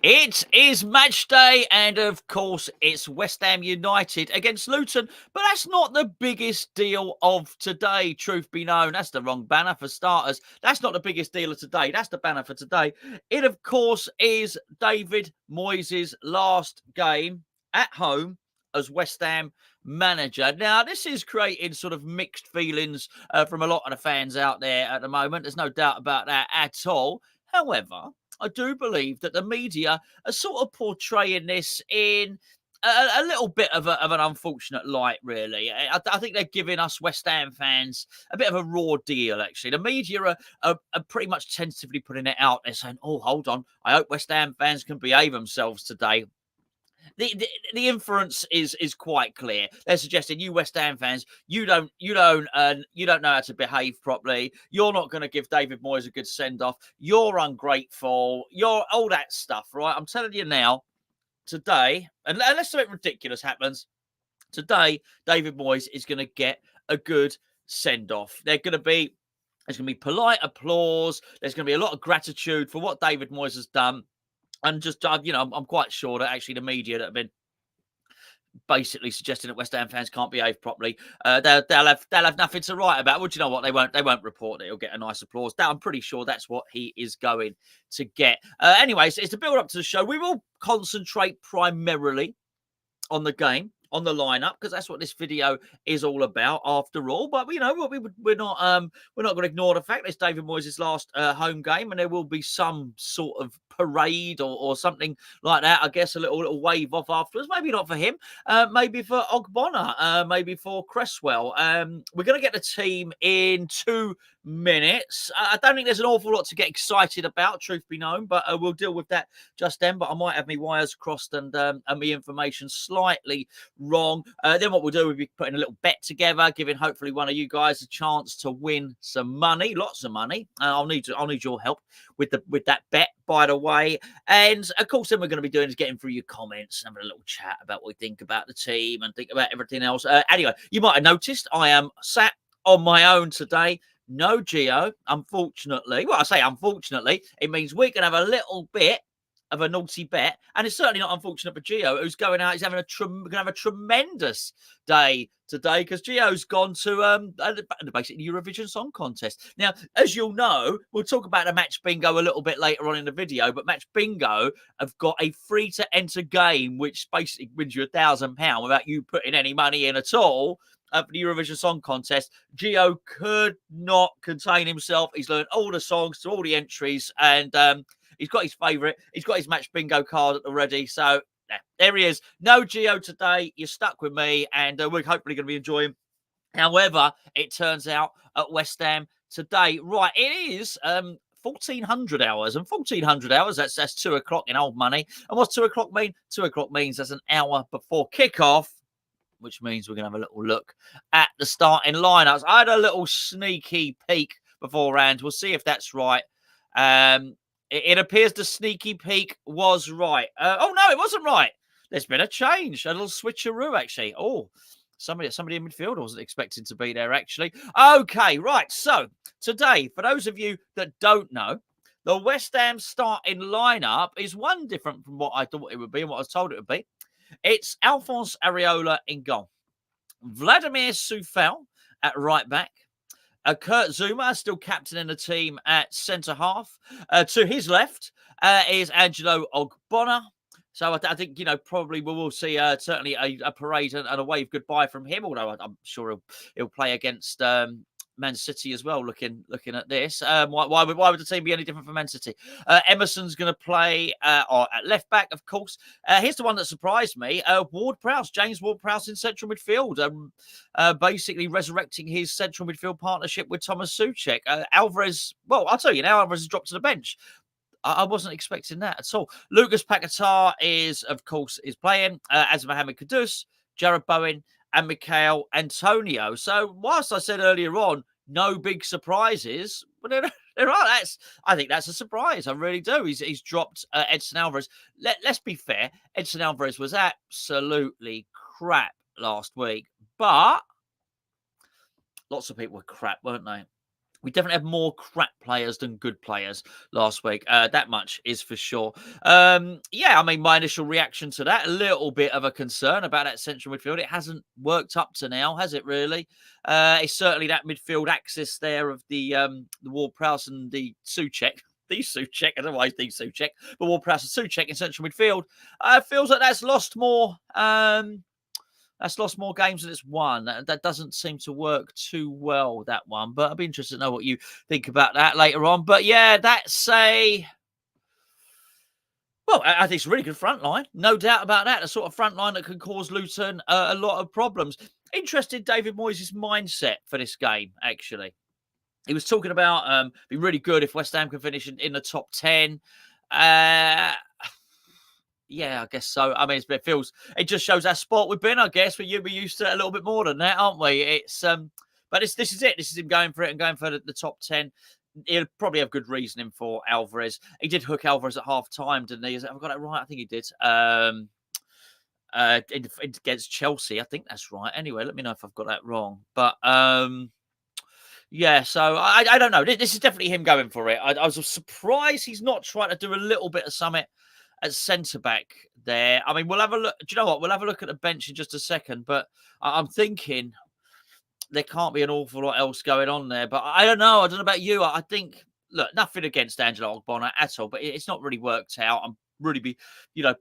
It is match day, and of course, it's West Ham United against Luton. But that's not the biggest deal of today, truth be known. That's the wrong banner for starters. That's not the biggest deal of today. That's the banner for today. It, of course, is David Moyes' last game at home as West Ham manager. Now, this is creating sort of mixed feelings from a lot of the fans out there at the moment. There's no doubt about that at all. However, I do believe that the media are sort of portraying this in a little bit of an unfortunate light, really. I think they're giving us West Ham fans a bit of a raw deal, actually. The media are pretty much tentatively putting it out there, saying, oh, hold on, I hope West Ham fans can behave themselves today. The inference is quite clear. They're suggesting you West Ham fans, you don't know how to behave properly. You're not going to give David Moyes a good send off. You're ungrateful. You're all that stuff, right? I'm telling you now, today, unless something ridiculous happens, today David Moyes is going to get a good send off. There's going to be polite applause. There's going to be a lot of gratitude for what David Moyes has done. And just, I'm quite sure that actually the media that have been basically suggesting that West Ham fans can't behave properly, they'll have nothing to write about. Well, do you know what? They won't report that he'll get a nice applause. I'm pretty sure that's what he is going to get. Anyways, it's the build up to the show. We will concentrate primarily on the game, on the lineup, because that's what this video is all about, after all. But we're not going to ignore the fact that it's David Moyes' last home game, and there will be some sort of parade or something like that. I guess a little wave off afterwards. Maybe not for him. Maybe for Ogbonna. Maybe for Cresswell. We're going to get the team in 2 minutes. I don't think there's an awful lot to get excited about, truth be known, but we'll deal with that just then. But I might have my wires crossed and my information slightly wrong. Then what we'll do, we'll be putting a little bet together, giving hopefully one of you guys a chance to win some money, lots of money. I'll need your help with that bet, by the way. And of course, then we're going to be doing is getting through your comments, having a little chat about what we think about the team and think about everything else. Anyway, you might have noticed I am sat on my own today. No Gio, unfortunately. Well, I say unfortunately, it means we can have a little bit of a naughty bet, and it's certainly not unfortunate for Gio, who's going out. He's having going to have a tremendous day today because Gio's gone to basically Eurovision Song Contest. Now, as you'll know, we'll talk about the Match Bingo a little bit later on in the video, but Match Bingo have got a free-to-enter game, which basically wins you £1,000 without you putting any money in at all. For the Eurovision Song Contest, Gio could not contain himself. He's learned all the songs to all the entries, and he's got his favourite. He's got his Match Bingo card already. So there he is. No Gio today. You're stuck with me, and we're hopefully going to be enjoying. However, it turns out at West Ham today, right? It is 1400 hours, and 1400 hours, that's 2 o'clock in old money. And what's 2 o'clock mean? 2 o'clock means that's an hour before kickoff, which means we're going to have a little look at the starting lineups. I had a little sneaky peek beforehand. We'll see if that's right. It appears the sneaky peek was right. Oh, no, it wasn't right. There's been a change, a little switcheroo, actually. Oh, somebody in midfield wasn't expecting to be there, actually. Okay, right. So today, for those of you that don't know, the West Ham starting lineup is one different from what I thought it would be and what I was told it would be. It's Alphonse Areola in goal, Vladimir Soufal at right back, Kurt Zouma still captaining the team at centre half. To his left is Angelo Ogbonna. So I think, probably we will see certainly a parade and a wave goodbye from him, although I'm sure he'll play against Man City as well, looking at this. Why would the team be any different from Man City? Emerson's going to play at left back, of course. Here's the one that surprised me. James Ward-Prowse in central midfield, basically resurrecting his central midfield partnership with Thomas Souček. Alvarez, well, I'll tell you now, Alvarez has dropped to the bench. I wasn't expecting that at all. Lucas Paquetá is playing, as Mohamed Kudus, Jared Bowen, and Mikel Antonio. So whilst I said earlier on, no big surprises, but there are. I think that's a surprise. I really do. He's dropped Edson Alvarez. Let's be fair. Edson Alvarez was absolutely crap last week, but lots of people were crap, weren't they? We definitely have more crap players than good players last week. That much is for sure. Yeah, I mean, my initial reaction to that, a little bit of a concern about that central midfield. It hasn't worked up to now, has it really? It's certainly that midfield axis there of the Ward-Prowse and the Souček. The Souček, otherwise the Souček, but Ward-Prowse and Souček in central midfield. Feels like that's lost more. That's lost more games than it's won. That doesn't seem to work too well, that one. But I'd be interested to know what you think about that later on. But yeah, that's a... Well, I think it's a really good front line. No doubt about that. A sort of front line that can cause Luton a lot of problems. Interested David Moyes' mindset for this game, actually. He was talking about be really good if West Ham can finish in the top 10. Yeah, I guess so. I mean, it just shows our sport we've been, I guess. We're used to a little bit more than that, aren't we? But this is it. This is him going for it and going for the top 10. He'll probably have good reasoning for Alvarez. He did hook Alvarez at half time, didn't he? Have I got that right? I think he did. Against Chelsea, I think that's right. Anyway, let me know if I've got that wrong. But yeah, so I don't know. This is definitely him going for it. I was surprised he's not trying to do a little bit of something at centre back there. I mean, we'll have a look. Do you know what? We'll have a look at the bench in just a second. But I'm thinking there can't be an awful lot else going on there. But I don't know. I don't know about you. I think, look, nothing against Angelo Ogbonna at all, but it's not really worked out. I'm really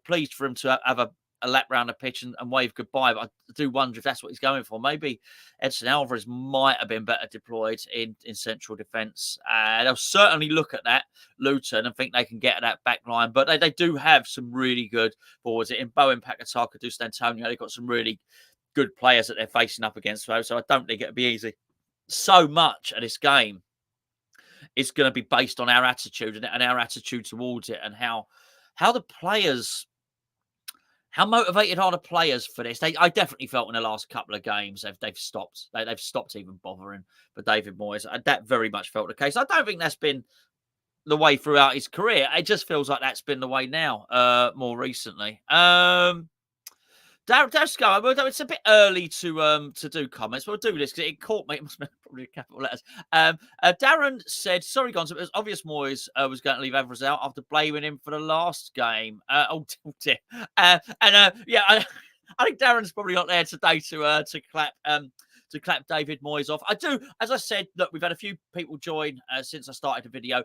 pleased for him to have a lap round the pitch and wave goodbye. But I do wonder if that's what he's going for. Maybe Edson Alvarez might have been better deployed in central defence. They'll certainly look at that, Luton, and think they can get at that back line. But they do have some really good forwards. In Bowen, Pakataka, Dusan Antonio, they've got some really good players that they're facing up against. So I don't think it'll be easy. So much of this game is going to be based on our attitude and our attitude towards it, and how the players... How motivated are the players for this? I definitely felt in the last couple of games they've stopped. They've stopped even bothering for David Moyes. That very much felt the case. I don't think that's been the way throughout his career. It just feels like that's been the way now, more recently. Let's go. It's a bit early to do comments, but we'll do this because it caught me. It must be probably capital letters. Darren said, "Sorry, Gonzo, it was obvious Moyes was going to leave Alvarez out after blaming him for the last game." Oh dear. Yeah, I think Darren's probably not there today to clap David Moyes off. I do, as I said, look, we've had a few people join since I started the video.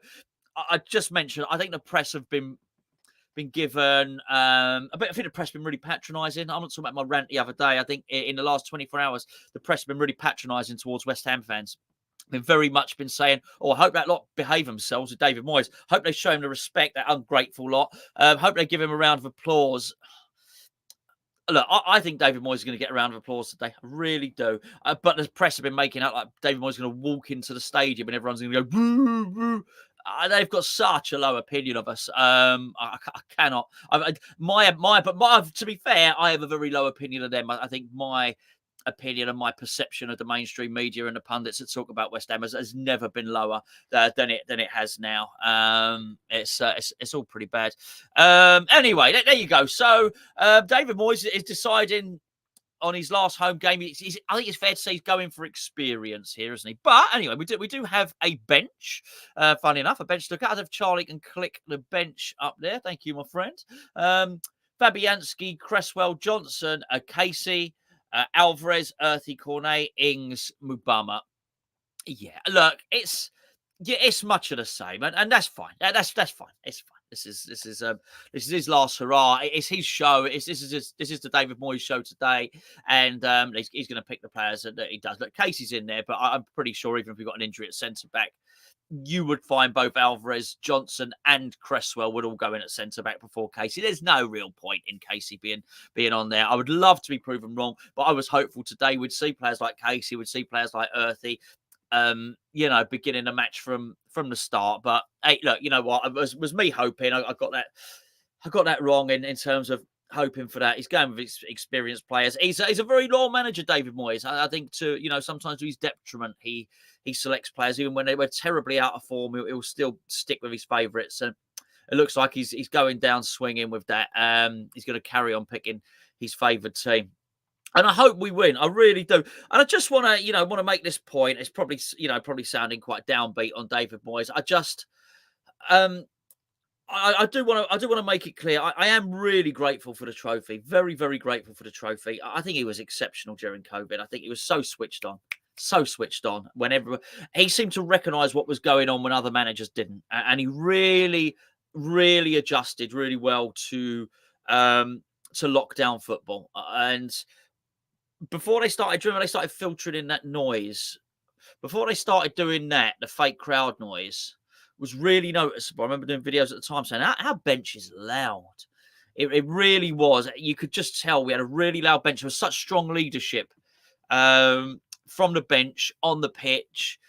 I just mentioned, I think the press have been given a bit. I think the press have been really patronising. I'm not talking about my rant the other day. I think in the last 24 hours, the press have been really patronising towards West Ham fans. Been very much been saying, "Oh, I hope that lot behave themselves with David Moyes. Hope they show him the respect, that ungrateful lot. Hope they give him a round of applause." Look, I think David Moyes is going to get a round of applause today. I really do. But the press have been making out like David Moyes is going to walk into the stadium and everyone's going to go, boo, boo. They've got such a low opinion of us. I cannot. But to be fair, I have a very low opinion of them. I think my opinion and my perception of the mainstream media and the pundits that talk about West Ham has never been lower than it has now. It's all pretty bad. Anyway, there you go. So David Moyes is deciding on his last home game. I think it's fair to say he's going for experience here, isn't he? But anyway, we do have a bench. Funny enough, a bench to look at. If Charlie can click the bench up there. Thank you, my friend. Fabianski, Cresswell, Johnson, Casey, Alvarez, Earthy, Cornet, Ings, Mubama. Yeah, look, it's much of the same, and that's fine. That's fine. It's fine. This is his last hurrah. It's his show. This is the David Moyes show today, and he's going to pick the players that he does. Look, Casey's in there, but I'm pretty sure even if we got an injury at centre back, you would find both Alvarez, Johnson, and Cresswell would all go in at centre back before Casey. There's no real point in Casey being on there. I would love to be proven wrong, but I was hopeful today we'd see players like Casey, we'd see players like Earthy, beginning a match from the start. But hey, look, you know what? It was me hoping. I got that wrong in terms of hoping for that. He's going with experienced players. He's a very loyal manager, David Moyes. I think sometimes to his detriment, he selects players even when they were terribly out of form. He'll still stick with his favourites, and it looks like he's going down swinging with that. He's going to carry on picking his favoured team. And I hope we win. I really do. And I just want to, want to make this point. It's probably, probably sounding quite downbeat on David Moyes. Um, I do want to, make it clear. I am really grateful for the trophy. Very, very grateful for the trophy. I think he was exceptional during COVID. I think he was so switched on. So switched on whenever he seemed to recognize what was going on when other managers didn't. And he really, really adjusted really well to lockdown football. And before they started doing, they started filtering in that noise. Before they started doing that, the fake crowd noise was really noticeable. I remember doing videos at the time saying, our bench is loud. It really was. You could just tell we had a really loud bench. There was such strong leadership from the bench on the pitch.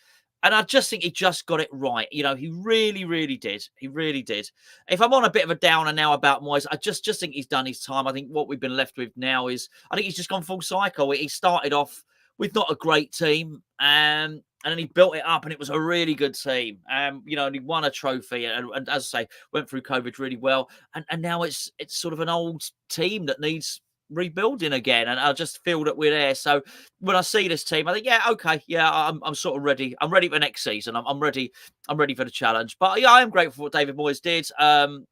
And I just think he just got it right. He really, really did. He really did. If I'm on a bit of a downer now about Moyes, I just think he's done his time. I think what we've been left with now is, I think he's just gone full cycle. He started off with not a great team, and then he built it up, and it was a really good team. And he won a trophy, and as I say, went through COVID really well. And now it's sort of an old team that needs rebuilding again, and I just feel that we're there. So when I see this team, I think, yeah, okay, yeah, I'm sort of ready. I'm ready for next season. I'm ready. I'm ready for the challenge. But yeah, I am grateful for what David Moyes did. And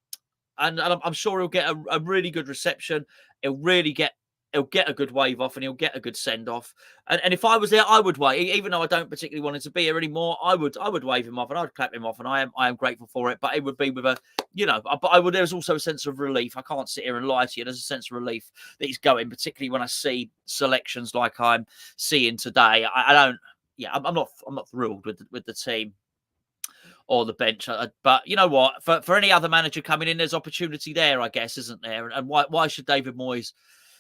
I'm sure he'll get a really good reception. He'll get a good wave off, and he'll get a good send off. And if I was there, I would wave. Even though I don't particularly want him to be here anymore, I would wave him off, and I'd clap him off, and I am grateful for it. But it would be with a, but there's also a sense of relief. I can't sit here and lie to you. There's a sense of relief that he's going, particularly when I see selections like I'm seeing today. I'm not thrilled with the team or the bench. But you know what? For any other manager coming in, there's opportunity there, I guess, isn't there? And why should David Moyes,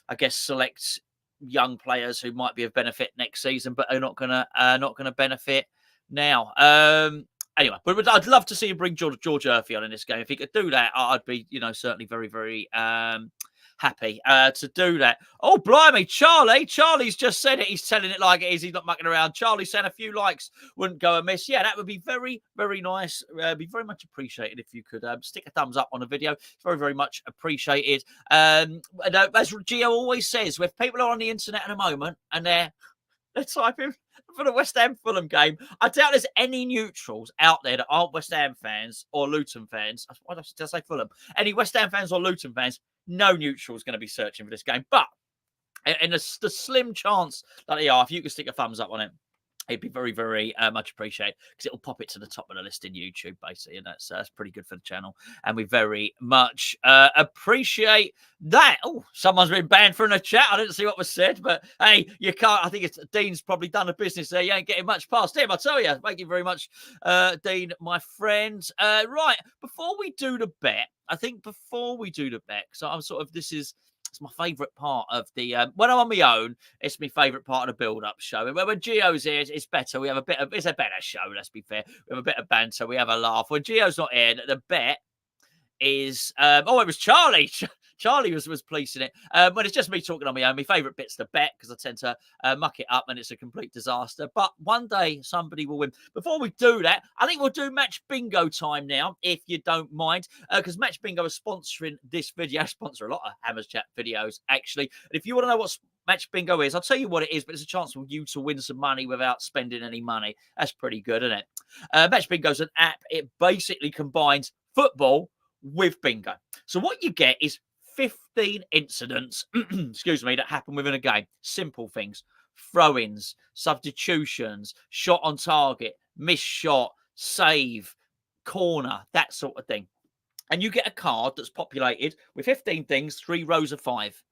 I guess, select young players who might be of benefit next season, but are not gonna benefit now? Anyway, but I'd love to see him bring George Murphy on in this game. If he could do that, I'd be, certainly very, very happy to do that. Oh, blimey, Charlie's just said it. He's telling it like it is. He's not mucking around. Charlie saying a few likes wouldn't go amiss. Yeah, that would be very, very nice. Be very much appreciated if you could stick a thumbs up on the video. It's very, very much appreciated. And, as Gio always says, if people are on the internet at a moment and they're typing for the West Ham Fulham game, I doubt there's any neutrals out there that aren't West Ham fans or Luton fans. Why did I say Fulham? Any West Ham fans or Luton fans, no neutral is going to be searching for this game. But in the slim chance that they are, if you could stick a thumbs up on it, it'd be very, very much appreciated, because it'll pop it to the top of the list in YouTube, basically, and that's pretty good for the channel, and we very much appreciate that. Oh, someone's been banned from the chat. I didn't see what was said, but hey, you can't. I think Dean's probably done the business there. You ain't getting much past him, I tell you. Thank you very much, Dean, my friend. Right, before we do the bet, so I'm sort of, it's my favourite part of the when I'm on my own, it's my favourite part of the build-up show. And when Gio's here, it's better. We have it's a better show, let's be fair. We have a bit of banter, we have a laugh. When Gio's not here, the bet is it was Charlie. Charlie was policing it. When it's just me talking on my own, my favourite bit's the bet, because I tend to muck it up and it's a complete disaster. But one day somebody will win. Before we do that, I think we'll do match bingo time now, if you don't mind, because match bingo is sponsoring this video. I sponsor a lot of Hammers Chat videos, actually. And if you want to know what match bingo is, I'll tell you what it is, but it's a chance for you to win some money without spending any money. That's pretty good, isn't it? Match bingo is an app. It basically combines football with bingo. So what you get is 15 incidents, excuse me, that happen within a game. Simple things: throw-ins, substitutions, shot on target, missed shot, save, corner, that sort of thing. And you get a card that's populated with 15 things, 3 rows of 5.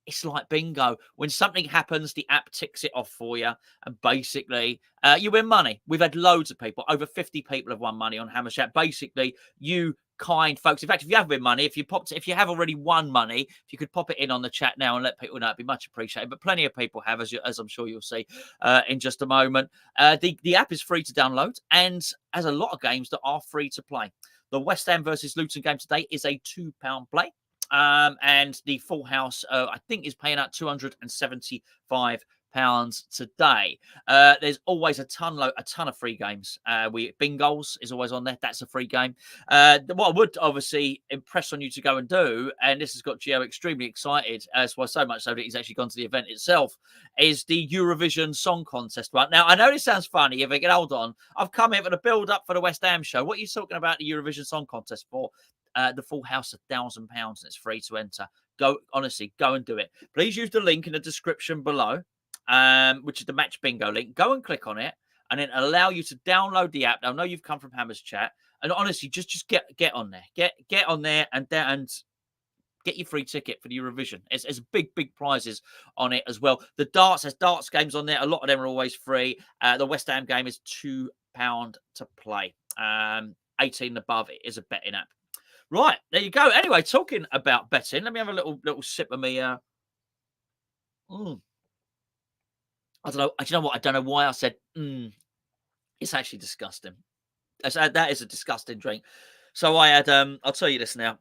It's like bingo. When something happens, the app ticks it off for you, and basically you win money. We've had loads of people, over 50 people have won money on Hammer Chat. Basically, you kind folks. In fact, if you have won money, if you have already won money, if you could pop it in on the chat now and let people know, it'd be much appreciated. But plenty of people have, as I'm sure you'll see in just a moment. The app is free to download, and has a lot of games that are free to play. The West Ham versus Luton game today is a £2 play. And the full house, I think, is paying out £275. £5 today. There's always a ton of free games. We Bingos is always on there. That's a free game. What I would obviously impress on you to go and do, and this has got Gio extremely excited, as well, so much so that he's actually gone to the event itself, is the Eurovision Song Contest. Right now, I know this sounds funny. If I get hold on, I've come here for the build up for the West Ham show. What are you talking about the Eurovision Song Contest for? The full house, £1,000, and it's free to enter. Go, honestly, go and do it. Please use the link in the description below, which is the Match Bingo link. Go and click on it, and then allow you to download the app. I know you've come from Hammer's Chat, and honestly, just get on there, get on there, and get your free ticket for the Eurovision. It's big prizes on it as well. There's darts games on there. A lot of them are always free. The West Ham game is £2 to play. 18 and above, it is a betting app. Right, there you go. Anyway, talking about betting, let me have a little sip of me. I don't know. Do you know what? I don't know why I said It's actually disgusting. That is a disgusting drink. So I had I'll tell you this now.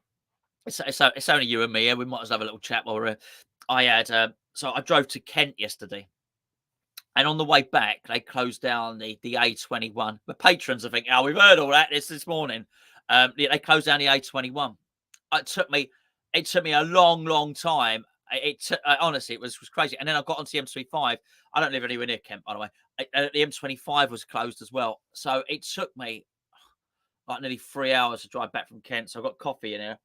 It's only you and me here. We might as well have a little chat while we're here. I had so I drove to Kent yesterday. And on the way back, they closed down the A21. The patrons, I think, we've heard all that this morning. They closed down the A21. It took me a long time. Honestly, it was crazy. And then I got onto the M25. I don't live anywhere near Kent, by the way. The M25 was closed as well. So it took me like nearly 3 hours to drive back from Kent. So I got coffee in here.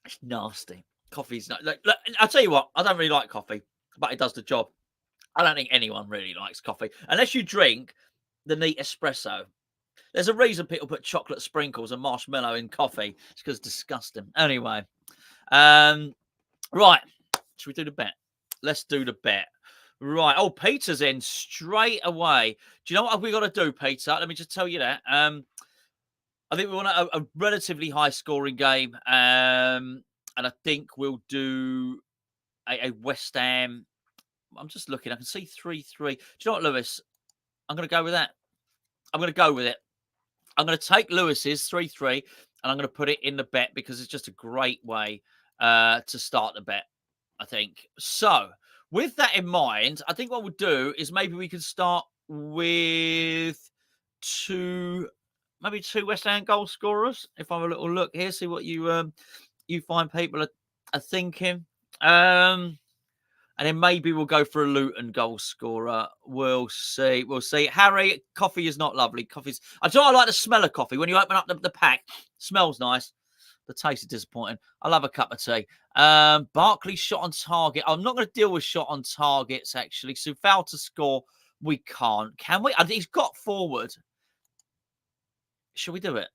It's nasty. Coffee's not. Look, I'll tell you what. I don't really like coffee, but it does the job. I don't think anyone really likes coffee unless you drink the neat espresso. There's a reason people put chocolate sprinkles and marshmallow in coffee. It's because it's disgusting. Anyway, right. Should we do the bet? Let's do the bet. Right. Oh, Peter's in straight away. Do you know what we got to do, Peter? Let me just tell you that. I think we want a relatively high-scoring game, and I think we'll do a West Ham. I'm just looking. I can see 3-3. Do you know what, Lewis? I'm going to go with that. I'm going to go with it. I'm going to take Lewis's 3-3, and I'm going to put it in the bet because it's just a great way to start the bet, I think. So, with that in mind, I think what we'll do is maybe we can start with maybe two West Ham goal scorers. If I have a little look here, see what you find people are thinking. And then maybe we'll go for a Luton goal scorer. We'll see. Harry, coffee is not lovely. I like the smell of coffee. When you open up the pack, smells nice. The taste is disappointing. I love a cup of tea. Barkley shot on target. I'm not going to deal with shot on targets, actually. So foul to score, we can't. Can we? He's got forward. Should we do it?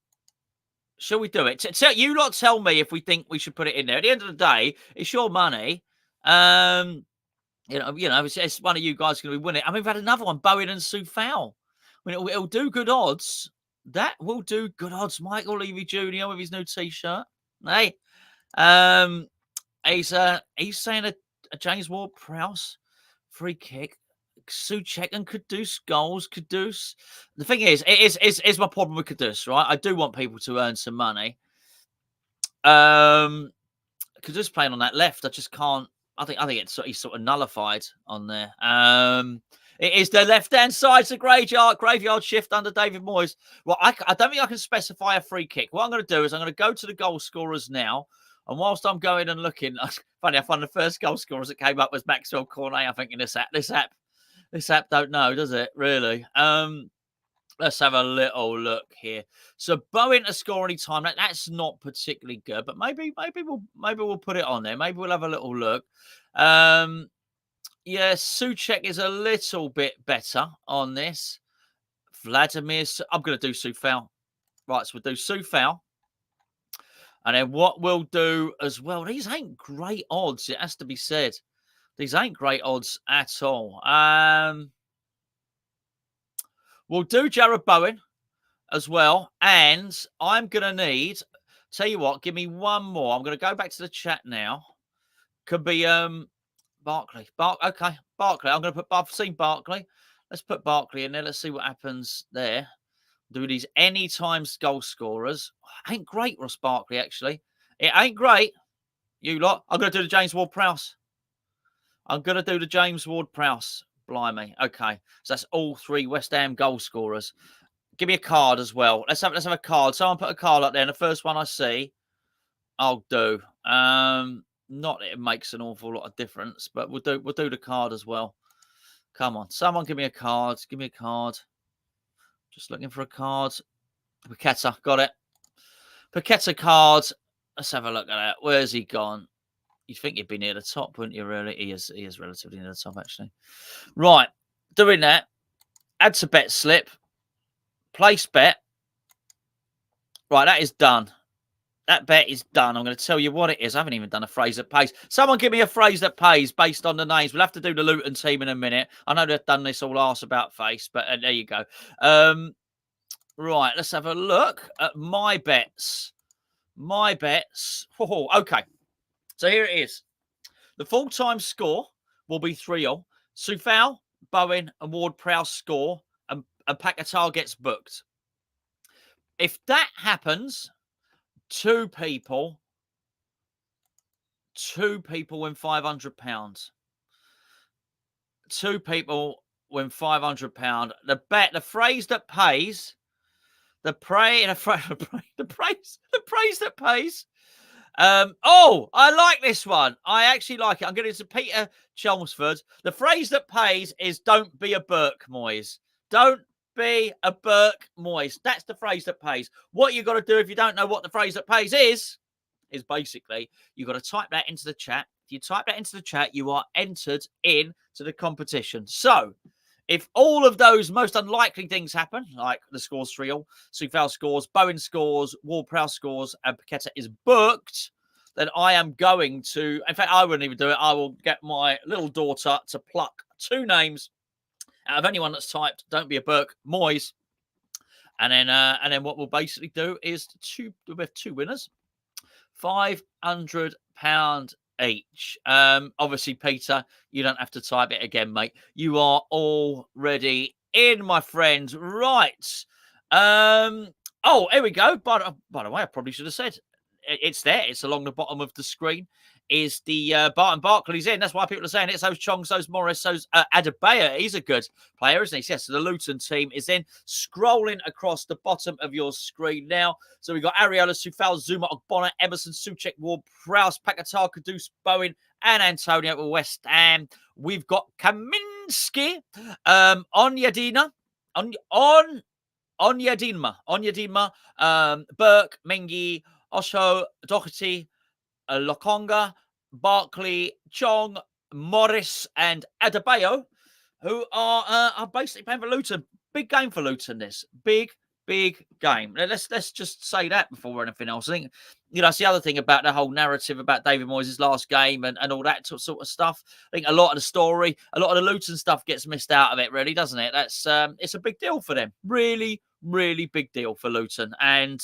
You lot tell me if we think we should put it in there. At the end of the day, it's your money. It's one of you guys going to be winning. I mean, we've had another one, Bowen and Soufal. I mean, it'll do good odds. That will do good odds. Michael Levy Jr. with his new T-shirt. Hey, he's saying a James Ward-Prowse free kick. Souček and Kudus goals. Kudus. The thing is, it's my problem with Kudus, right? I do want people to earn some money. Kudus playing on that left, I just can't. I think he's sort of nullified on there. It is the left-hand side to graveyard shift under David Moyes. Well, I don't think I can specify a free kick. What I'm going to do is I'm going to go to the goal scorers now. And whilst I'm going and looking, funny, I found the first goal scorers that came up was Maxwell Cornet, I think, in this app don't know, does it? Really? Let's have a little look here. So Bowen to score any time. That's not particularly good, but maybe we'll put it on there. Maybe we'll have a little look. Yeah, Souček is a little bit better on this. Vladimir, I'm going to do Soufal. Right, so we'll do Soufal. And then what we'll do as well, these ain't great odds, it has to be said. These ain't great odds at all. We'll do Jarrod Bowen as well. And I'm going to need, tell you what, give me one more. I'm going to go back to the chat now. Could be Barkley. Okay, Barkley. I'm going to I've seen Barkley. Let's put Barkley in there. Let's see what happens there. Do these anytime goal scorers. Ain't great, Ross Barkley, actually. It ain't great. You lot. I'm going to do the James Ward-Prowse. I'm going to do the James Ward-Prowse. Blimey. Okay. So that's all 3 West Ham goal scorers. Give me a card as well. Let's have a card. Someone put a card up there. And the first one I see, I'll do. Not that it makes an awful lot of difference, but we'll do the card as well. Come on. Someone give me a card. Give me a card. Just looking for a card. Paqueta. Got it. Paqueta card. Let's have a look at that. Where's he gone? You'd think he'd be near the top, wouldn't you, really? He is relatively near the top, actually. Right. Doing that. Add to bet slip. Place bet. Right, that is done. That bet is done. I'm going to tell you what it is. I haven't even done a phrase that pays. Someone give me a phrase that pays based on the names. We'll have to do the Luton team in a minute. I know they've done this all arse about face, but there you go. Right, let's have a look at my bets. My bets. Oh, okay. So here it is. The full-time score will be 3-0. Soufal, Bowen and Ward-Prowse score and Paquetá gets booked. If that happens, two people win £500. Two people win £500. The phrase that pays, the praise that pays. Oh, I like this one. I actually like it. I'm going to Peter Chelmsford. The phrase that pays is "Don't be a Burke, Moyes." Don't be a Burke, Moyes. That's the phrase that pays. What you got to do if you don't know what the phrase that pays is basically you got to type that into the chat. If you type that into the chat, you are entered into the competition. So, if all of those most unlikely things happen, like the score's 3-0, Soufal scores, Bowen scores, Ward-Prowse scores, and Paqueta is booked, then I am going to, in fact, I wouldn't even do it. I will get my little daughter to pluck 2 names out of anyone that's typed, "Don't be a Burke, Moyes." And then what we'll basically do is we have 2 winners, £500 each. Obviously, Peter, you don't have to type it again, mate. You are already in, my friends. Right. Oh, here we go. By the way, I probably should have said it's there. It's along the bottom of the screen. Is the Barton Barkley's in? That's why people are saying it's those Chongs, those Morris, those Adebayo. He's a good player, isn't he? Yes, so the Luton team is in. Scrolling across the bottom of your screen now. So we've got Ariola, Soufal, Zuma, Ogbonna, Emerson, Souček, Ward-Prowse, Paquetá, Kudus, Bowen, and Antonio for West Ham. We've got Kaminski, Onyedina, Burke, Mengi, Osho, Doherty, Lokonga, Barkley, Chong, Morris, and Adebayo, who are basically playing for Luton. Big game for Luton, this. Big game. Let's just say that before anything else. I think, that's the other thing about the whole narrative about David Moyes' last game and all that sort of stuff. I think a lot of the story, a lot of the Luton stuff gets missed out of it, really, doesn't it? That's it's a big deal for them. Really, really big deal for Luton. And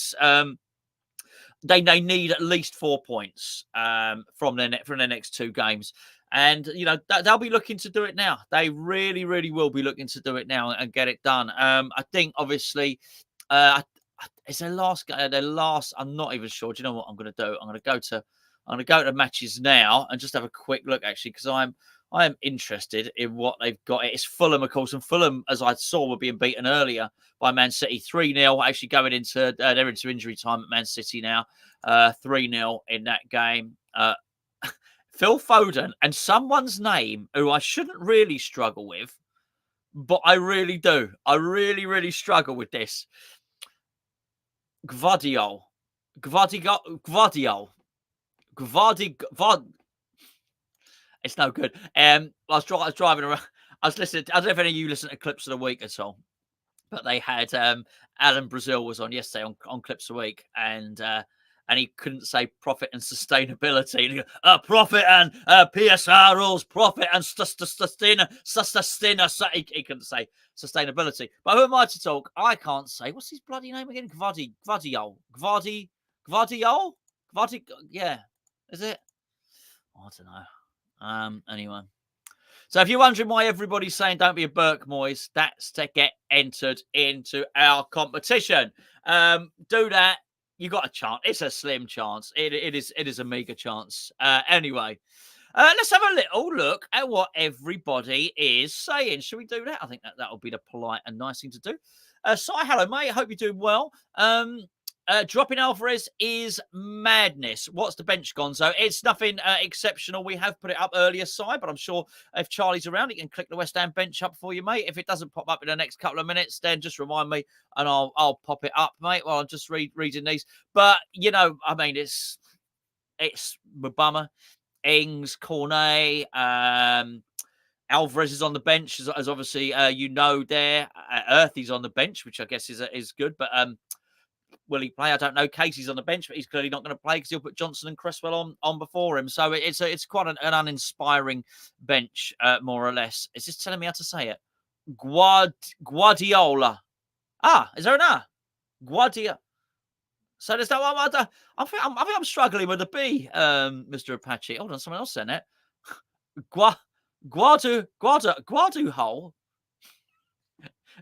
they need at least 4 points from their next 2 games. And, they'll be looking to do it now. They really, really will be looking to do it now and get it done. I think, obviously, it's their last game. I'm not even sure. Do you know what I'm going to do? I'm going to go to matches now and just have a quick look, actually, because I am interested in what they've got. It's Fulham, of course, and Fulham, as I saw, were being beaten earlier by Man City 3-0, actually going into they're into injury time at Man City now, 3-0 in that game. Phil Foden and someone's name who I shouldn't really struggle with, but I really do. I really, really struggle with this. Gvardiol. It's no good. I was driving around. I was listening. I don't know if any of you listen to Clips of the Week at all, but they had Alan Brazil was on yesterday on Clips of the Week, and he couldn't say profit and sustainability. And he goes, profit and PSR rules, profit and he couldn't say sustainability. But who am I to talk? I can't say. What's his bloody name again? Gvardiol. Yeah, is it? I don't know. Anyway. So if you're wondering why everybody's saying don't be a Burke, Moyes, that's to get entered into our competition. Do that. You got a chance. It's a slim chance. It is a meager chance. Anyway. Let's have a little look at what everybody is saying. Should we do that? I think that'll be the polite and nice thing to do. Hello, mate. Hope you're doing well. Dropping Alvarez is madness. What's the bench, Gonzo? It's nothing exceptional. We have put it up earlier, side, but I'm sure if Charlie's around, he can click the West Ham bench up for you, mate. If it doesn't pop up in the next couple of minutes, then just remind me and I'll pop it up, mate. While I'm just reading these. But I mean, it's Mubama, Ings, Cornet, Alvarez is on the bench, as obviously there. Earthy's on the bench, which I guess is good, but will he play? I don't know. Casey's on the bench, but he's clearly not going to play because he'll put Johnson and Cresswell on before him. So it's quite an uninspiring bench, more or less. It's just telling me how to say it. Guardiola. Is there an R? Guardiola. So there's no. I think I'm struggling with the B, Mr. Apache. Hold on, someone else said it. Guadu hole.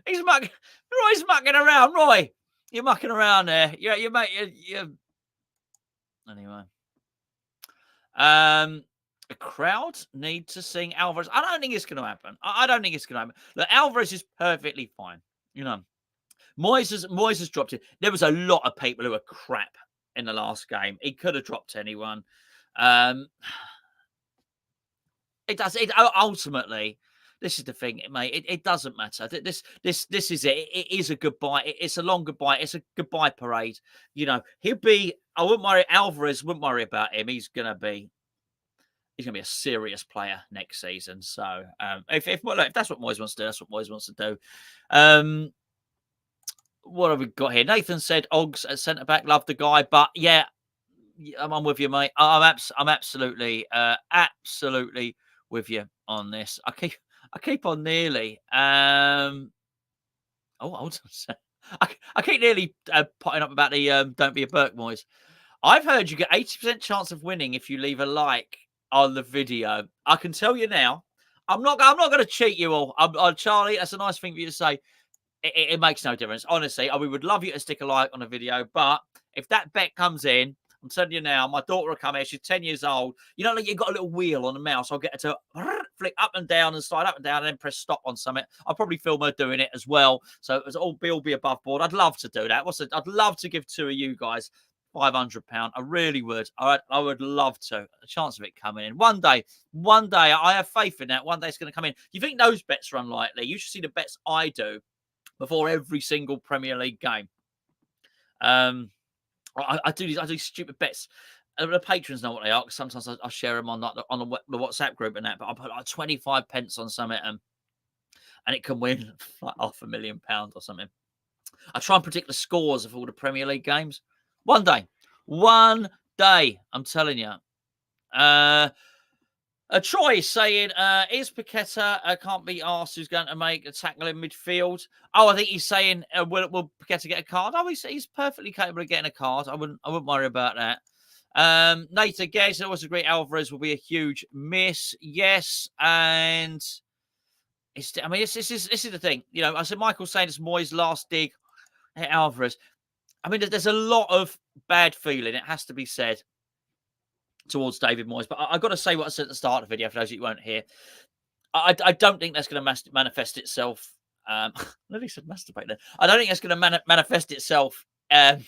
He's mucking. Roy's mucking around. Roy, you're mucking around there. You mate. Anyway, the crowd need to sing Alvarez. I don't think it's going to happen. I don't think it's going to happen. Look, Alvarez is perfectly fine. Moyes has dropped it. There was a lot of people who were crap in the last game. He could have dropped anyone. It does. Ultimately, this is the thing, mate. It doesn't matter. This is it. It is a goodbye. It's a long goodbye. It's a goodbye parade. He'll be. I wouldn't worry. Alvarez, wouldn't worry about him. He's gonna be a serious player next season. So if that's what Moyes wants to do, that's what Moyes wants to do. What have we got here? Nathan said Oggs at centre back. Love the guy, but yeah, I'm with you, mate. I'm absolutely with you on this. I keep on nearly. Hold on. I keep nearly potting up about the don't be a Burke, Moyes. I've heard you get 80% chance of winning if you leave a like on the video. I can tell you now. I'm not going to cheat you all. Charlie, that's a nice thing for you to say. It makes no difference. Honestly, we would love you to stick a like on a video, but if that bet comes in, I'm telling you now, my daughter will come here. She's 10 years old. Like you've got a little wheel on the mouse. I'll get her to flick up and down and slide up and down and then press stop on something. I'll probably film her doing it as well. So it'll all be above board. I'd love to do that. I'd love to give two of you guys £500. I really would. I would love to. A chance of it coming in. One day, I have faith in that. One day it's going to come in. You think those bets are unlikely? You should see the bets I do before every single Premier League game. I do stupid bets. The patrons know what they are. Cause sometimes I share them on the WhatsApp group and that. But I put like 25 pence on something, and it can win like £500,000 or something. I try and predict the scores of all the Premier League games. One day, I'm telling you. Troy is saying, is Paqueta can't be asked who's going to make a tackle in midfield? Oh, I think he's saying, will Paqueta get a card? Oh, he's perfectly capable of getting a card. I wouldn't worry about that. Nathan Gates, I always agree Alvarez will be a huge miss. Yes, and this is the thing. I said Michael saying it's Moyes' last dig at Alvarez. I mean, there's a lot of bad feeling, it has to be said, towards David Moyes. But I've got to say what I said at the start of the video for those of you who weren't here. I don't think that's going to manifest itself. I nearly said masturbate then. I don't think that's going to manifest itself in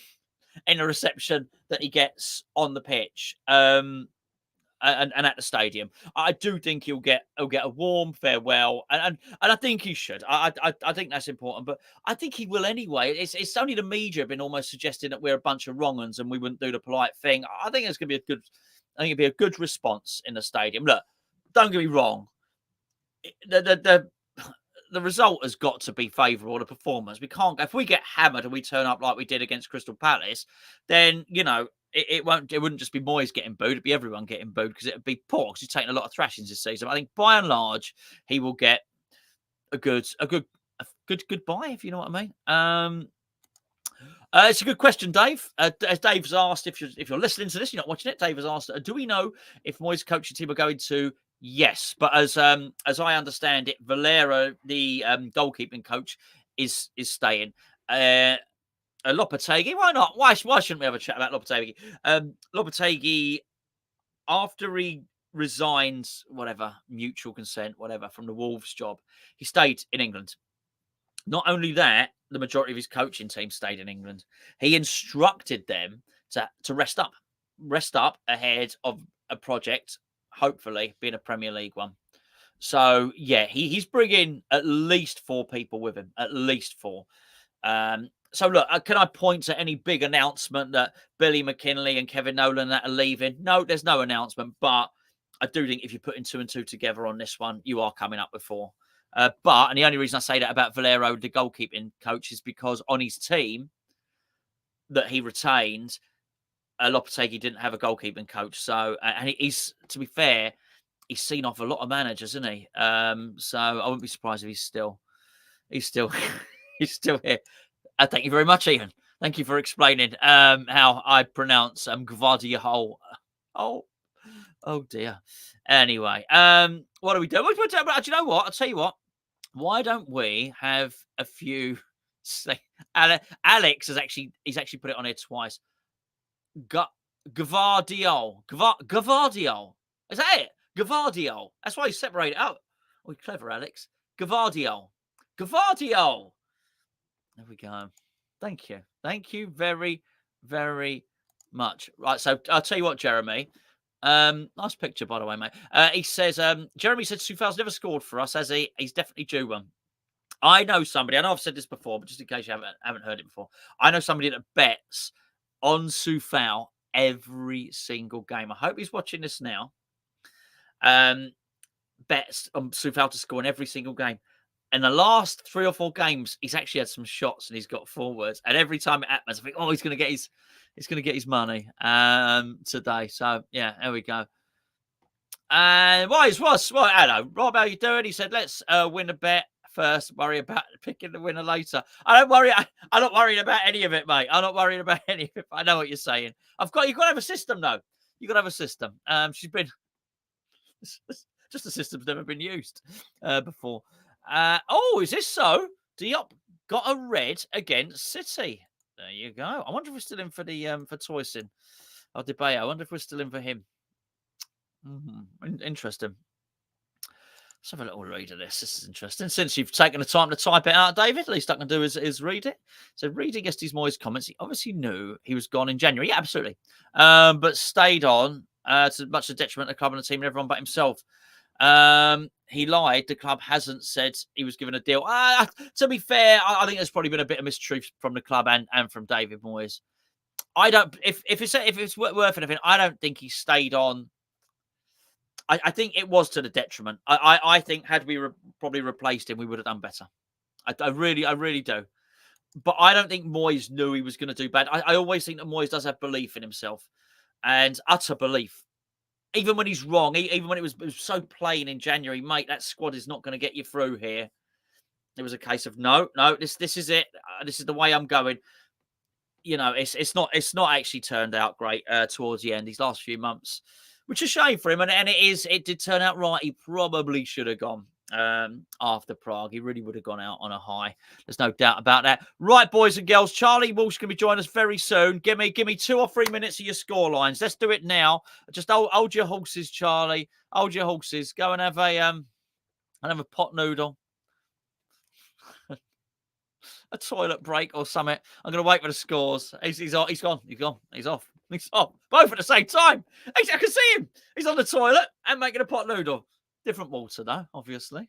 the reception that he gets on the pitch and at the stadium. I do think he'll get a warm farewell, and I think he should. I think that's important, but I think he will anyway. It's only the media been almost suggesting that we're a bunch of wrong uns and we wouldn't do the polite thing. I think it's going to be it'd be a good response in the stadium. Look, don't get me wrong. The result has got to be favourable to performance. We can't. If we get hammered and we turn up like we did against Crystal Palace, then it wouldn't just be Moyes getting booed. It'd be everyone getting booed because it'd be poor because he's taken a lot of thrashings this season. I think by and large he will get a good goodbye, if you know what I mean. It's a good question, Dave. As Dave's asked, if you're listening to this, you're not watching it. Dave has asked, do we know if Moyes' coaching team are going to? Yes, but as I understand it, Valera, the goalkeeping coach, is staying. Lopetegui, why not? Why shouldn't we have a chat about Lopetegui? Lopetegui, after he resigned, whatever, mutual consent, whatever, from the Wolves job. He stayed in England. Not only that, the majority of his coaching team stayed in England. He instructed them to rest up ahead of a project, hopefully being a Premier League one. So yeah, he's bringing at least 4 people with him, at least 4. So look, can I point to any big announcement that Billy McKinley and Kevin Nolan that are leaving? No, there's no announcement, but I do think if you're putting 2 and 2 together on this one, you are coming up with 4. And the only reason I say that about Valero, the goalkeeping coach, is because on his team that he retained, Lopetegui didn't have a goalkeeping coach. So, and he's, to be fair, he's seen off a lot of managers, isn't he? So I wouldn't be surprised if he's still he's still here. Thank you very much, Ian. Thank you for explaining how I pronounce Gvardiol. Oh dear. Anyway, what are we doing? Do you know what? I'll tell you what. Why don't we have a few? Alex he's actually put it on here twice. Gvardiol. Gvardiol. Is that it? Gvardiol. That's why he separated out. Oh, clever, Alex. Gvardiol. Gvardiol. There we go. Thank you. Thank you very, very much. Right, so I'll tell you what, Jeremy. Nice picture, by the way, mate. He says, Jeremy said Soufal's never scored for us, has he? He's definitely due one. I know somebody, I know I've said this before, but just in case you haven't heard it before, I know somebody that bets on Soufal every single game. I hope he's watching this now. Bets on Soufal to score in every single game. In the last 3 or 4 games, he's actually had some shots and he's got forwards. And every time it happens, I think, oh, he's going to get his money today. So yeah, there we go. And hello, Rob, how you doing? He said, let's win a bet first. Worry about picking the winner later. I'm not worrying about any of it, mate. I'm not worrying about any of it. I know what you're saying. You've got to have a system, though. You've got to have a system. She's been just the system's never been used before. Is this so? Diop got a red against City. There you go. I wonder if we're still in for the for Toyson or debate. I wonder if we're still in for him. Interesting. Let's have a little read of this. This is interesting. Since you've taken the time to type it out, David, at least I can do is read it. So reading Estes Moyes' comments, he obviously knew he was gone in January. Yeah, absolutely. But stayed on to much the detriment of the club and the team and everyone but himself. He lied. The club hasn't said he was given a deal. To be fair, I think there's probably been a bit of mistruth from the club and from David Moyes. I don't. If it's worth anything, I don't think he stayed on. I think it was to the detriment. I think had we probably replaced him, we would have done better. I really do. But I don't think Moyes knew he was going to do bad. I always think that Moyes does have belief in himself and utter belief. Even when he's wrong, even when it was so plain in January, mate, that squad is not going to get you through here. It was a case of no, this is it. This is the way I'm going. You know, it's not actually turned out great towards the end these last few months, which is a shame for him. And it did turn out right. He probably should have gone after Prague. He really would have gone out on a high. There's no doubt about that. Right, boys and girls, Charlie Walsh can be joining us very soon. Give me 2 or 3 minutes of your score lines. Let's do it now. Just hold your horses, Charlie. Hold your horses. Go and have a pot noodle. A toilet break or something. I'm going to wait for the scores. He's gone. He's off. He's off. Both at the same time. I can see him. He's on the toilet and making a pot noodle. Different water, though, obviously.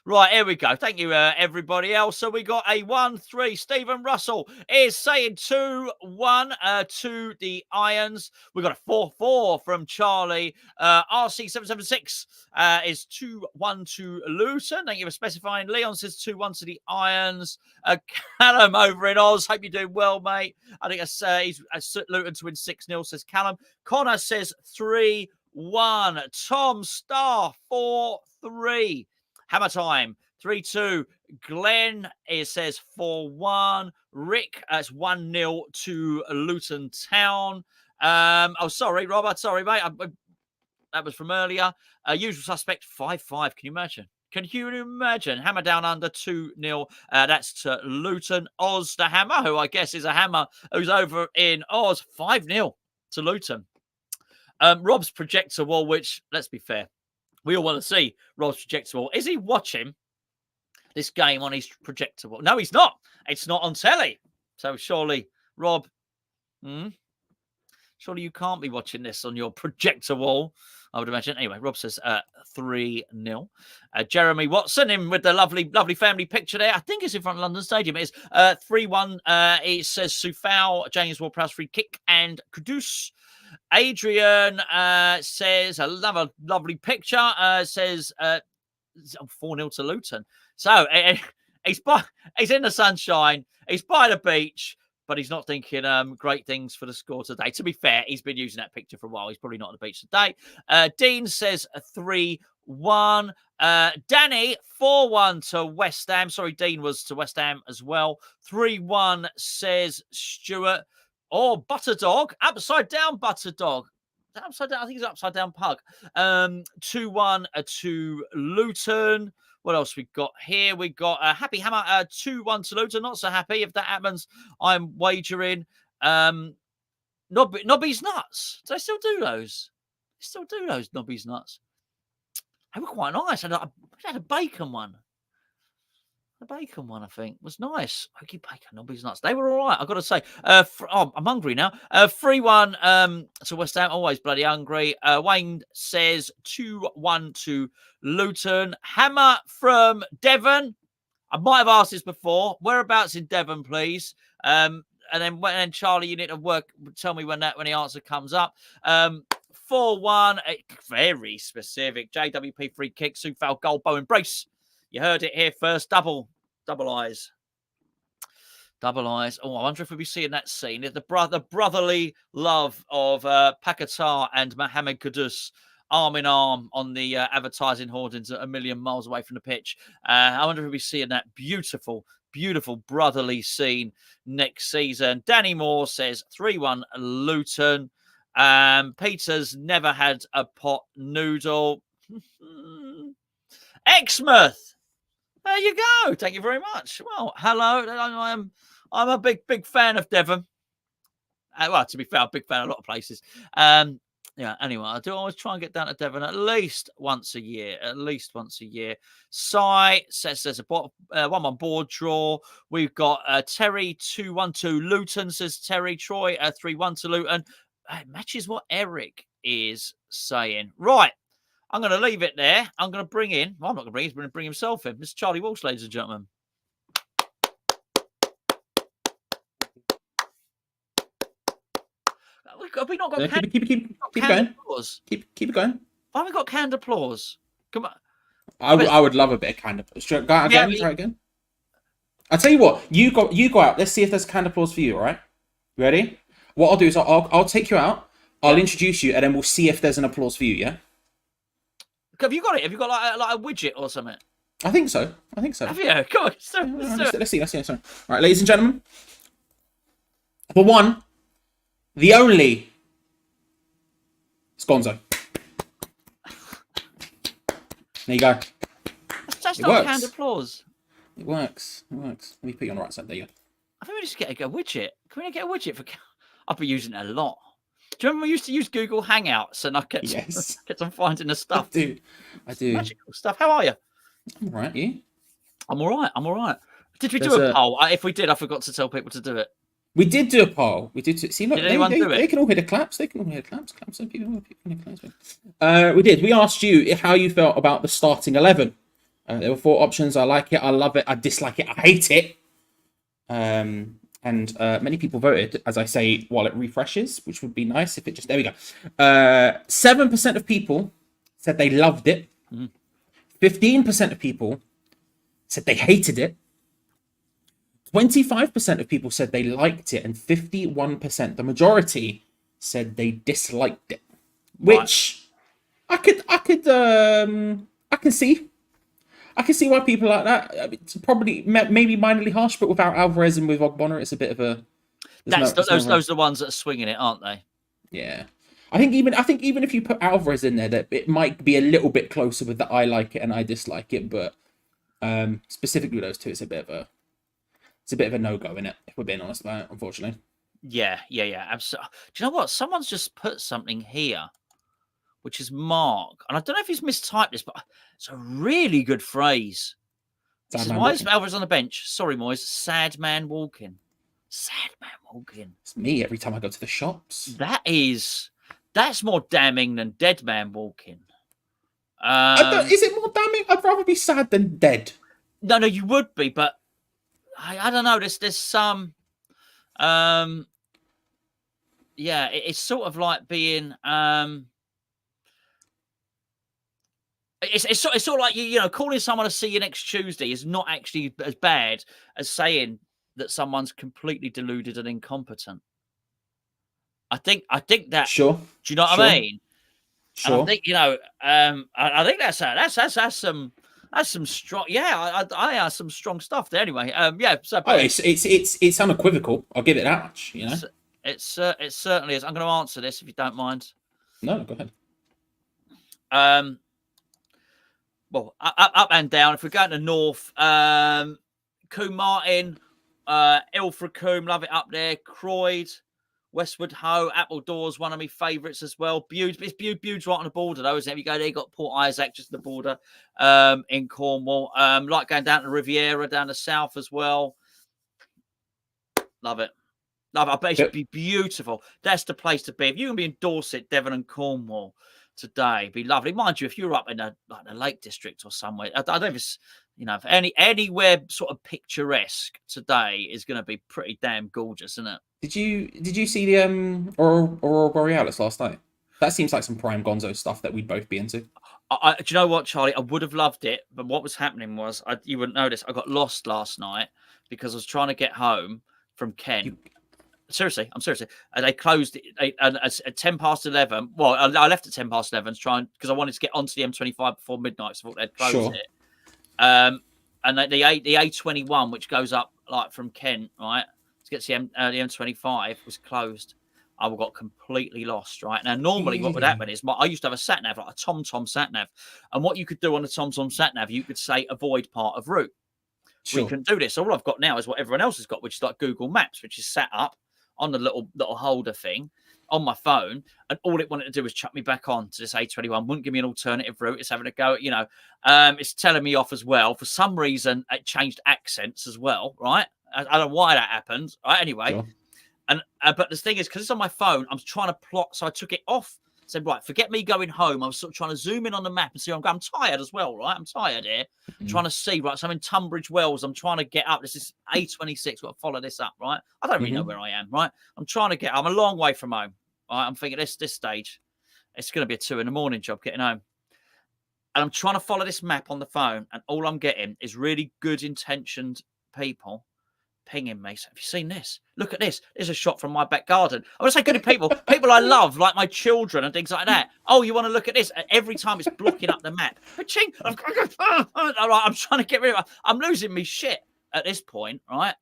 Right, here we go. Thank you, everybody else. So we got a 1-3. Stephen Russell is saying 2-1 to the Irons. We got a 4-4 from Charlie. RC776 is 2-1 to Luton. Thank you for specifying. Leon says 2-1 to the Irons. Callum over in Oz. Hope you're doing well, mate. I think he's Luton to win 6-0, says Callum. Connor says 3-1. Tom Starr 4-3. Hammer time 3-2. Glenn says 4-1. Rick, it's 1-0 to Luton Town. Sorry, Robert. Sorry, mate. That was from earlier. Usual suspect 5-5. Can you imagine? Hammer down under 2-0. That's to Luton. Oz the Hammer, who I guess is a Hammer, who's over in Oz. 5-0 to Luton. Rob's projector wall, which, let's be fair, we all want to see Rob's projector wall. Is he watching this game on his projector wall? No, he's not. It's not on telly. So surely, Rob, surely you can't be watching this on your projector wall, I would imagine. Anyway, Rob says 3-0. Jeremy Watson in with the lovely family picture there. I think it's in front of London Stadium. It is 3-1. It says Sufal, James Ward-Prowse free kick, and Kudus. Adrian says another lovely picture. Says 4-0 to Luton. So he's in the sunshine. He's by the beach. But he's not thinking great things for the score today. To be fair, he's been using that picture for a while. He's probably not on the beach today. Dean says 3-1. Danny, 4-1 to West Ham. Sorry, Dean was to West Ham as well. 3-1 says Stuart. Oh, Butterdog. Upside down Butterdog. Upside down. I think it's upside down pug. 2-1 to Luton. What else we got here? We got Happy Hammer 2-1 to Luton. Not so happy. If that happens, I'm wagering Nobby's Nuts. Do they still do those? They still do those Nobby's Nuts. They were quite nice. I had a bacon one. The bacon one, I think, was nice. I keep bacon, Nobby's Nuts. They were all right, I've got to say. I'm hungry now. 3-1 to West Ham. Always bloody hungry. Wayne says 2-1 to Luton. Hammer from Devon. I might have asked this before. Whereabouts in Devon, please? And then Charlie, you need to tell me when the answer comes up. 4-1. Very specific. JWP free kick. Sufal goal. Bowen brace. You heard it here first. Double eyes. Double eyes. Oh, I wonder if we'll be seeing that scene. The brotherly love of Paquetá and Mohamed Kudus arm in arm on the advertising hoardings a million miles away from the pitch. I wonder if we'll be seeing that beautiful, beautiful brotherly scene next season. Danny Moore says 3-1 Luton. Peter's never had a pot noodle. Exmouth. There you go. Thank you very much. Well, hello. I'm a big fan of Devon. Well, to be fair, I'm a big fan of a lot of places. Yeah. Anyway, I do always try and get down to Devon at least once a year. Sai says there's a 1-1 board draw. We've got Terry 2-1 to Luton. Says Terry. Troy 3-1 to Luton. It matches what Eric is saying. Right. I'm going to leave it there. I'm going to bring in, well, I'm not going to bring him, he's going to bring himself in. Mr. Charlie Walsh, ladies and gentlemen. Have we not got keep going. Applause? Keep it going. Why have we got canned applause? Come on. I would love a bit of canned applause. Go again, try again. I'll tell you what, you go out. Let's see if there's canned applause for you, all right? Ready? What I'll do is I'll take you out, I'll introduce you, and then we'll see if there's an applause for you, yeah? Have you got it? Have you got like a widget or something? I think so. Have you? Come on. Let's see. Sorry. All right, ladies and gentlemen. The one, the only, it's Gonzo. There you go. That's not canned applause. It works. Let me put you on the right side. There you go. I think we just get a widget. Can we get a widget for? I've been using it a lot. Do you remember we used to use Google Hangouts and I kept on finding the stuff? I do. Magical stuff. How are you? I'm all right, you? I'm all right. Did we do a poll? If we did, I forgot to tell people to do it. We did do a poll. See, look, did anyone do it? They can all hear the claps. Claps. Some people we did. We asked you how you felt about the starting 11. There were 4 options. I like it. I love it. I dislike it. I hate it. And many people voted, as I say, while it refreshes, which would be nice if it just... There we go. 7% of people said they loved it. 15% of people said they hated it. 25% of people said they liked it. And 51%, the majority, said they disliked it. Which I can see. I can see why people like that. It's probably maybe minorly harsh, but without Alvarez and with Ogbonna, it's a bit of a. Those are the ones that are swinging it, aren't they? Yeah, I think even if you put Alvarez in there, that it might be a little bit closer with the I like it and I dislike it, but specifically those two, it's a bit of a no-go, innit? If we're being honest about it, unfortunately. Yeah. Absolutely. Do you know what? Someone's just put something here. which is Mark. And I don't know if he's mistyped this, but it's a really good phrase. He says, why is Alvarez on the bench? Sorry, Moyes. Sad man walking. Sad man walking. It's me every time I go to the shops. That's more damning than dead man walking. Is it more damning? I'd rather be sad than dead. No, you would be, but I don't know. There's some, it's sort of like being, it's sort of like calling someone to see you next Tuesday is not actually as bad as saying that someone's completely deluded and incompetent. I think that. Sure. Do you know what I mean? Sure. And I think I think that's some strong. Yeah, I have some strong stuff there. Anyway, So, it's unequivocal. I'll give it that much. It certainly is. I'm going to answer this if you don't mind. No, go ahead. Well, up and down. If we're going to North, Coombe Martin, Ilford Coombe, love it up there. Croyd, Westwood Ho, Appledore, one of my favourites as well. Bude's right on the border though, isn't it? You go there, you got Port Isaac just at the border in Cornwall. Like going down to Riviera, down the south as well. Love it. I bet it should be beautiful. That's the place to be. If you can be in Dorset, Devon and Cornwall today, it'd be lovely. Mind you, if you're up in the Lake District or somewhere, I don't know if it's, if anywhere sort of picturesque today is going to be pretty damn gorgeous, isn't it? Did you see the Aurora Borealis last night? That seems like some prime Gonzo stuff that we'd both be into. Do you know what, Charlie? I would have loved it, but what was happening was, you wouldn't notice, I got lost last night because I was trying to get home from Kent. I'm seriously. They closed it at 11:10. Well, I left at 11:10 because I wanted to get onto the M25 before midnight. So I thought they'd close it. And the A21, which goes up like from Kent, right, to get to the M25, was closed. I got completely lost, right? Now, normally what would happen is I used to have a sat nav, like a TomTom sat nav, and what you could do on a TomTom sat nav, you could say avoid part of route. Sure. We can do this. So all I've got now is what everyone else has got, which is like Google Maps, which is set up on the little holder thing on my phone, and all it wanted to do was chuck me back on to this A21. Wouldn't give me an alternative route. It's having a go. It's telling me off as well. For some reason, it changed accents as well. Right? I don't know why that happened. Right? Anyway, sure. And but the thing is, because it's on my phone, I'm trying to plot. So I took it off. Said, right, forget me going home. I was sort of trying to zoom in on the map and see. I'm tired as well, right? I'm tired here. Trying to see, right? So I'm in Tunbridge Wells. I'm trying to get up. This is A26. Got to follow this up, right? I don't really know where I am, right? I'm trying to get. I'm a long way from home. Right? I'm thinking this stage, it's going to be a 2 a.m. job getting home. And I'm trying to follow this map on the phone, and all I'm getting is really good intentioned people pinging me. So, have you seen this? Look at this. There's a shot from my back garden. I want to say good people I love, like my children and things like that. Oh, you want to look at this? Every time it's blocking up the map. I'm trying to get rid of it. I'm losing me shit at this point, right?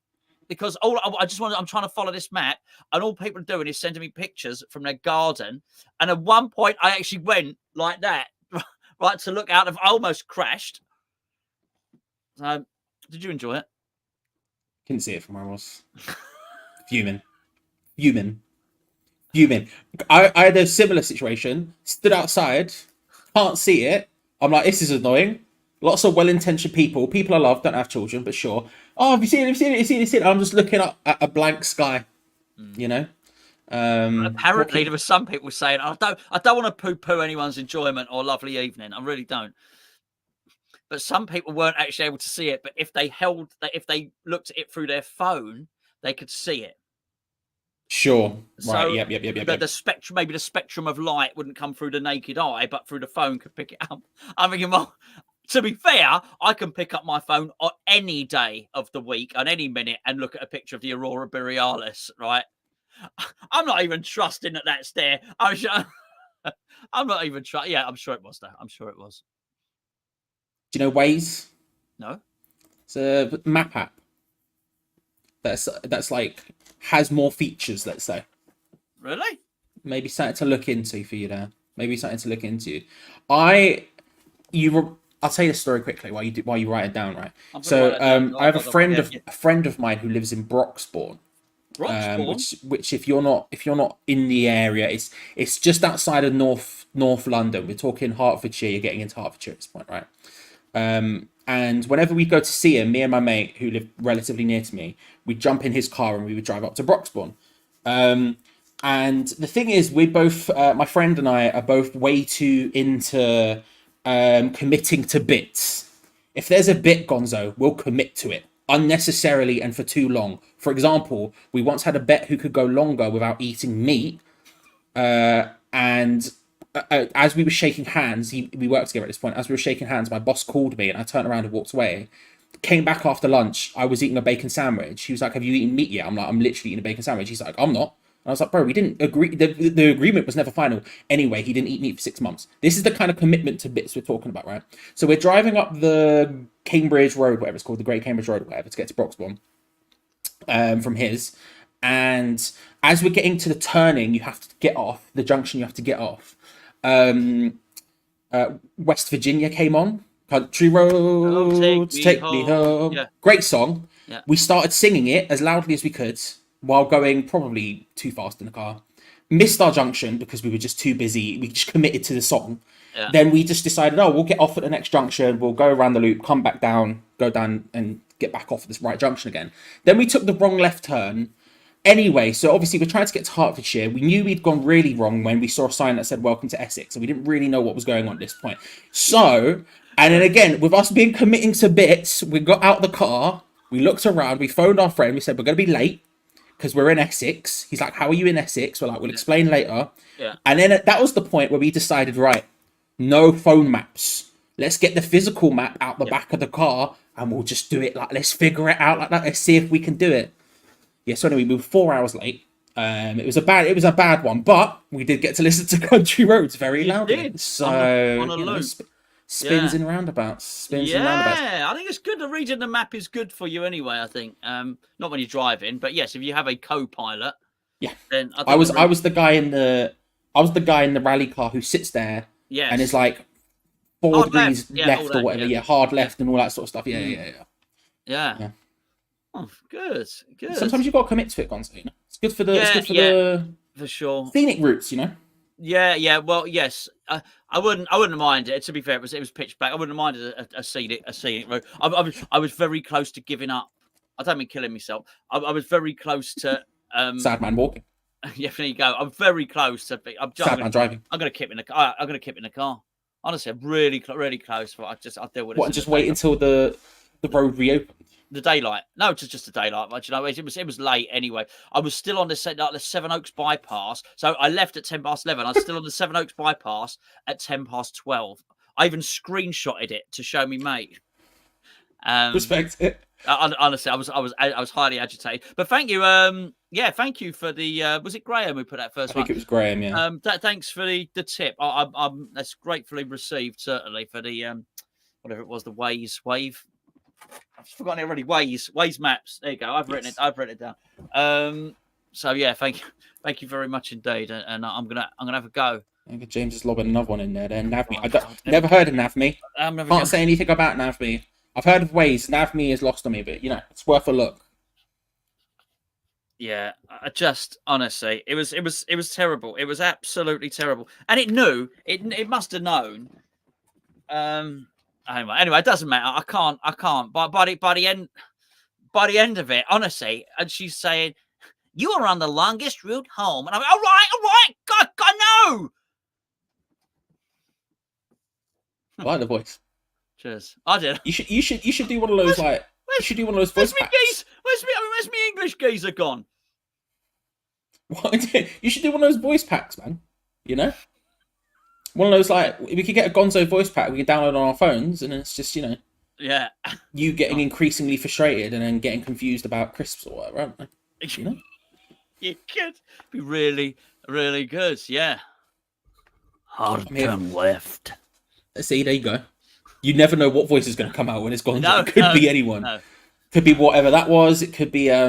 Because I'm trying to follow this map, and all people are doing is sending me pictures from their garden. And at one point, I actually went like that, right, to look out. I almost crashed. So, did you enjoy it? Couldn't see it from where I was. Fuming. I had a similar situation. Stood outside, can't see it. I'm like, this is annoying. Lots of well-intentioned people I love, don't have children, but sure. Oh, have you seen it? I'm just looking up at a blank sky. Apparently, there were some people saying, I don't want to poo-poo anyone's enjoyment or lovely evening. I really don't. But some people weren't actually able to see it. But if they looked at it through their phone, they could see it. Sure. So right. Yep. The spectrum, maybe the spectrum of light wouldn't come through the naked eye, but through the phone could pick it up. I'm thinking, well, to be fair, I can pick up my phone on any day of the week, on any minute, and look at a picture of the Aurora Borealis, right? I'm not even trusting that that's there. I'm not even trusting. Yeah, I'm sure it was, though. I'm sure it was. Do you know Waze? No. It's a map app. That's like has more features, let's say. Really? Maybe something to look into for you there. I'll tell you the story quickly while you write it down, right? So I have a friend of mine who lives in Broxbourne, Broxbourne? which if you're not in the area, it's just outside of North London. We're talking Hertfordshire. You're getting into Hertfordshire at this point, right? And whenever we go to see him, me and my mate who live relatively near to me, we'd jump in his car and we would drive up to Broxbourne. And the thing is, we both, my friend and I, are both way too into committing to bits. If there's a bit, Gonzo, we'll commit to it unnecessarily and for too long. For example, we once had a bet who could go longer without eating meat. And as we were shaking hands, we worked together at this point. As we were shaking hands, my boss called me and I turned around and walked away. Came back after lunch. I was eating a bacon sandwich. He was like, "Have you eaten meat yet?" I'm like, "I'm literally eating a bacon sandwich." He's like, "I'm not." And I was like, "Bro, we didn't agree. The agreement was never final. Anyway, he didn't eat meat for 6 months." This is the kind of commitment to bits we're talking about, right? So we're driving up the Cambridge Road, whatever it's called, the Great Cambridge Road, whatever, to get to Broxbourne from his. And as we're getting to the turning, you have to get off the junction. You have to get off. West Virginia came on. Country roads, take me home. Yeah. Great song. Yeah. We started singing it as loudly as we could while going probably too fast in the car. Missed our junction because we were just too busy. We just committed to the song. Yeah. Then we just decided, we'll get off at the next junction. We'll go around the loop, come back down, go down and get back off at this right junction again. Then we took the wrong left turn. Anyway, so obviously we're trying to get to Hertfordshire. We knew we'd gone really wrong when we saw a sign that said "Welcome to Essex," and we didn't really know what was going on at this point. So, and then again, with us being committing to bits, we got out the car, we looked around, we phoned our friend, we said, "We're going to be late because we're in Essex." He's like, "How are you in Essex?" We're like, "We'll explain later." Yeah. And then that was the point where we decided, right, no phone maps. Let's get the physical map out the back of the car and we'll just do it. Like, let's figure it out like that. Let's see if we can do it. Yeah, so anyway, we were 4 hours late. It was a bad one, but we did get to listen to Country Roads very loudly. So on a loop. Spins and roundabouts. Yeah, I think it's good. The reading the map is good for you anyway. I think not when you're driving, but yes, if you have a co-pilot. Yeah, then I was the guy in the rally car who sits there. Yes. And is like 4 degrees left or whatever. Yeah, hard left and all that sort of stuff. Yeah. Oh, good. Sometimes you've got to commit to it, Gonzo. You know? It's good for the for sure scenic routes, you know. Yeah. Well, yes. I wouldn't mind it. To be fair, it was pitch black. I wouldn't mind a scenic route. I was very close to giving up. I don't mean killing myself. I was very close to sad man walking. Yeah, there you go. I'm very close to. Sad man driving. I'm gonna keep in the car. I'm gonna keep in the car. Honestly, I'm really close. But I'll deal with it. What? And just wait until the road reopens. The daylight. No, it's just the daylight. But you know, it was late anyway. I was still on the Seven Oaks bypass. So I left at 11:10. I was still on the Seven Oaks bypass at 12:10. I even screenshotted it to show me mate. Respect it. Honestly, I was highly agitated. But thank you. Thank you for the. Was it Graham who put that first one? I think it was Graham. Yeah. Thanks for the tip. I'm that's gratefully received certainly for the whatever it was, the wave. I've forgotten it already. Waze maps. There you go. I've written it down. So yeah, thank you very much indeed. And I'm gonna have a go. I think James is lobbing another one in there. Then Navme. I've never heard of Navme. Can't say anything about Navme. I've heard of Waze. Navme is lost on me, but you know it's worth a look. Yeah, I just honestly, it was terrible. It was absolutely terrible, and it knew it must have known. Anyway, it doesn't matter. I can't. But by the end of it, honestly, and she's saying, "You are on the longest route home," and I'm like, all right, God, no. I like the voice. Cheers. I did. You should do one of those you should do one of those voice packs. Where's me English geezer gone? What? You should do one of those voice packs, man. You know. One of those, we could get a Gonzo voice pack we can download on our phones, and it's just, you know, you getting increasingly frustrated and then getting confused about crisps or whatever, aren't they? You know? You could be really, really good, yeah. Hard turn left. See, there you go. You never know what voice is going to come out when it's Gonzo. No, it could be anyone. No. Could be whatever that was. It could be You're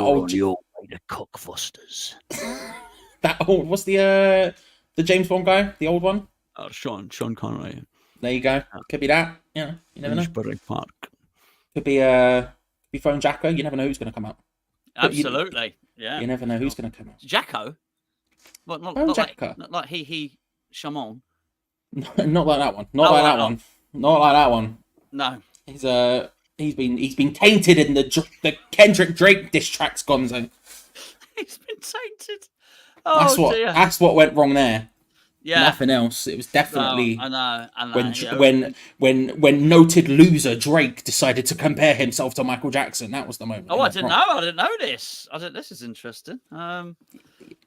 on your way to Cockfosters. What's the James Bond guy, the old one? Sean Connery. There you go. Could be that. Yeah, you never know. Park. Could be Phone Jacker. You never know who's going to come out. But Absolutely. Yeah. you never know who's going to come out. Jacko? Well, Oh, Jacko. Not like he, Shamon. Not like that one. Not like that one. Not like that one. No. He's been tainted in the Kendrick Drake diss tracks, Gonzo. He's been tainted. Oh, dear. That's what went wrong there. Yeah. Nothing else. It was definitely. I know. When noted loser Drake decided to compare himself to Michael Jackson, that was the moment. Oh, I didn't know. I didn't know this. This is interesting.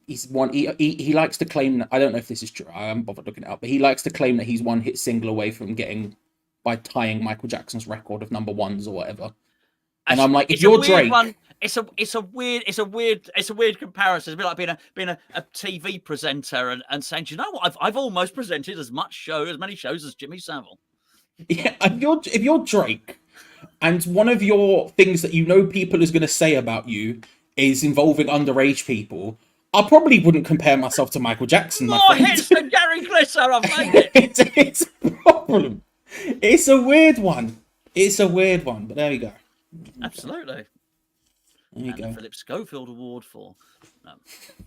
He's one. He likes to claim that. I don't know if this is true. I haven't bothered looking it up, but he likes to claim that he's one hit single away from getting by tying Michael Jackson's record of number ones or whatever. And I'm like, if you're Drake, it's a weird comparison. It's a bit like being a TV presenter and saying, do you know what? I've almost presented as many shows as Jimmy Savile. Yeah, if you're Drake, and one of your things that you know people is going to say about you is involving underage people, I probably wouldn't compare myself to Michael Jackson. More hits than Gary Glitter. I've made it. It's a problem. It's a weird one. But there we go. Absolutely. There you go. The Philip Schofield Award for. No.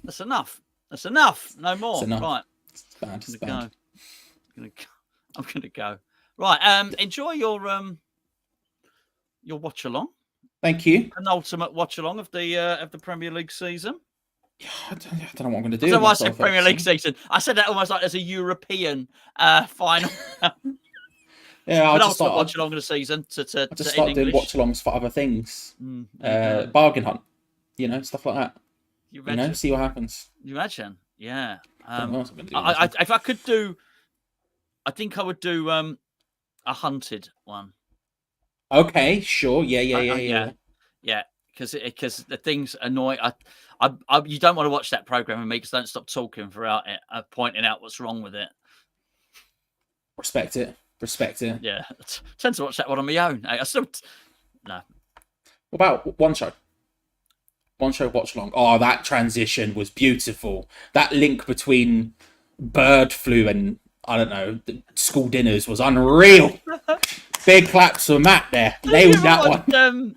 That's enough. No more. It's enough. Right. It's bad. I'm gonna go. Right. Enjoy your watch along. Thank you. An ultimate watch along of the Premier League season. Yeah, I don't know what I'm going to do. I don't know why I said Premier League season. I said that almost like there's a European final. Yeah, I'll just start watch along of the season. To just start doing watch alongs for other things. Bargain hunt, stuff like that. You see what happens. You imagine? Yeah. If I could do, I think I would do a hunted one. Okay, sure. Yeah. Because the things annoy. You don't want to watch that program with me because I don't stop talking throughout it, pointing out what's wrong with it. Respect it. Yeah, I tend to watch that one on my own. I still no. What about one show? One show watch along. Oh, that transition was beautiful. That link between bird flu and I don't know school dinners was unreal. Big claps for Matt there. Nailed that one.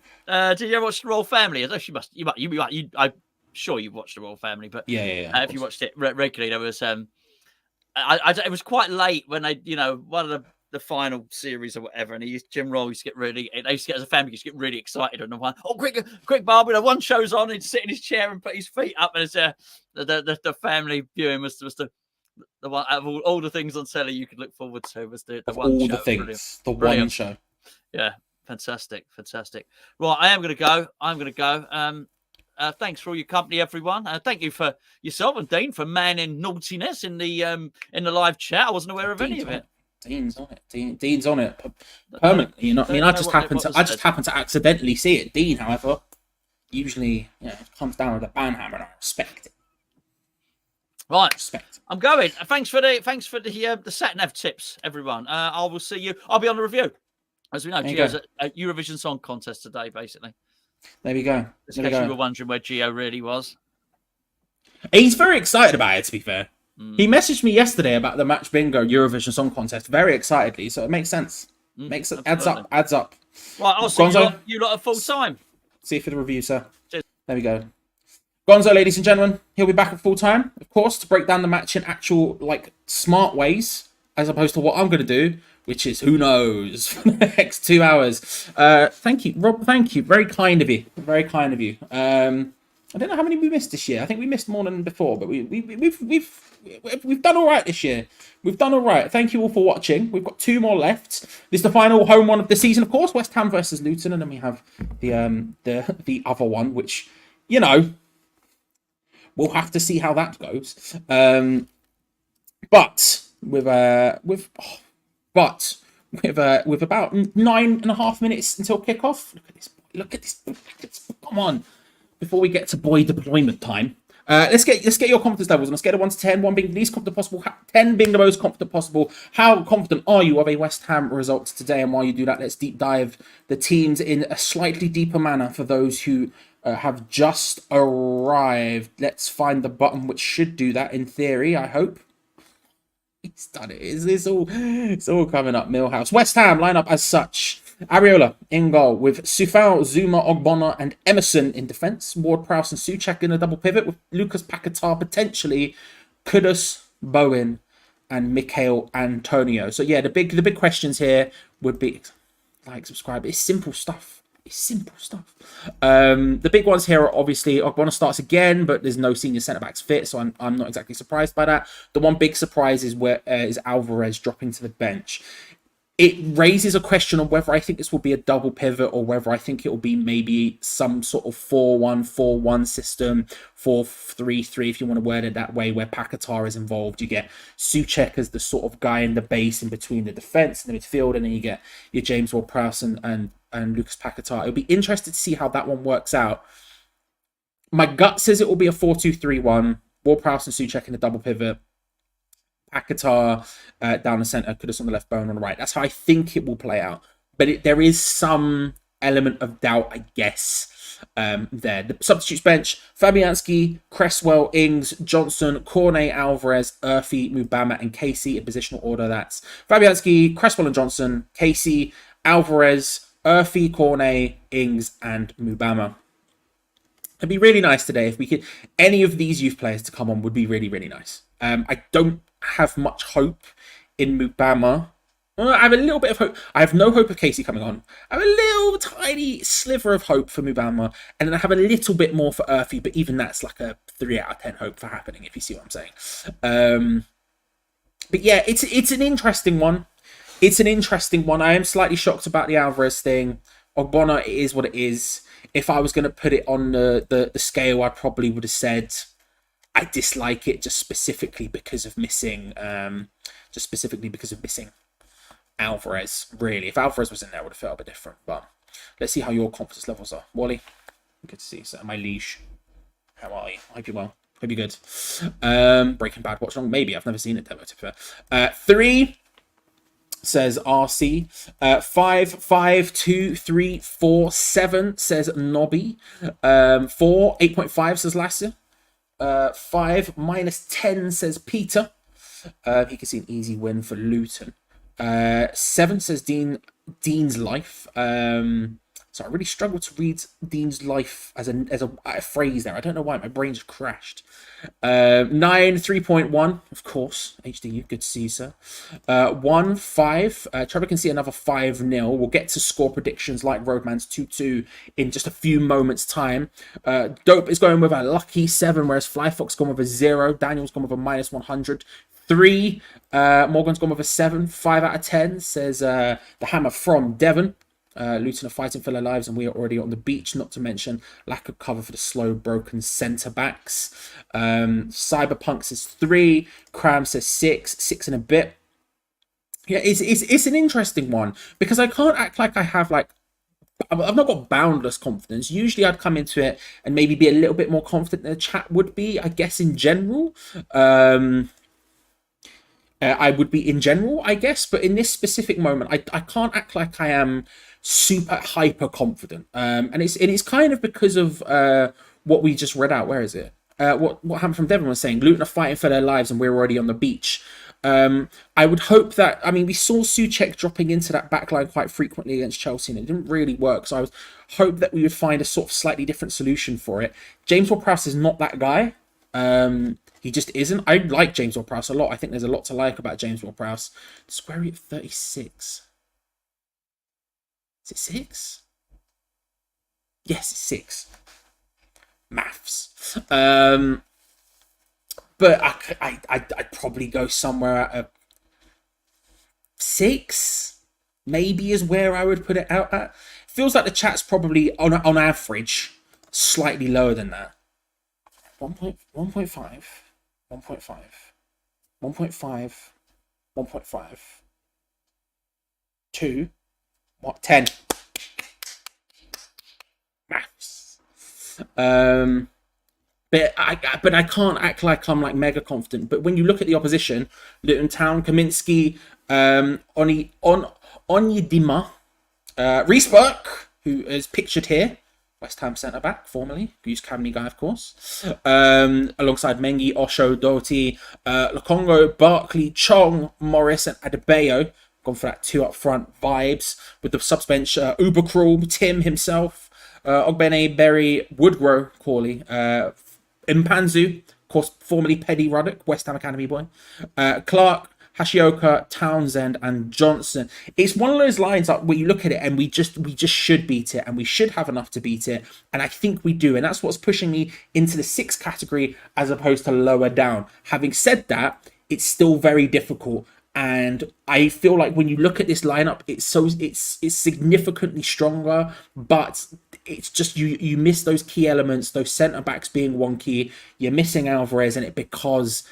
Did you ever watch The Royal Family? I'm sure you've watched The Royal Family, but yeah. If you watched it regularly, there was it was quite late when one of the final series or whatever, and Jim Roll used to get as a family used to get really excited and one, quick Barbie, one show's on, he'd sit in his chair and put his feet up, and it's the family viewing was the one out of all the things on telly you could look forward to was the one all show. The things, brilliant. One show. Yeah, fantastic. Right, I am going to go. Thanks for all your company, everyone. Thank you for yourself and Dean for manning naughtiness in the live chat. I wasn't aware of any of it. Dean's on it permanently. I just happened to accidentally see it. Dean, however, usually comes down with a banhammer, and I respect it. Right, respect. I'm going. Thanks for the sat nav tips, everyone. I will see you. I'll be on the review. As we know, Gio's at Eurovision Song Contest today, basically. There we go. You were wondering where Gio really was. He's very excited about it, to be fair. He messaged me yesterday about the Match Bingo Eurovision Song Contest very excitedly, so it makes sense. Adds up. Right, I'll see you lot at full time. See you for the review, sir. Cheers. There we go. Gonzo, ladies and gentlemen, he'll be back at full time, of course, to break down the match in actual, smart ways, as opposed to what I'm going to do, which is who knows for the next 2 hours. Thank you, Rob. Thank you. Very kind of you. I don't know how many we missed this year. I think we missed more than before, but we've done all right this year. We've done all right. Thank you all for watching. We've got 2 more left. This is the final home one of the season, of course. West Ham versus Luton, and then we have the other one, which we'll have to see how that goes. But with about 9.5 minutes until kickoff. Look at this. Come on. Before we get to boy deployment time, let's get your confidence levels on a scale of 1 to 10. 1 being the least confident possible, 10 being the most confident possible. How confident are you of a West Ham result today? And while you do that, let's deep dive the teams in a slightly deeper manner for those who have just arrived. Let's find the button which should do that in theory. I hope. It's done it. It's all coming up. Millhouse. West Ham lineup as such. Ariola in goal with Sufal, Zuma, Ogbonna, and Emerson in defence. Ward-Prowse and Souček in a double pivot with Lucas Paquetá potentially, Kudus, Bowen, and Michael Antonio. So yeah, the big questions here would be like, subscribe. It's simple stuff. It's simple stuff. The big ones here are obviously Ogbonna starts again, but there's no senior centre backs fit, so I'm not exactly surprised by that. The one big surprise is is Alvarez dropping to the bench. It raises a question on whether I think this will be a double pivot or whether I think it will be maybe some sort of 4-1-4-1 system, 4-3-3 if you want to word it that way, where Paquetá is involved. You get Souček as the sort of guy in the base in between the defence and the midfield, and then you get your James Ward-Prowse and Lucas Paquetá. It'll be interesting to see how that one works out. My gut says it will be a 4-2-3-1, Ward-Prowse and Souček in a double pivot. Paquetá down the centre, Kudus on the left, Bowen on the right. That's how I think it will play out. But there is some element of doubt, I guess, there. The substitutes bench, Fabianski, Cresswell, Ings, Johnson, Cornet, Alvarez, Urfi, Mubama, and Casey in positional order. That's Fabianski, Cresswell and Johnson, Casey, Alvarez, Urfi, Cornet, Ings, and Mubama. It'd be really nice today if we could, any of these youth players to come on would be really, really nice. I don't have much hope in Mubama. Well, I have a little bit of hope. I have no hope of Casey coming on. I have a little tiny sliver of hope for Mubama, and then I have a little bit more for Urfi, but even that's like a 3 out of 10 hope for happening, if you see what I'm saying. But yeah, it's an interesting one. It's an interesting one. I am slightly shocked about the Alvarez thing. Ogbonna, it is what it is. If I was going to put it on the scale, I probably would have said I dislike it just specifically because of missing Alvarez. Really, if Alvarez was in there, I would have felt a bit different. But let's see how your confidence levels are. Wally, good to see you, sir. My liege, how are you? I hope you're well. Hope you're good. Breaking Bad, what's wrong? Maybe I've never seen it. 3 says RC. 5, 5, 2, 3, 4, 7 says Nobby. 4, 8.5 says Lassie. 5 minus 10 says Peter. He can see an easy win for Luton. 7 says Dean's Life. So I really struggle to read Dean's Life as a phrase there. I don't know why, my brain just crashed. 9, 3.1, of course. HDU, good to see you, sir. 1, 5. Trevor can see another 5-0. We'll get to score predictions like Roadman's 2-2 in just a few moments' time. Dope is going with a lucky 7, whereas Flyfox gone with a 0. Daniel's gone with a minus 100. 3, Morgan's gone with a 7. 5 out of 10 says the Hammer from Devon. Luton are fighting for their lives and we are already on the beach, not to mention lack of cover for the slow broken centre backs. Cyberpunk says 3, Cram says 6 and a bit. Yeah, it's an interesting one because I can't act like I have I've not got boundless confidence. Usually I'd come into it and maybe be a little bit more confident than the chat would be, I guess, in general. I would be in general, I guess, but in this specific moment, I can't act like I am super hyper confident. And it's kind of because of what we just read out. Where is it? What happened from Devon was saying Luton are fighting for their lives and we're already on the beach. I would hope that, we saw Souček dropping into that backline quite frequently against Chelsea and it didn't really work. So I would hope that we would find a sort of slightly different solution for it. James Ward-Prowse is not that guy. He just isn't. I like James Ward-Prowse a lot. I think there's a lot to like about James Ward-Prowse. Square root of 36. Is it 6? Yes, it's 6. Maths. But I'd probably go somewhere at a 6. Maybe is where I would put it out at. Feels like the chat's probably on average slightly lower than that. 1.5, 1.5, 1.5, 1.5, 2, what, 10. Maths. But I can't act like I'm like mega confident. But when you look at the opposition, Luton Town, Kaminsky, Onyedima, Reece Burke, who is pictured here, West Ham centre-back, formerly. Goose Academy guy, of course. Alongside Mengi, Osho, Doherty, Lokongo, Barkley, Chong, Morris, and Adebayo. Gone for that 2 up front vibes with the subs bench. Uber Crawl, Tim himself, Ogbene, Berry, Woodrow, Corley, Mpanzu, of course, formerly Paddy Ruddock, West Ham Academy boy, Clark, Hashioka, Townsend, and Johnson. It's one of those lines up where you look at it and we just should beat it, and we should have enough to beat it, and I think we do, and that's what's pushing me into the 6th category as opposed to lower down. Having said that, it's still very difficult, and I feel like when you look at this lineup, it's significantly stronger, but it's just you miss those key elements, those centre backs being wonky. You're missing Alvarez, and it becomes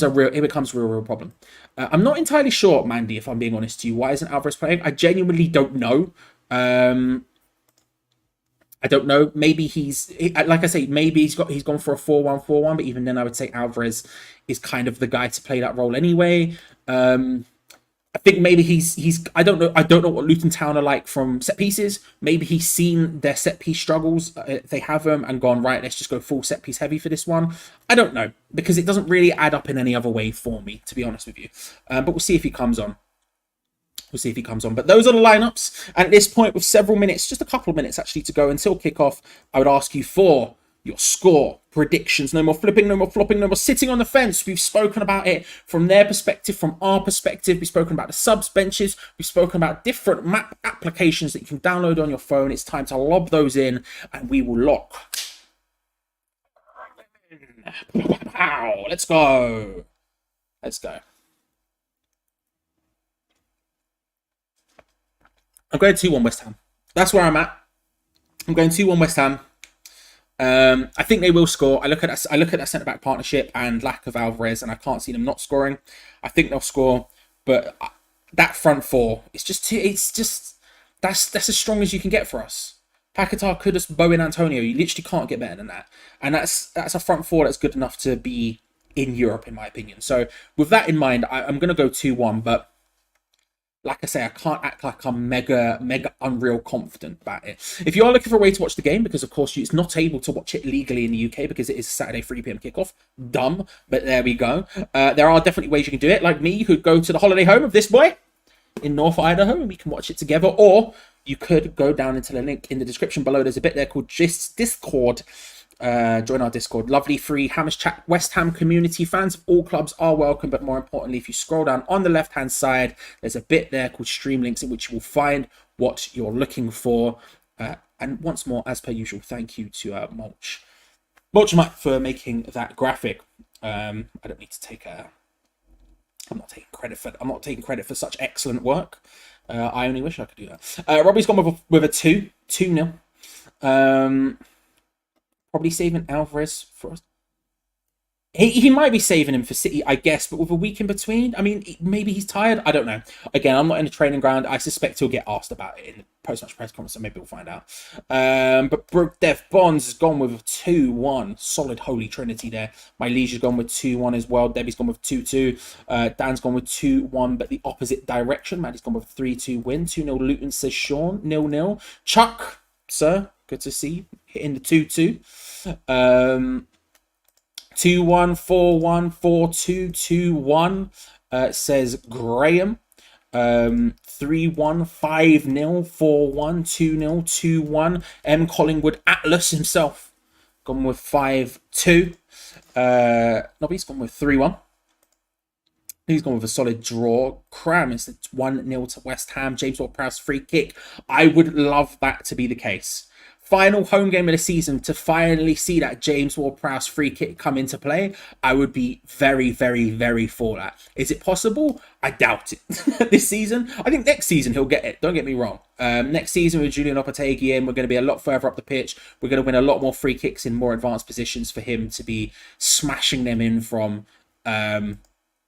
a real problem. I'm not entirely sure, Mandy, if I'm being honest to you, why isn't Alvarez playing? I genuinely don't know. I don't know. Maybe like I say, maybe he's gone for a 4-1-4-1, but even then, I would say Alvarez is kind of the guy to play that role anyway. I think maybe he's I don't know what Luton Town are like from set pieces. Maybe he's seen their set piece struggles, if they have them, and gone, right, let's just go full set piece heavy for this one. I don't know, because it doesn't really add up in any other way for me, to be honest with you. But we'll see if he comes on. But those are the lineups. And at this point, with several minutes, just a couple of minutes actually to go until kickoff, I would ask you for your score predictions. No more flipping, no more flopping, no more sitting on the fence. We've spoken about it from their perspective, from our perspective. We've spoken about the subs benches. We've spoken about different map applications that you can download on your phone. It's time to lob those in, and we will lock. Wow, let's go. I'm going 2-1 West Ham. That's where I'm at. I'm going 2-1 West Ham. I think they will score. I look at that centre back partnership and lack of Alvarez, and I can't see them not scoring. I think they'll score, but that front four, it's just that's as strong as you can get for us. Paquetá, Kudus, Bowen, Antonio. You literally can't get better than that, and that's a front four that's good enough to be in Europe, in my opinion. So with that in mind, I'm going to go 2-1, but like I say, I can't act like I'm mega unreal confident about it. If you are looking for a way to watch the game, because of course it's not able to watch it legally in the UK because it is Saturday 3 p.m. kickoff. Dumb, but there we go. There are definitely ways you can do it. Like me, you could go to the holiday home of this boy in North Idaho and we can watch it together. Or you could go down into the link in the description below. There's a bit there called Discord. Join our Discord. Lovely free Hammers Chat West Ham community. Fans of all clubs are welcome, but more importantly, if you scroll down on the left hand side, there's a bit there called Stream Links in which you will find what you're looking for. And once more, as per usual, thank you to Mulch Mike for making that graphic. I don't need to take I'm not taking credit for such excellent work. I only wish I could do that. Robbie's gone with a 2-0. Probably saving Alvarez for us. He might be saving him for City, I guess, but with a week in between, I mean, maybe he's tired. I don't know. Again, I'm not in the training ground. I suspect he'll get asked about it in the post-match press conference, so maybe we'll find out. But Brooke Dev Bonds has gone with a 2-1. Solid holy trinity there. My Liege has gone with 2-1 as well. Debbie's gone with 2-2. Dan's gone with 2-1, but the opposite direction. Maddie's gone with a 3-2 win. 2-0 Luton, says Sean. 0-0. Chuck, sir, good to see you. Hitting the 2-2. 2-1, 4-1, 4-2, 2-1, says Graham. 3-1, 5-0, 4-1, 2-0, 2-1. M. Collingwood Atlas himself gone with 5-2. Nobby's gone with 3-1. He's gone with a solid draw. Cram is 1-0 to West Ham. James Ward-Prowse free kick. I would love that to be the case. Final home game of the season, to finally see that James Ward-Prowse free kick come into play, I would be very, very, very for that. Is it possible? I doubt it. This season, I think next season he'll get it. Don't get me wrong. Next season with Julian Lopetegui in, we're going to be a lot further up the pitch. We're going to win a lot more free kicks in more advanced positions for him to be smashing them in from.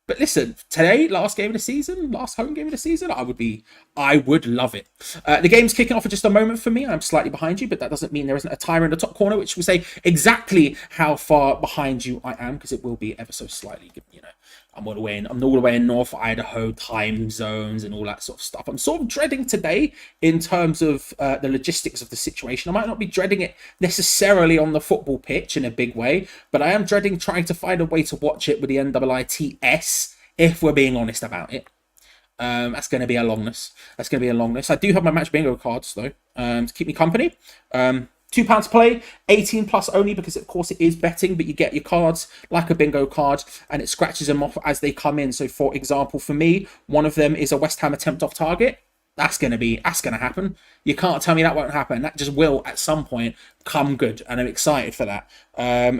But listen, today, last home game of the season, I would love it. The game's kicking off in just a moment for me. I'm slightly behind you, but that doesn't mean there isn't a timer in the top corner, which will say exactly how far behind you I am, because it will be ever so slightly, you know. I'm all the way in North Idaho, time zones and all that sort of stuff. I'm sort of dreading today in terms of the logistics of the situation. I might not be dreading it necessarily on the football pitch in a big way, but I am dreading trying to find a way to watch it with the NIITS, if we're being honest about it. That's going to be a longness. That's going to be a longness. I do have my match bingo cards though, to keep me company. £2 to play, 18 plus only, because of course it is betting, but you get your cards like a bingo card and it scratches them off as they come in. So for example, for me, one of them is a West Ham attempt off target. That's gonna happen. You can't tell me that won't happen. That just will at some point come good, and I'm excited for that.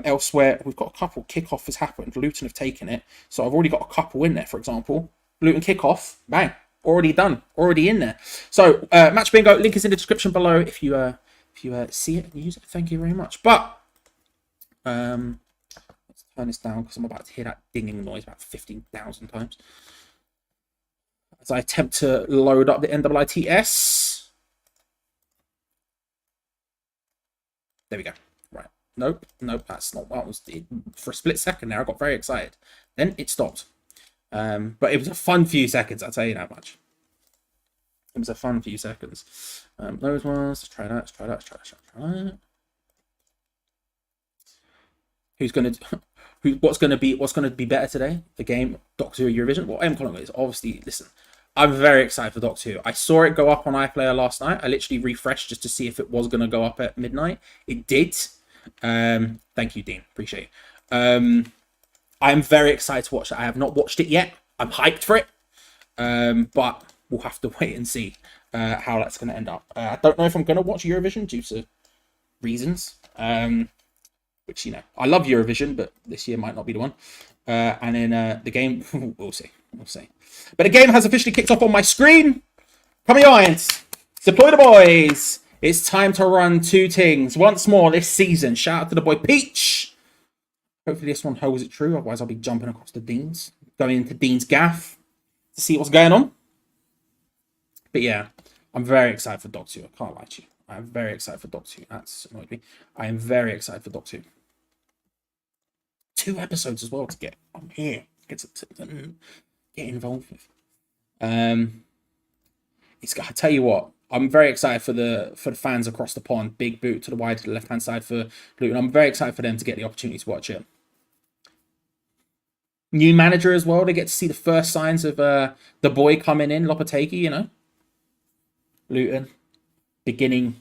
Elsewhere, we've got a couple. Kickoff has happened. Luton have taken it, so I've already got a couple in there. For example, Luton kickoff, bang, already done, already in there. So match bingo, link is in the description below if you see it and use it. Thank you very much. But let's turn this down because I'm about to hear that dinging noise about 15,000 times as I attempt to load up the NIITS. There we go. Right. Nope. That's not what I was. For a split second there, I got very excited. Then it stopped. But it was a fun few seconds, I'll tell you that much. It was a fun few seconds. Those ones. Let's try that. What's gonna be better today? The game, Doctor Who Eurovision. What I'm calling it is obviously. Listen, I'm very excited for Doctor Who. I saw it go up on iPlayer last night. I literally refreshed just to see if it was gonna go up at midnight. It did. Thank you, Dean. Appreciate it. I'm very excited to watch it. I have not watched it yet. I'm hyped for it. But we'll have to wait and see how that's going to end up. I don't know if I'm going to watch Eurovision due to reasons. Which, you know, I love Eurovision, but this year might not be the one. And then the game, we'll see. But the game has officially kicked off on my screen. Come on, Irons. Deploy the boys. It's time to run two things once more this season. Shout out to the boy Peach. Hopefully this one holds it true. Otherwise, I'll be jumping across the Deans. Going into Dean's gaff to see what's going on. But yeah, I'm very excited for Doctor Who. I can't lie to you. I'm very excited for Doctor Who. That's annoyed me. I am very excited for Doctor Who. 2 episodes as well to get. I'm here. Get involved with. I tell you what. I'm very excited for the fans across the pond. Big boot to the wide to the left hand side for Luton. I'm very excited for them to get the opportunity to watch it. New manager as well. They get to see the first signs of the boy coming in, Lopetegui, you know. Luton beginning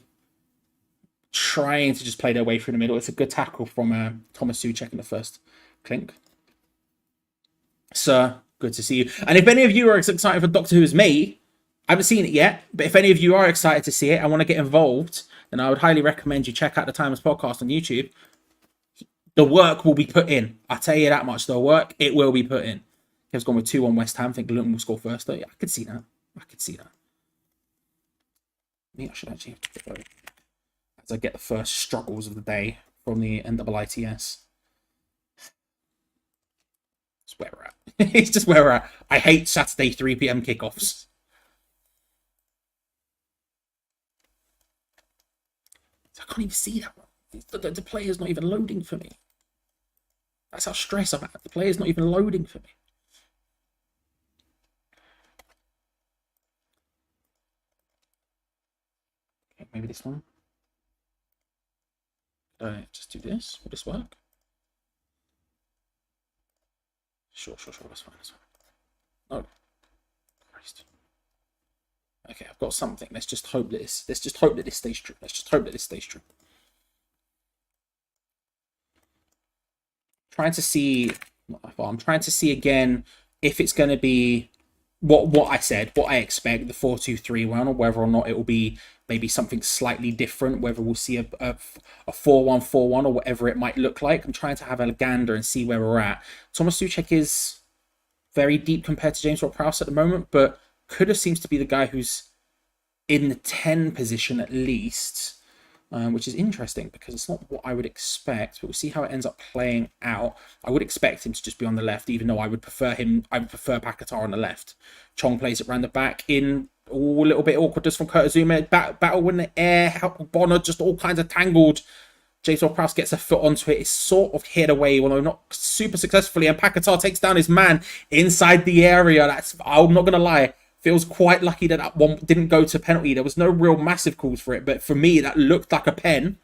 trying to just play their way through the middle. It's a good tackle from Thomas Souček in the first clink. Sir, good to see you. And if any of you are as excited for Doctor Who as me, I haven't seen it yet, but if any of you are excited to see it and want to get involved, then I would highly recommend you check out the Timers podcast on YouTube. The work will be put in. I'll tell you that much. The work, it will be put in. Kev's gone with 2 on West Ham. I think Luton will score first, though. Yeah, I could see that. I think I should actually have to go as I get the first struggles of the day from the NIITS. It's where we're at. It's just where we're at. I hate Saturday 3 p.m. kickoffs. I can't even see that one. The player's not even loading for me. That's how stressed I'm at. The player's not even loading for me. Okay, maybe this one. Just do this. Will this work? Sure. That's fine. Oh, Christ. Okay, I've got something. Let's just hope that this stays true. I'm trying to see again if it's going to be what I said, what I expect, the 4-2-3-1, or whether or not it will be maybe something slightly different, whether we'll see a 4-1-4-1 or whatever it might look like. I'm trying to have a gander and see where we're at. Thomas Souček is very deep compared to James Ward-Prowse at the moment, but Kudus seems to be the guy who's in the 10 position at least, which is interesting because it's not what I would expect, but we'll see how it ends up playing out. I would expect him to just be on the left, even though I would prefer Paquetá on the left. Chong plays it round the back in a little bit awkward just from Kurt Azuma. Battle in the air, Bonner just all kinds of tangled. James Ward-Prowse gets a foot onto it. It's sort of hit away, although not super successfully, and Paquetá takes down his man inside the area. I'm not going to lie, feels quite lucky that one didn't go to penalty. There was no real massive calls for it, but for me, that looked like a pen.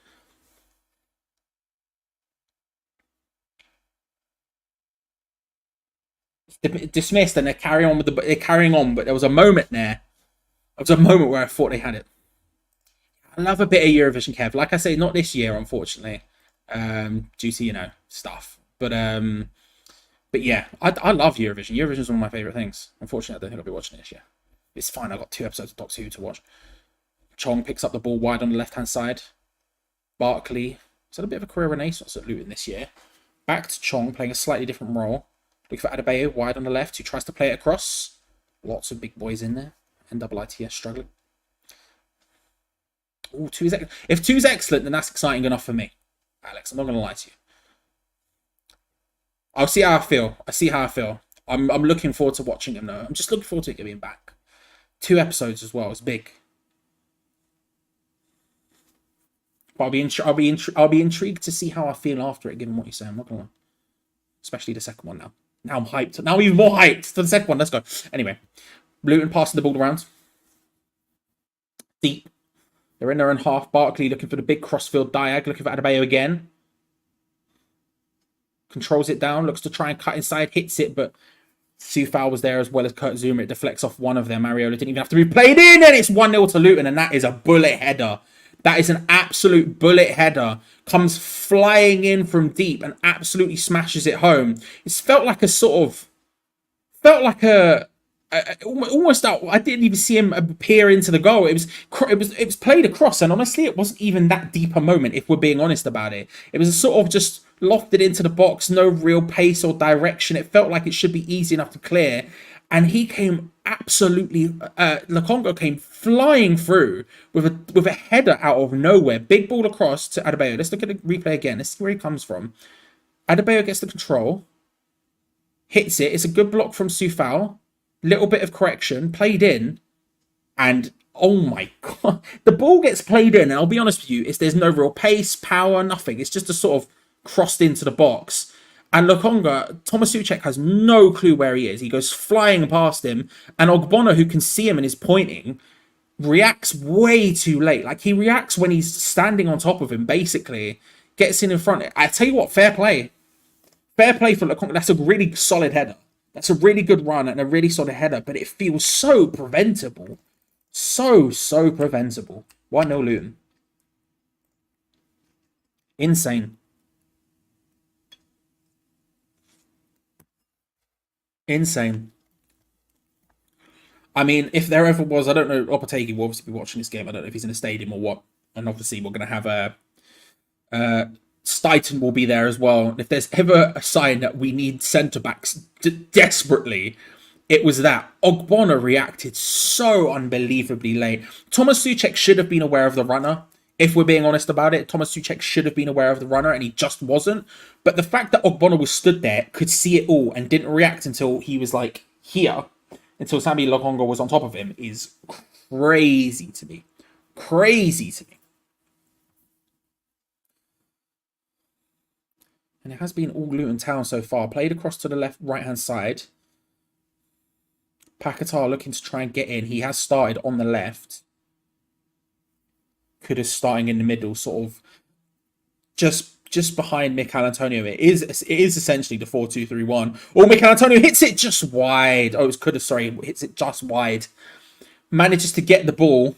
dismissed, and they're carrying on. But there was a moment there. There was a moment where I thought they had it. I love a bit of Eurovision, Kev. Like I say, not this year, unfortunately, due to stuff. But yeah, I love Eurovision. Eurovision is one of my favorite things. Unfortunately, I don't think I'll be watching it this year. It's fine. I got 2 episodes of Doctor Who to watch. Chong picks up the ball wide on the left hand side. Barkley has had a bit of a career renaissance at Luton this year. Back to Chong playing a slightly different role. Looking for Adebayo wide on the left, who tries to play it across. Lots of big boys in there. NIITS struggling. Ooh, 2 is if 2 is excellent, then that's exciting enough for me, Alex. I'm not going to lie to you. I'll see how I feel. I'm looking forward to watching him though. I'm just looking forward to it getting back. 2 episodes as well. It's big. But I'll be intrigued to see how I feel after it, given what you say. I'm not going to lie. Especially the second one now. Now I'm hyped. Now I'm even more hyped for the second one. Let's go. Anyway, Luton passing the ball around. Deep. They're in their own half. Barkley looking for the big crossfield diag. Looking for Adebayo again. Controls it down. Looks to try and cut inside. Hits it, but Sufal was there as well as Kurt Zuma. It deflects off one of them. Mariola didn't even have to be played in. And it's 1-0 to Luton. And that is a bullet header. That is an absolute bullet header. Comes flying in from deep and absolutely smashes it home. It's felt like a sort of... almost out. I didn't even see him appear into the goal. It was played across, and honestly, it wasn't even that deep a moment. If we're being honest about it, it was a sort of just lofted into the box, no real pace or direction. It felt like it should be easy enough to clear, and he came absolutely. Lokonga came flying through with a header out of nowhere. Big ball across to Adebayo. Let's look at the replay again. Let's see where he comes from. Adebayo gets the control, hits it. It's a good block from Sufal. Little bit of correction, played in, and oh my god, the ball gets played in, and I'll be honest with you, there's no real pace, power, nothing. It's just a sort of crossed into the box. And Lokonga, Thomas Souček has no clue where he is. He goes flying past him, and Ogbonna, who can see him and is pointing, reacts way too late. Like, he reacts when he's standing on top of him, basically. Gets in front. I tell you what, fair play. Fair play for Lokonga. That's a really solid header. That's a really good run and a really solid header, but it feels so preventable. So preventable. 1-0 Luton. Insane. Insane. I mean, if there ever was, I don't know, Opategi will obviously be watching this game. I don't know if he's in a stadium or what. And obviously we're going to have a... Stighton will be there as well. If there's ever a sign that we need centre-backs desperately, it was that. Ogbonna reacted so unbelievably late. Thomas Souček should have been aware of the runner. If we're being honest about it, Thomas Souček should have been aware of the runner, and he just wasn't. But the fact that Ogbonna was stood there, could see it all, and didn't react until he was like here, until Sammy Lokonga was on top of him, is crazy to me. Crazy to me. And it has been all Luton Town so far. Played across to the right-hand side. Paquetá looking to try and get in. He has started on the left. Could have starting in the middle, sort of just behind Mikel Antonio. It is essentially the 4-2-3-1. Oh, Mikel Antonio hits it just wide. Oh, it was Coulda, sorry. Hits it just wide. Manages to get the ball.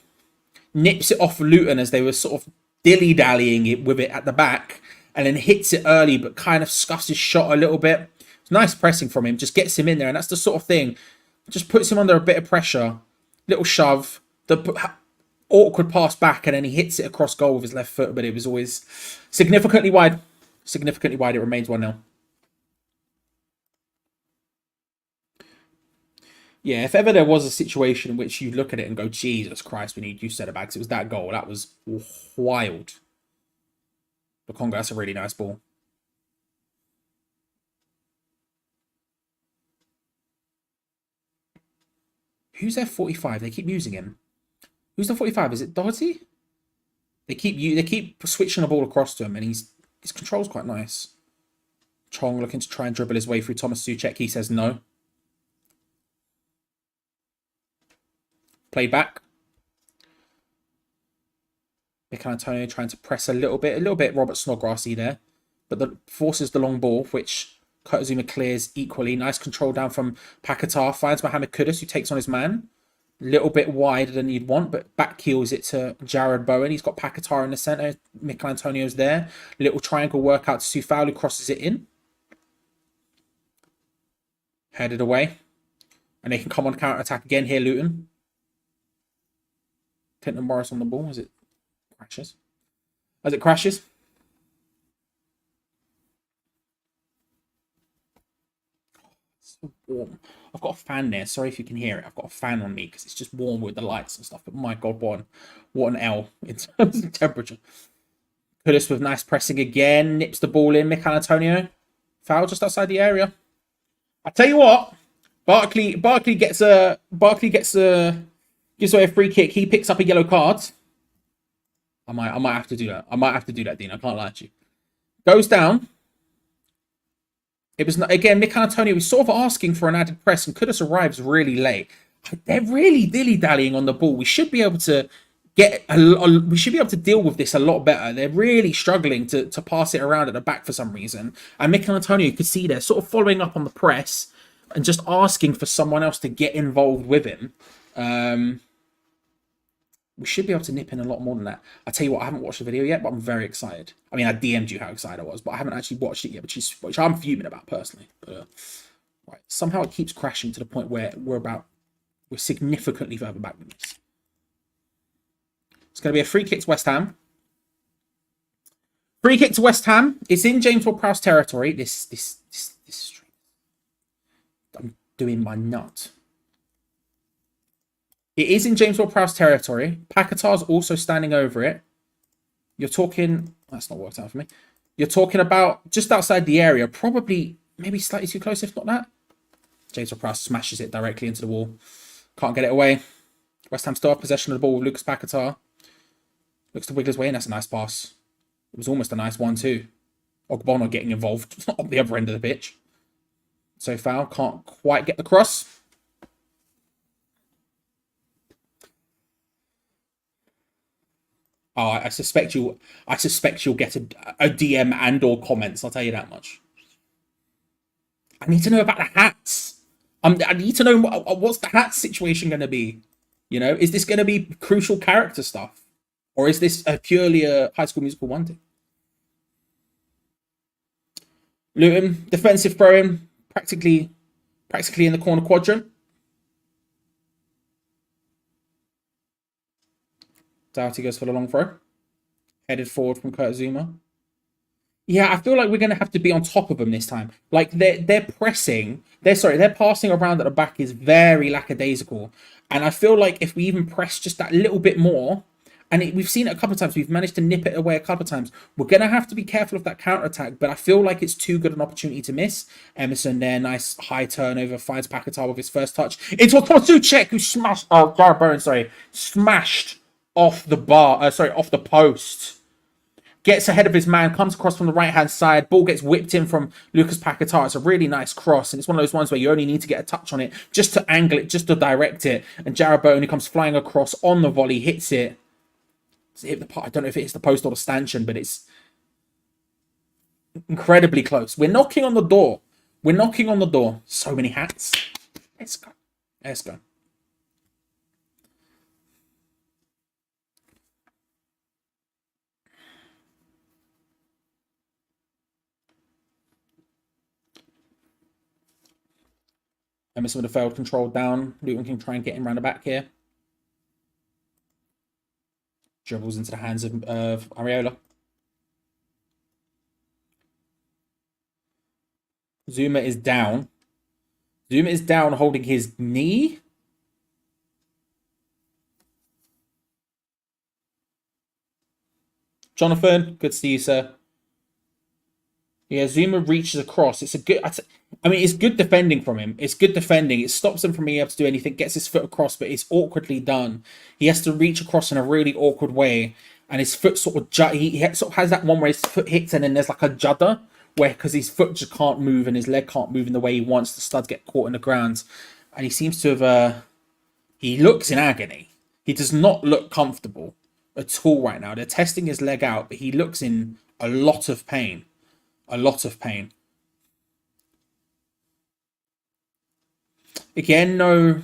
Nips it off Luton as they were sort of dilly-dallying with it at the back. And then hits it early, but kind of scuffs his shot a little bit. It's nice pressing from him. Just gets him in there. And that's the sort of thing. Just puts him under a bit of pressure. Little shove. The awkward pass back. And then he hits it across goal with his left foot. But it was always significantly wide. Significantly wide. It remains 1-0. Yeah, if ever there was a situation in which you look at it and go, Jesus Christ, we need you centre-backs. It was that goal. That was wild. Lokonga, that's a really nice ball. Who's their 45? They keep using him. Who's the 45? Is it Doherty? They keep switching the ball across to him, and his control's quite nice. Chong looking to try and dribble his way through Thomas Souček. He says no. Play back. Mikel Antonio trying to press a little bit Robert Snodgrassy there. But forces the long ball, which Kurtzuma clears equally. Nice control down from Paquetá. Finds Mohamed Kudus, who takes on his man. Little bit wider than you'd want, but back heels it to Jared Bowen. He's got Paquetá in the centre. Mikel Antonio's there. Little triangle workout to Soufal, who crosses it in. Headed away. And they can come on counter-attack again here, Luton. Clinton Morris on the ball as it crashes. As it crashes. It's so warm. I've got a fan there. Sorry if you can hear it. I've got a fan on me because it's just warm with the lights and stuff. But my God, what an L in terms of temperature. Kudus with nice pressing again. Nips the ball in. Mikel Antonio. Foul just outside the area. I tell you what. Barkley gives away a free kick. He picks up a yellow card. I might have to do that. I might have to do that, Dean. I can't lie to you. Goes down. It was, again, Mikel Antonio was sort of asking for an added press, and Kudus arrives really late. They're really dilly-dallying on the ball. We should be able to we should be able to deal with this a lot better. They're really struggling to pass it around at the back for some reason. And Mikel Antonio, you could see there, sort of following up on the press and just asking for someone else to get involved with him. We should be able to nip in a lot more than that. I tell you what, I haven't watched the video yet, but I'm very excited. I mean, I DM'd you how excited I was, but I haven't actually watched it yet, which I'm fuming about personally. But, right, somehow it keeps crashing to the point where we're significantly further back than this. It's going to be a free kick to West Ham. Free kick to West Ham. It's in James Ward-Prowse territory. This stream. I'm doing my nut. It is in James Ward-Prowse territory. Paquetá's also standing over it. You're talking... That's not worked out for me. You're talking about just outside the area. Probably, maybe slightly too close, if not that. James Ward-Prowse smashes it directly into the wall. Can't get it away. West Ham still have possession of the ball with Lucas Paquetá. Looks to wiggle his way in. That's a nice pass. It was almost a nice one too. Ogbono getting involved on the other end of the pitch. So foul. Can't quite get the cross. Oh, I suspect you'll get a DM and/or comments. I'll tell you that much. I need to know about the hats. I need to know what's the hat situation going to be. You know, is this going to be crucial character stuff, or is this purely a High School Musical one thing? Luton defensive throw-in, practically in the corner quadrant. Doughty goes for the long throw. Headed forward from Kurtzuma. Yeah, I feel like we're going to have to be on top of them this time. Like, they're passing around at the back is very lackadaisical. And I feel like if we even press just that little bit more, and we've seen it a couple of times, we've managed to nip it away a couple of times, we're going to have to be careful of that counter-attack, but I feel like it's too good an opportunity to miss. Emerson there, nice high turnover, finds Paquetá with his first touch. Into a Tosuchek who smashed, Jared Bowen, smashed off the off the post. Gets ahead of his man, comes across from the right-hand side. Ball gets whipped in from Lucas Paquetá. It's a really nice cross, and it's one of those ones where you only need to get a touch on it just to angle it, just to direct it. And Jared Bowen, who comes flying across on the volley, hits it. I don't know if it hits the post or the stanchion, but it's incredibly close. We're knocking on the door. So many hats. Let's go. Emerson with a failed control down. Luton can try and get him around the back here. Dribbles into the hands of Areola. Zuma is down. Holding his knee. Jonathan, good to see you, sir. Yeah, Zuma reaches across. It's good defending from him. It stops him from being able to do anything. Gets his foot across, but it's awkwardly done. He has to reach across in a really awkward way, and his foot sort of he sort of has that one where his foot hits, and then there's like a judder where because his foot just can't move and his leg can't move in the way he wants. The studs get caught in the ground, and he seems to have. He looks in agony. He does not look comfortable at all right now. They're testing his leg out, but he looks in a lot of pain. Again, no.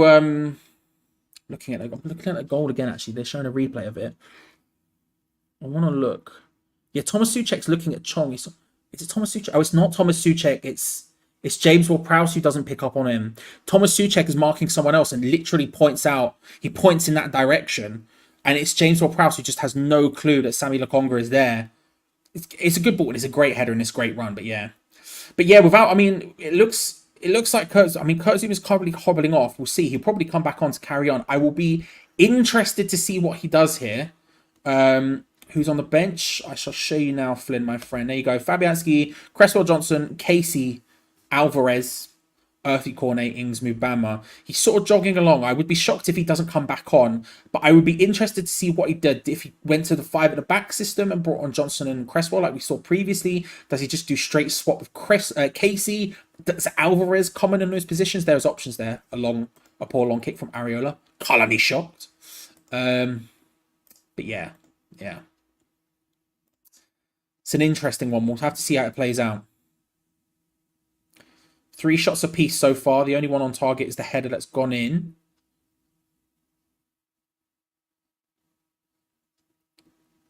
I'm looking at the goal again. Actually, they're showing a replay of it. I want to look. Yeah, Thomas Souček's looking at Chong. Is it Thomas Souček? Oh, it's not Thomas Souček. It's James Ward-Prowse who doesn't pick up on him. Thomas Souček is marking someone else and literally points out. He points in that direction, and it's James Ward-Prowse who just has no clue that Sammy Lokonga is there. It's a good ball. It's a great header and it's a great run. But yeah, without. I mean, it looks like Kurt Zouma is currently hobbling off. We'll see. He'll probably come back on to carry on. I will be interested to see what he does here. Who's on the bench? I shall show you now, Flynn, my friend. There you go. Fabianski, Cresswell Johnson, Casey, Alvarez, Earthy Cornet, Ings, Mubama. He's sort of jogging along. I would be shocked if he doesn't come back on, but I would be interested to see what he did. If he went to the 5 at the back system and brought on Johnson and Cresswell like we saw previously. Does he just do straight swap with Casey? Does Alvarez come in those positions? There's options there. A poor long kick from Areola. Can't be shocked. But yeah. It's an interesting one. We'll have to see how it plays out. 3 shots apiece so far. The only one on target is the header that's gone in.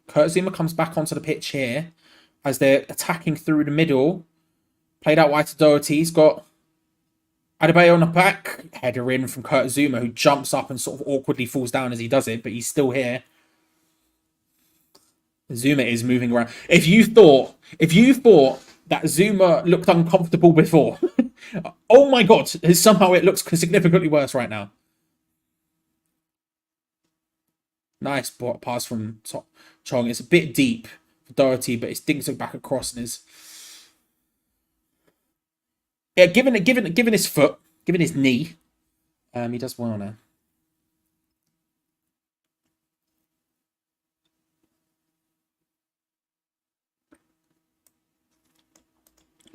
Kurt Zouma comes back onto the pitch here as they're attacking through the middle. Played out wide to Doherty. He's got Adebayo on the back. Header in from Kurt Zouma, who jumps up and sort of awkwardly falls down as he does it, but he's still here. Zouma is moving around. If you thought that Zouma looked uncomfortable before, oh my god, somehow it looks significantly worse right now. Nice pass from Chong. It's a bit deep for Doherty, but it's dinks it back across and is given his foot, given his knee, he does well now.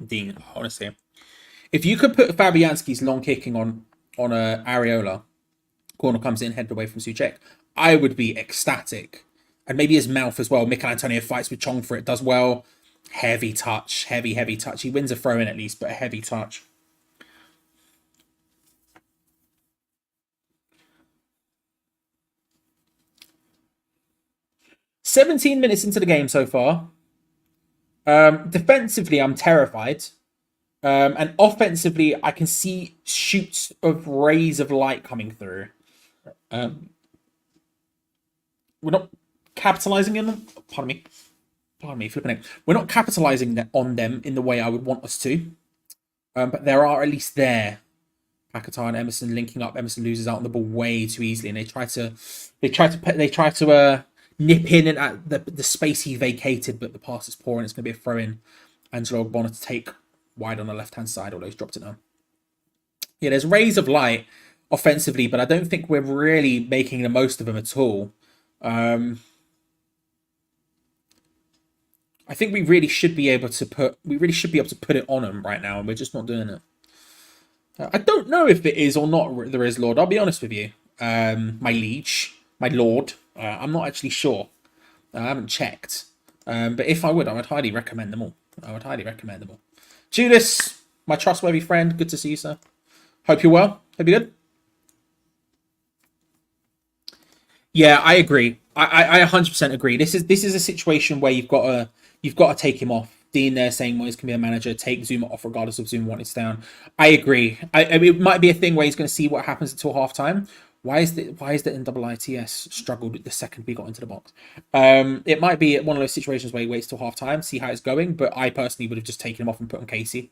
Dean, honestly, if you could put Fabianski's long kicking on a Areola, corner comes in, headed away from Souček, I would be ecstatic. And maybe his mouth as well. Mikel Antonio fights with Chong for it, does well. Heavy touch, heavy touch. He wins a throw in at least, but a heavy touch. "17 minutes into the game so far. Defensively, I'm terrified. And offensively, I can see shoots of rays of light coming through. We're not capitalizing on them. Pardon me, flipping it. We're not capitalizing on them in the way I would want us to. But there are at least there. Paquetá and Emerson linking up. Emerson loses out on the ball way too easily, and they try to nip in and at the space he vacated, but the pass is poor and it's going to be a throw in. Angelo Ogbonna to take wide on the left hand side, although he's dropped it now. Yeah, there's rays of light offensively, but I don't think we're really making the most of them at all. I think we really should be able to put it on them right now, and we're just not doing it. I don't know if it is or not. There is, Lord. I'll be honest with you, my liege, my lord. I'm not actually sure. I haven't checked. But if I would highly recommend them all. Judas, my trustworthy friend, good to see you, sir. Hope you're well. Hope you're good. Yeah, I agree. I 100% agree. This is a situation where you've got to take him off. Dean there saying Moyes can be a manager, take Zouma off regardless of Zouma wanting to stay on. I agree. I mean, it might be a thing where he's going to see what happens until half time. Why is the NIITS struggled the second we got into the box? It might be one of those situations where he waits till half time, see how it's going. But I personally would have just taken him off and put on Casey.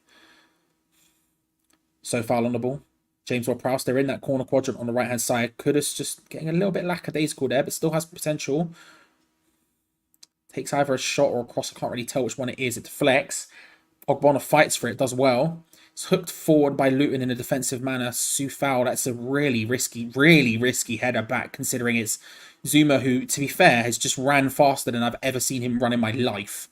So foul on the ball. James Ward-Prowse, they're in that corner quadrant on the right hand side. Kudus just getting a little bit lackadaisical there, but still has potential. Takes either a shot or a cross. I can't really tell which one it is. It deflects. Ogbonna fights for it, does well. It's hooked forward by Luton in a defensive manner. Soufal, that's a really risky header back, considering it's Zouma, who, to be fair, has just ran faster than I've ever seen him run in my life.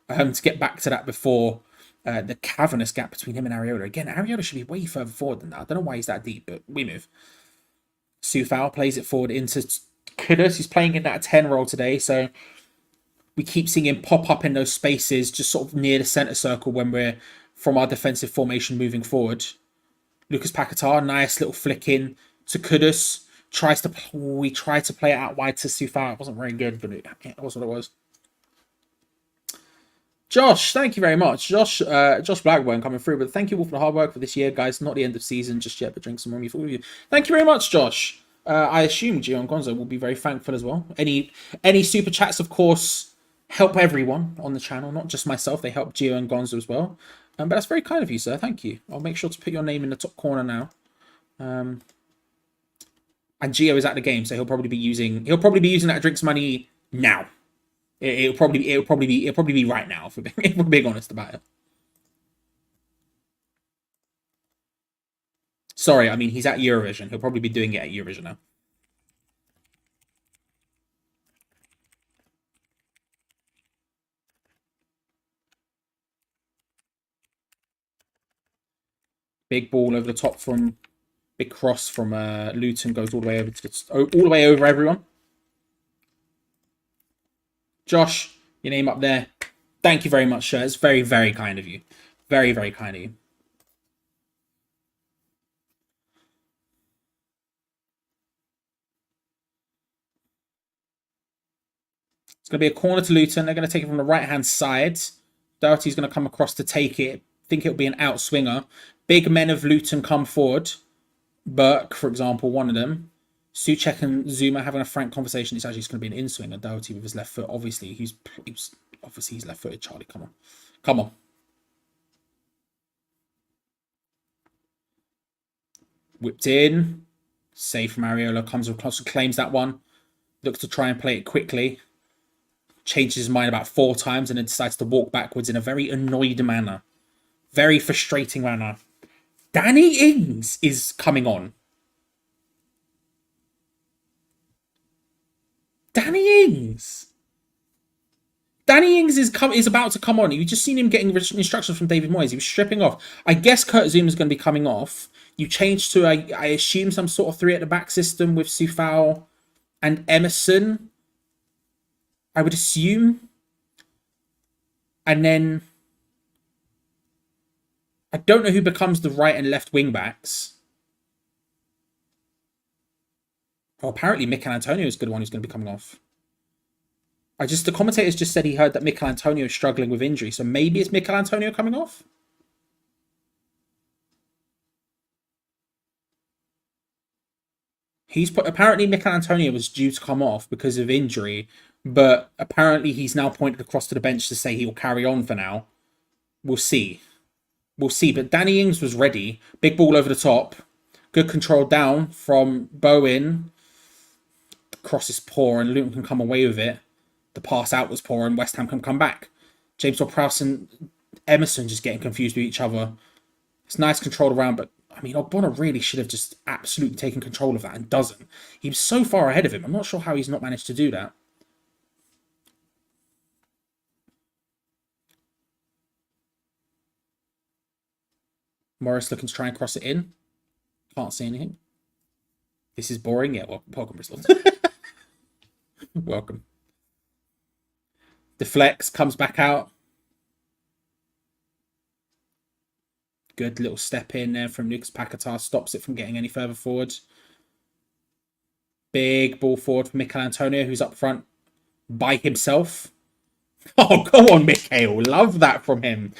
To get back to that before the cavernous gap between him and Areola. Again, Areola should be way further forward than that. I don't know why he's that deep, but we move. Soufal plays it forward into Kudus. He's playing in that 10 role today, so we keep seeing him pop up in those spaces just sort of near the centre circle when we're from our defensive formation moving forward. Lucas Paquetá, nice little flick in to Kudus. We tried to play it out wide to Sufal. It wasn't very good, but it was what it was. Josh, thank you very much. Josh Blackburn coming through, but thank you all for the hard work for this year, guys. Not the end of season just yet, but drink some rum for all of you. Thank you very much, Josh. I assume Gio and Gonzo will be very thankful as well. Any super chats, of course, help everyone on the channel, not just myself. They help Gio and Gonzo as well. But that's very kind of you, sir. Thank you. I'll make sure to put your name in the top corner now. And Gio is at the game, so he'll probably be using that drinks money now. It'll probably be right now, if we're being honest about it. Sorry, I mean he's at Eurovision. He'll probably be doing it at Eurovision now. Big ball over the top from big cross from Luton, goes all the way over everyone. Josh, your name up there. Thank you very much, sir. It's very, very kind of you. Very, very kind of you. It's going to be a corner to Luton. They're going to take it from the right-hand side. Doherty's going to come across to take it. Think it'll be an outswinger. Big men of Luton come forward. Burke, for example, one of them. Souček and Zuma having a frank conversation. It's actually going to be an in-swinger. Doherty with his left foot. Obviously, he's left-footed. Charlie, come on. Come on. Whipped in. Save from Areola. Comes across and claims that one. Looks to try and play it quickly. Changes his mind about 4 times and then decides to walk backwards in a very annoyed manner. Very frustrating manner. Danny Ings is coming on. Danny Ings is about to come on. You just seen him getting instructions from David Moyes. He was stripping off. I guess Kurt Zouma is going to be coming off. You changed to, I assume, some sort of 3 at the back system with Sufal and Emerson. I would assume. And then I don't know who becomes the right and left wing backs. Oh, apparently Mikel Antonio is the one who's going to be coming off. The commentators just said he heard that Mikel Antonio is struggling with injury, so maybe it's Mikel Antonio coming off. Apparently Mikel Antonio was due to come off because of injury, but apparently he's now pointed across to the bench to say he will carry on for now. We'll see. But Danny Ings was ready. Big ball over the top. Good control down from Bowen. The cross is poor and Luton can come away with it. The pass out was poor and West Ham can come back. James Ward-Prowse and Emerson just getting confused with each other. It's nice control around, but I mean, Ogbonna really should have just absolutely taken control of that and doesn't. He was so far ahead of him. I'm not sure how he's not managed to do that. Morris looking to try and cross it in. Can't see anything. This is boring. Yeah, welcome, Bristol. Welcome. Deflects, comes back out. Good little step in there from Lucas Paquetá. Stops it from getting any further forward. Big ball forward for Mikel Antonio, who's up front by himself. Oh, go on, Mikel. Love that from him.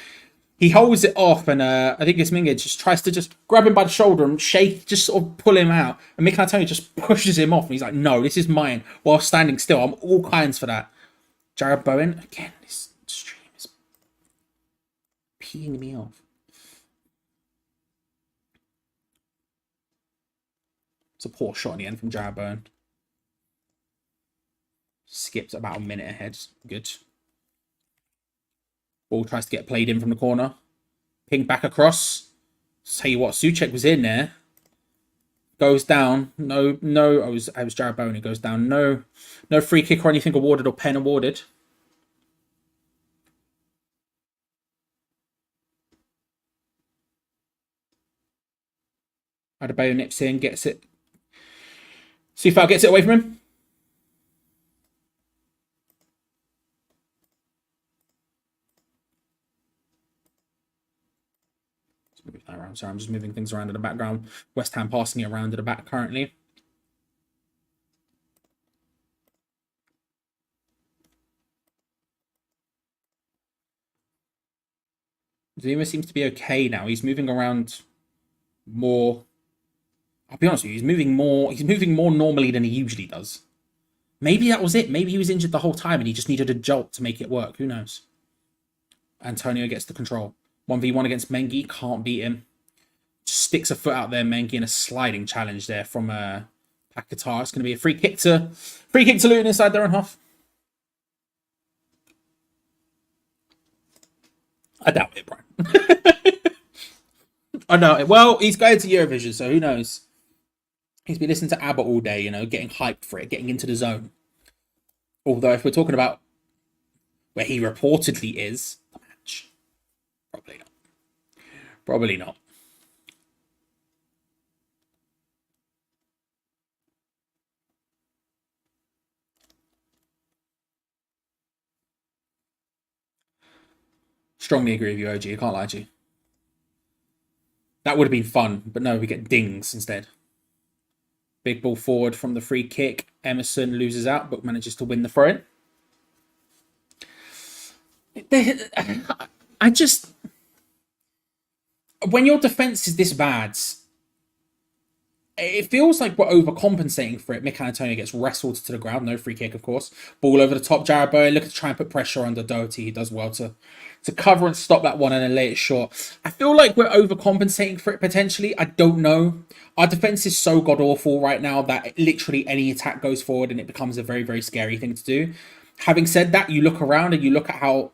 He holds it off, and I think it's Minga just tries to just grab him by the shoulder and shake, just sort of pull him out. And Mikel Antonio just pushes him off, and he's like, no, this is mine, while standing still. I'm all kinds for that. Jared Bowen, again, this stream is peeing me off. It's a poor shot in the end from Jared Bowen. Skips about a minute ahead. Good. Ball tries to get played in from the corner. Ping back across. Tell you what, Souček was in there. Goes down. No. I was Jared Bowen. It goes down. No free kick or anything awarded or pen awarded. Adebayo nips in, gets it. Sufal gets it away from him. Move that around. Sorry, I'm just moving things around in the background. West Ham passing it around to the back currently. Zuma seems to be okay now. He's moving around more. I'll be honest with you, he's moving more normally than he usually does. Maybe that was it. Maybe he was injured the whole time and he just needed a jolt to make it work. Who knows? Antonio gets the control. 1v1 against Mengi. Can't beat him. Just sticks a foot out there, Mengi, in a sliding challenge there from Paquetá. It's going to be a free kick to Luton inside their own half. I doubt it, Brian. I doubt it. Well, he's going to Eurovision, so who knows? He's been listening to ABBA all day, you know, getting hyped for it, getting into the zone. Although, if we're talking about where he reportedly is, the match, probably not. Probably not. Strongly agree with you, OG. I can't lie to you. That would have been fun, but no, we get dings instead. Big ball forward from the free kick. Emerson loses out, but manages to win the throw-in. I just... When your defence is this bad, it feels like we're overcompensating for it. Mikel Antonio gets wrestled to the ground. No free kick, of course. Ball over the top. Jarrod Bowen looking to try and put pressure under Doherty. He does well to cover and stop that one and then lay it short. I feel like we're overcompensating for it potentially. I don't know. Our defence is so god-awful right now that literally any attack goes forward and it becomes a very, very scary thing to do. Having said that, you look around and you look at how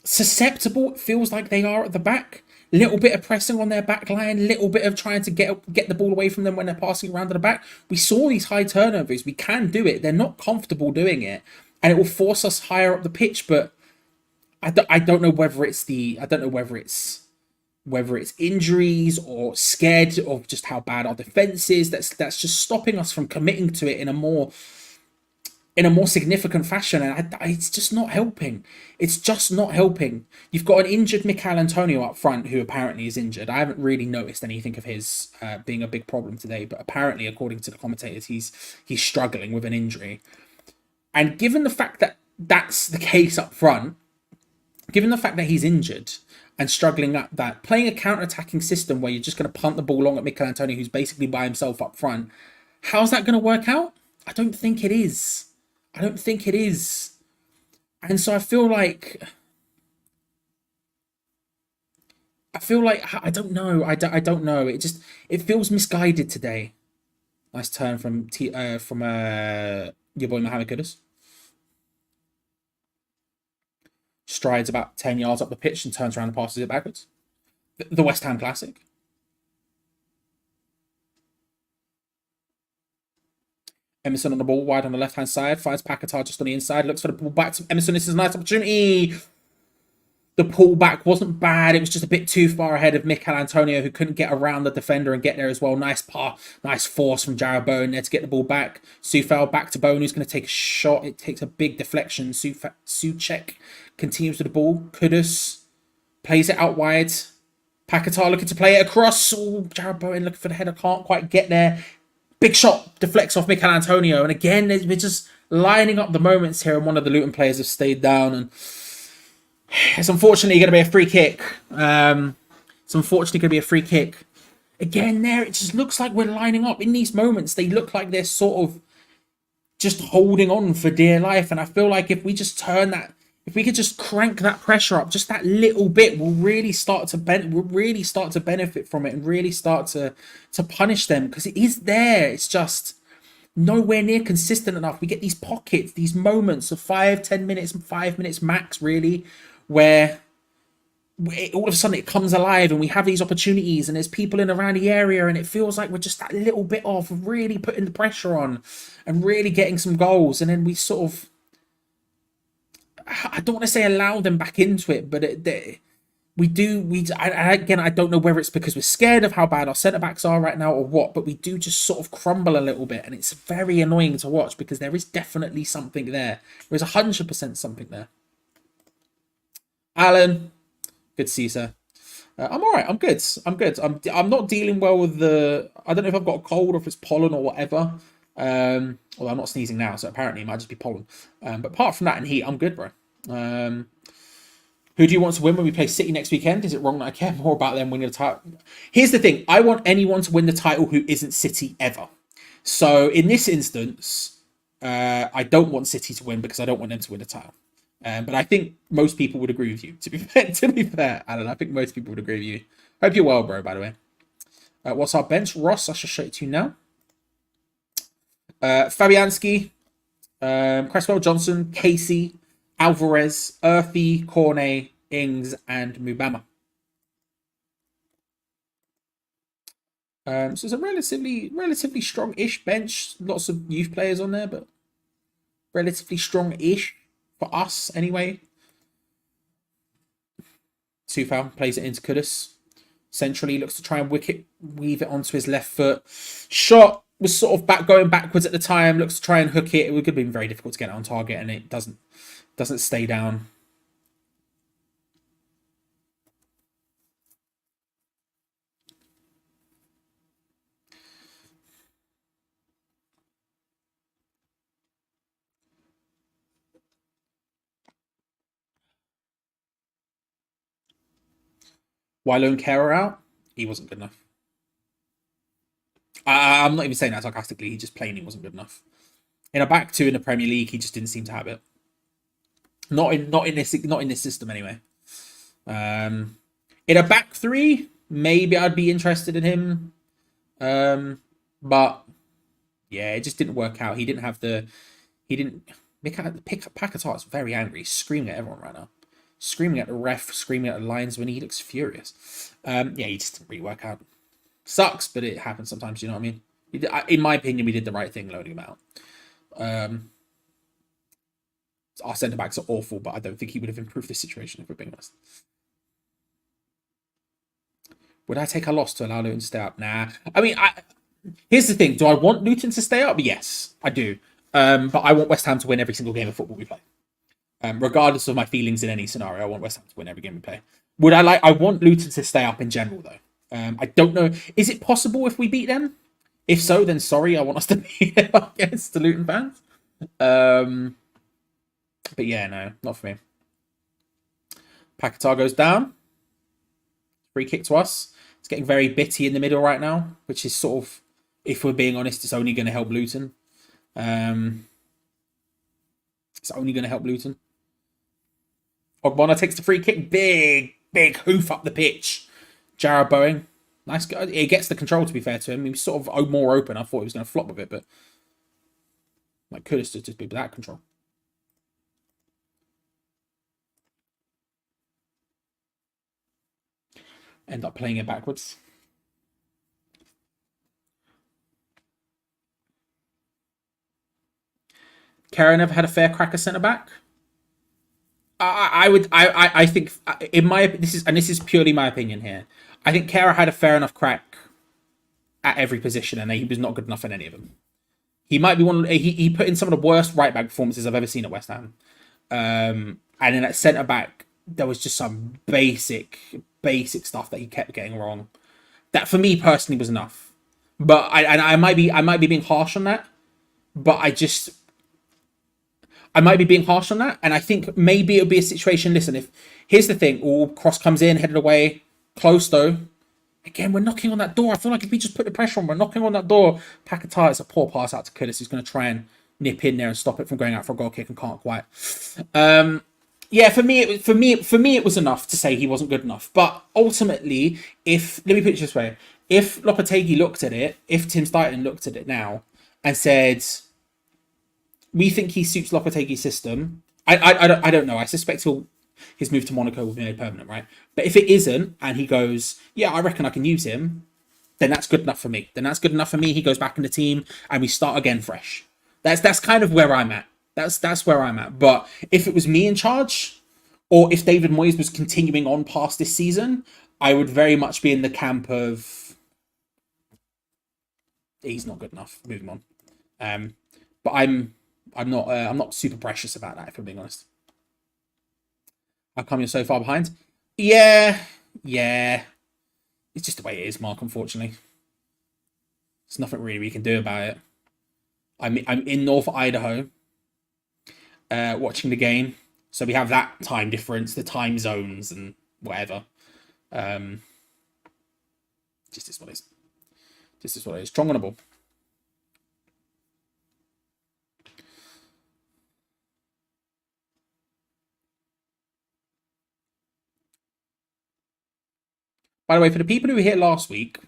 susceptible it feels like they are at the back. Little bit of pressing on their back line, little bit of trying to get the ball away from them when they're passing around to the back. We saw these high turnovers. We can do it. They're not comfortable doing it, and it will force us higher up the pitch. But I don't know whether it's whether it's injuries or scared of just how bad our defense is. That's just stopping us from committing to it in a more significant fashion, and it's just not helping. It's just not helping. You've got an injured Mikel Antonio up front, who apparently is injured. I haven't really noticed anything of his being a big problem today, but apparently, according to the commentators, he's struggling with an injury. And given the fact that that's the case up front, given the fact that he's injured and struggling at that, playing a counter-attacking system where you're just going to punt the ball long at Mikel Antonio, who's basically by himself up front, how's that going to work out? I don't think it is. I don't think it is. And so I feel like I don't know. I don't know. It feels misguided today. Nice turn from your boy Mohamed Kudus. Strides about 10 yards up the pitch and turns around and passes it backwards. The West Ham classic. Emerson on the ball, wide on the left-hand side. Finds Paquetá just on the inside. Looks for the ball back to Emerson. This is a nice opportunity. The pullback wasn't bad. It was just a bit too far ahead of Mikel Antonio, who couldn't get around the defender and get there as well. Nice force from Jarrod Bowen there to get the ball back. Soufal back to Bowen, who's going to take a shot. It takes a big deflection. Souček continues with the ball. Kudus plays it out wide. Paquetá looking to play it across. Oh, Jarrod Bowen looking for the header. Can't quite get there. Big shot deflects off Mikel Antonio. And again, we're just lining up the moments here. And one of the Luton players have stayed down. And it's unfortunately going to be a free kick. Again, there, it just looks like we're lining up. In these moments, they look like they're sort of just holding on for dear life. And I feel like if we just if we could just crank that pressure up just that little bit, we'll really start to benefit from it and really start to punish them, because it is there. It's just nowhere near consistent enough. We get these pockets, these moments of 5-10 minutes and 5 minutes max, really, where all of a sudden it comes alive and we have these opportunities and there's people in around the area and it feels like we're just that little bit off, really putting the pressure on and really getting some goals, and then we sort of, I don't want to say allow them back into it, but I don't know whether it's because we're scared of how bad our centre-backs are right now or what, but we do just sort of crumble a little bit, and it's very annoying to watch because there is definitely something there. There is 100% something there. Alan, good to see you, sir. I'm all right. I'm good. I'm good. I'm not dealing well with the. I don't know if I've got a cold or if it's pollen or whatever. Well, I'm not sneezing now, so apparently it might just be pollen. But apart from that and heat, I'm good, bro. Who do you want to win when we play City next weekend? Is it wrong that I care more about them winning the title? Here's the thing. I want anyone to win the title who isn't City ever. So in this instance, I don't want City to win because I don't want them to win the title. But I think most people would agree with you. To be fair, Alan, I think most people would agree with you. Hope you're well, bro. By the way, what's our bench? Ross, I shall show it to you now. Fabianski, Cresswell, Johnson, Casey, Alvarez, Earthy, Cornet, Ings, and Mubama. So it's a relatively strong-ish bench. Lots of youth players on there, but relatively strong-ish for us anyway. Tufal plays it into Kudus. Centrally looks to try and weave it onto his left foot. Shot was sort of going backwards at the time. Looks to try and hook it. It would have been very difficult to get it on target, and it doesn't stay down. Why loan Kehrer out? He wasn't good enough. I'm not even saying that sarcastically. He just plainly wasn't good enough. In a back two in the Premier League, he just didn't seem to have it. Not in this system anyway. In a back three, maybe I'd be interested in him. But yeah, it just didn't work out. He didn't have the. He didn't. Paquetá is very angry, screaming at everyone right now. Screaming at the ref, screaming at the linesman. He looks furious. Yeah, he just didn't really work out. Sucks, but it happens sometimes. You know what I mean? In my opinion, we did the right thing loading him out. Our centre backs are awful, but I don't think he would have improved the situation if we're being honest. Would I take a loss to allow Luton to stay up? Nah. I mean, here's the thing. Do I want Luton to stay up? Yes, I do. But I want West Ham to win every single game of football we play. Regardless of my feelings in any scenario, I want West Ham to win every game we play. I want Luton to stay up in general, though. I don't know. Is it possible if we beat them? If so, then sorry. I want us to beat them against the Luton fans. But yeah, no, not for me. Paquetá goes down. Free kick to us. It's getting very bitty in the middle right now, which is sort of, if we're being honest, it's only going to help Luton. It's only going to help Luton. Ogbonna takes the free kick. Big hoof up the pitch. Jarrod Bowen. Nice guy. He gets the control, to be fair to him. He was sort of more open. I thought he was going to flop with it, but like could have stood to be that control. End up playing it backwards. Kehrer never had a fair crack at centre back. I think this is purely my opinion here. I think Kehrer had a fair enough crack at every position, and he was not good enough in any of them. He might be one. He put in some of the worst right back performances I've ever seen at West Ham. And then at centre back, there was just some basic stuff that he kept getting wrong. That for me personally was enough. But I might be being harsh on that. But I might be being harsh on that, and I think maybe it'll be a situation. Listen, here's the thing: cross comes in, headed away, close though. Again, we're knocking on that door. I feel like if we just put the pressure on, we're knocking on that door. Paquetá is a poor pass out to Kudus, who's going to try and nip in there and stop it from going out for a goal kick and can't quite. Yeah, for me, it was enough to say he wasn't good enough. But ultimately, let me put it this way: if Lopetegui looked at it, if Tim Steidten looked at it now and said, we think he suits Lopetegui's system. I don't know. I suspect his move to Monaco will be made permanent, right? But if it isn't, and he goes, yeah, I reckon I can use him, then that's good enough for me. He goes back in the team, and we start again fresh. That's kind of where I'm at. That's where I'm at. But if it was me in charge, or if David Moyes was continuing on past this season, I would very much be in the camp of he's not good enough. Moving on. But I'm not super precious about that, if I'm being honest. How come you're so far behind? Yeah, Yeah. It's just the way it is, Mark, unfortunately. There's nothing really we can do about it. I'm in North Idaho, watching the game. So we have that time difference, the time zones and whatever. Just is what it is. Just is what it is. Strong on the ball. By the way, for the people who were here last week,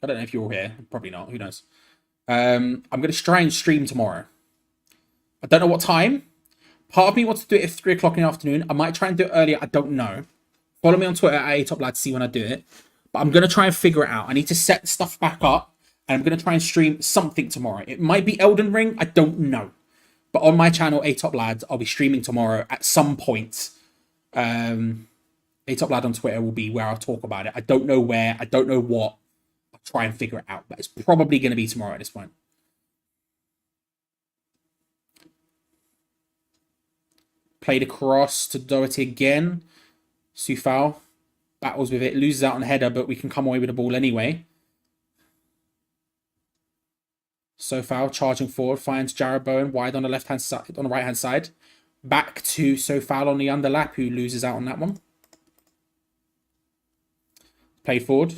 I don't know if you're all here. Probably not. Who knows? I'm going to try and stream tomorrow. I don't know what time. Part of me wants to do it at 3 o'clock in the afternoon. I might try and do it earlier. I don't know. Follow me on Twitter at ATopLad to see when I do it. But I'm going to try and figure it out. I need to set stuff back up. And I'm going to try and stream something tomorrow. It might be Elden Ring. I don't know. But on my channel, ATopLad, I'll be streaming tomorrow at some point. ATopLad on Twitter will be where I'll talk about it. I don't know where. I don't know what. I'll try and figure it out. But it's probably going to be tomorrow at this point. Played across to Doherty again. Sufal battles with it, loses out on the header, but we can come away with the ball anyway. Sofal charging forward, finds Jared Bowen wide on the left-hand side, on the right-hand side. Back to Sofal on the underlap, who loses out on that one. Played forward.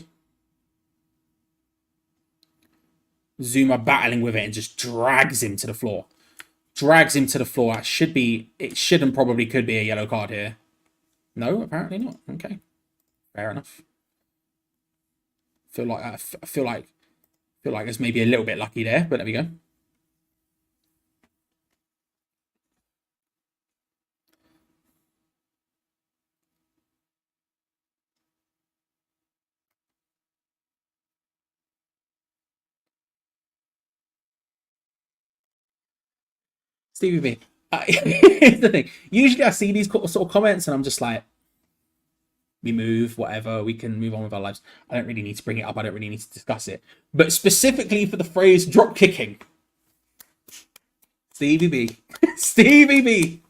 Zuma battling with it and just drags him to the floor. Drags him to the floor. That should be, it should and probably could be a yellow card here. No, apparently not. Okay, fair enough. I feel like there's maybe a little bit lucky there, but there we go. Stevie B. Here's the thing. Usually I see these sort of comments and I'm just like, we move, whatever, we can move on with our lives. I don't really need to bring it up. I don't really need to discuss it. But specifically for the phrase drop kicking. Stevie B. Stevie B.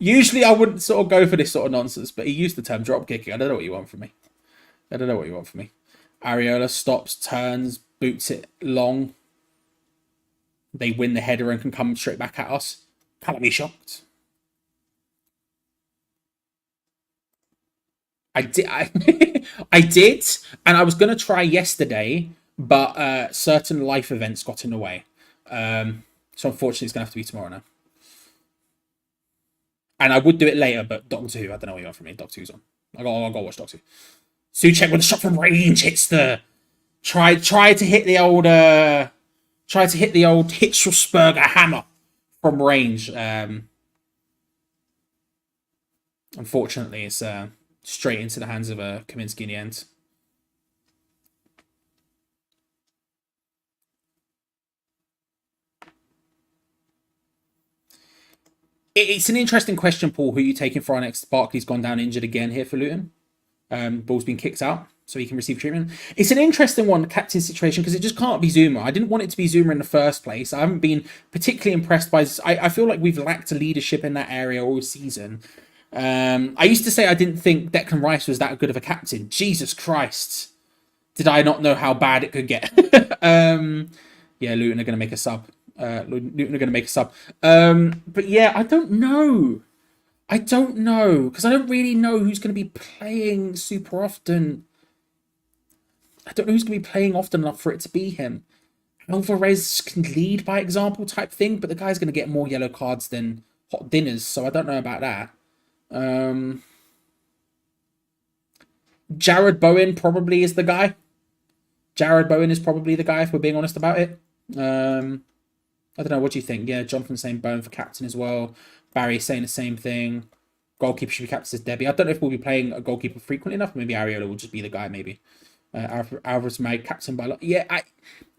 Usually I wouldn't sort of go for this sort of nonsense, but he used the term drop kicking. I don't know what you want from me. I don't know what you want from me. Areola stops, turns, boots it long. They win the header and can come straight back at us. Can't be shocked. I did, I did, and I was going to try yesterday, but certain life events got in the way. So unfortunately, it's going to have to be tomorrow now. And I would do it later, but Doctor Who, I don't know what you want from me. Doctor Who's on. I'll go watch Doctor Who. Suchek with a shot from range hits the... Try to hit the old Hitzelsperger hammer from range. Unfortunately, it's straight into the hands of Kaminsky in the end. It's an interesting question, Paul. Who are you taking for our next? Barkley's gone down injured again here for Luton. Ball's been kicked out, so he can receive treatment. It's an interesting one, captain situation, because it just can't be Zuma. I didn't want it to be Zuma in the first place. I haven't been particularly impressed by... I feel like we've lacked leadership in that area all season. I used to say I didn't think Declan Rice was that good of a captain. Jesus Christ. Did I not know how bad it could get? Yeah, Luton are going to make a sub. But yeah, I don't know. Because I don't really know who's going to be playing super often. I don't know who's going to be playing often enough for it to be him. Alvarez can lead by example type thing, but the guy's going to get more yellow cards than hot dinners, so I don't know about that. Jared Bowen probably is the guy. Jared Bowen is probably the guy, if we're being honest about it. I don't know, what do you think? Yeah, Jonathan's saying Bowen for captain as well. Barry's saying the same thing. Goalkeeper should be captain, says Debbie. I don't know if we'll be playing a goalkeeper frequently enough. Maybe Areola will just be the guy, maybe. Alvarez made captain by... Yeah,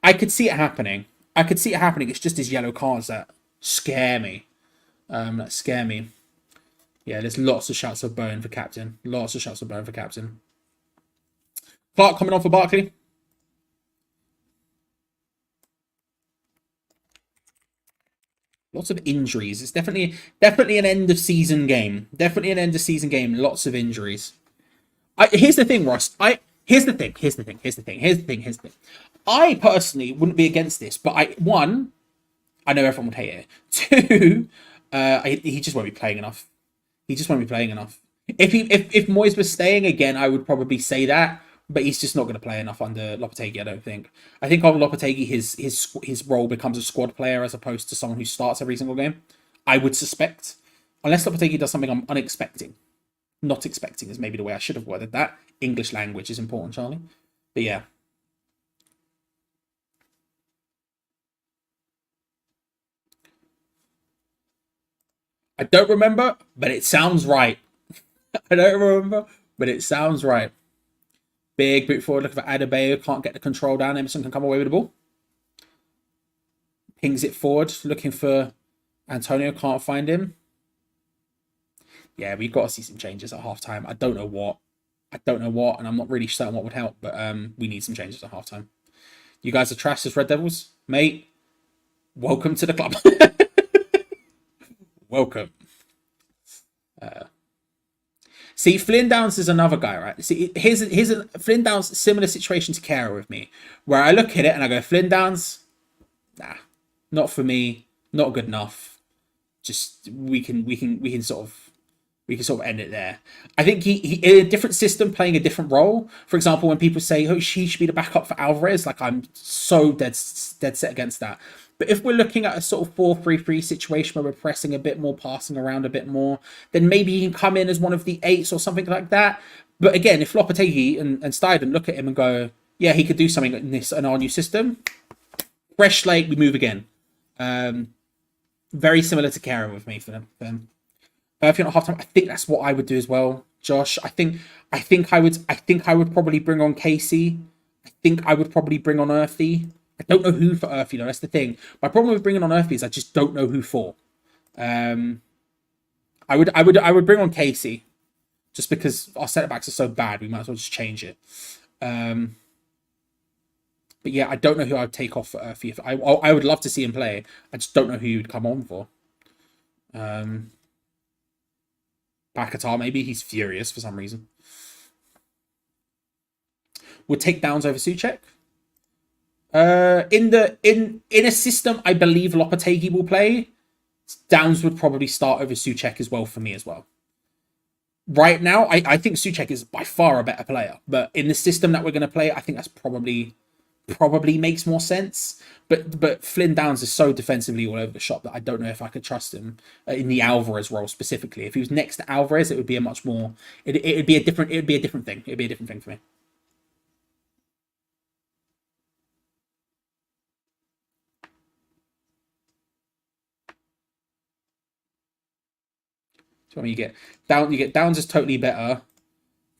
I could see it happening. It's just his yellow cards that scare me. Yeah, there's lots of shouts of Bowen for captain. Clark coming on for Barkley. Lots of injuries. It's definitely an end of season game. Lots of injuries. Here's the thing, Ross. Here's the thing. Here's the thing. Here's the thing. Here's the thing. Here's the thing. I personally wouldn't be against this, but I know everyone would hate it. Two, he just won't be playing enough. He just won't be playing enough. If Moyes was staying again, I would probably say that, but he's just not going to play enough under Lopetegui. I don't think. I think on Lopetegui, his role becomes a squad player as opposed to someone who starts every single game. I would suspect, unless Lopetegui does something I'm unexpecting. Not expecting is maybe the way I should have worded that. English language is important, Charlie. But yeah. I don't remember, but it sounds right. I don't remember, but it sounds right. Big boot forward, looking for Adebayo. Can't get the control down. Emerson can come away with the ball. Pings it forward, looking for Antonio. Can't find him. Yeah, we've got to see some changes at halftime. I don't know what, and I'm not really certain what would help, but we need some changes at halftime. You guys are trash as Red Devils, mate. Welcome to the club. Welcome. See, Flynn Downs is another guy, right? See, here's a Flynn Downs similar situation to Kara with me, where I look at it and I go, Flynn Downs, nah, not for me, not good enough. Just we can sort of end it there. I think he in a different system, playing a different role. For example, when people say, "Oh, he should be the backup for Alvarez," like I'm so dead set against that. But if we're looking at a sort of 4-3-3 situation where we're pressing a bit more, passing around a bit more, then maybe he can come in as one of the eights or something like that. But again, if Lopetegui and Stuyven look at him and go, "Yeah, he could do something in our new system," fresh slate, we move again. Very similar to Karen with me for them. If you're not halftime, I think that's what I would do as well, Josh. I think I would probably bring on Casey. I think I would probably bring on Earthy. I don't know who for Earthy though. That's the thing. My problem with bringing on Earthy is I just don't know who for. I would bring on Casey, just because our centre backs are so bad. We might as well just change it. But yeah, I don't know who I would take off for Earthy. I would love to see him play. I just don't know who he would come on for. Paquetá, maybe he's furious for some reason. Would take Downs over Souček. In a system I believe Lopetegui will play, Downs would probably start over Souček as well for me as well. Right now, I think Souček is by far a better player, but in the system that we're going to play, I think that's probably makes more sense. But Flynn Downs is so defensively all over the shop that I don't know if I could trust him in the Alvarez role specifically. If he was next to Alvarez, it would be a much more. It'd be a different thing. It'd be a different thing for me. So when you get Downs is totally better.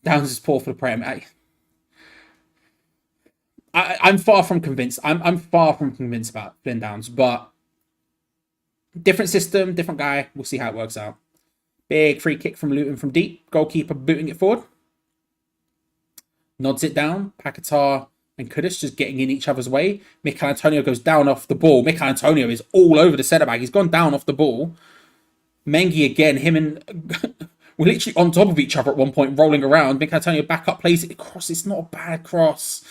Downs is poor for the Prem. I'm far from convinced. I'm far from convinced about Flynn Downs, but different system, different guy. We'll see how it works out. Big free kick from Luton from deep. Goalkeeper booting it forward. Nods it down. Paquetá and Kudus just getting in each other's way. Mikel Antonio goes down off the ball. Mikel Antonio is all over the centre back. He's gone down off the ball. Mengi again. Him and we're literally on top of each other at one point, rolling around. Mikel Antonio back up, plays it across. It's not a bad cross,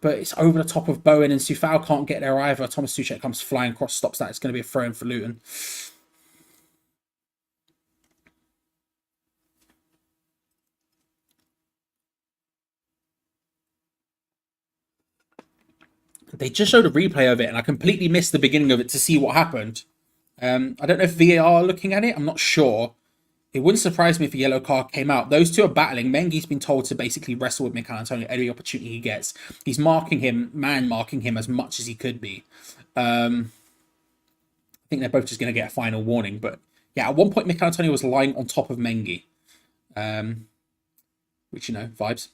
but it's over the top of Bowen, and Soufal can't get there either. Thomas Souček comes flying across, stops that. It's going to be a throw-in for Luton. They just showed a replay of it, and I completely missed the beginning of it to see what happened. I don't know if VAR are looking at it. I'm not sure. It wouldn't surprise me if a yellow card came out. Those two are battling. Mengi's been told to basically wrestle with Mikel Antonio every opportunity he gets. He's marking him as much as he could be. I think they're both just going to get a final warning. But yeah, at one point, Mikel Antonio was lying on top of Mengi. Which, you know, vibes.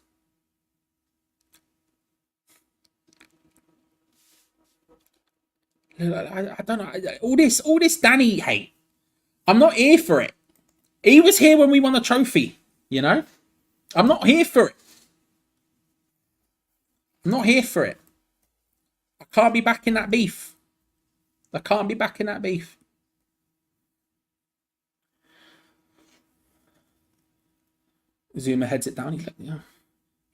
I don't know. All this Danny hate. I'm not here for it. He was here when we won the trophy, you know? I'm not here for it. I'm not here for it. I can't be back in that beef. I can't be back in that beef. Zuma heads it down.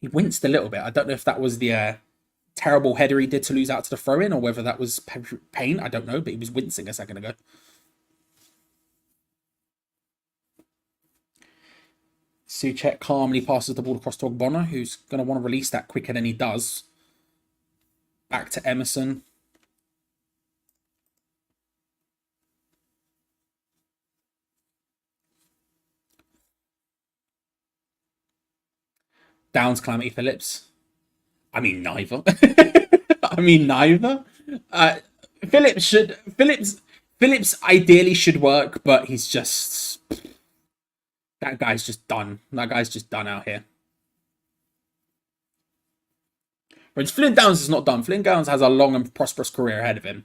He winced a little bit. I don't know if that was the terrible header he did to lose out to the throw-in or whether that was pain. I don't know, but he was wincing a second ago. Souček calmly passes the ball across to Ogbonna, who's going to want to release that quicker than he does. Back to Emerson. Downs, Calamity Phillips. I mean, neither. I mean, neither. Phillips ideally should work, but he's just... That guy's just done. That guy's just done out here. Whereas Flynn Downs is not done. Flynn Downs has a long and prosperous career ahead of him.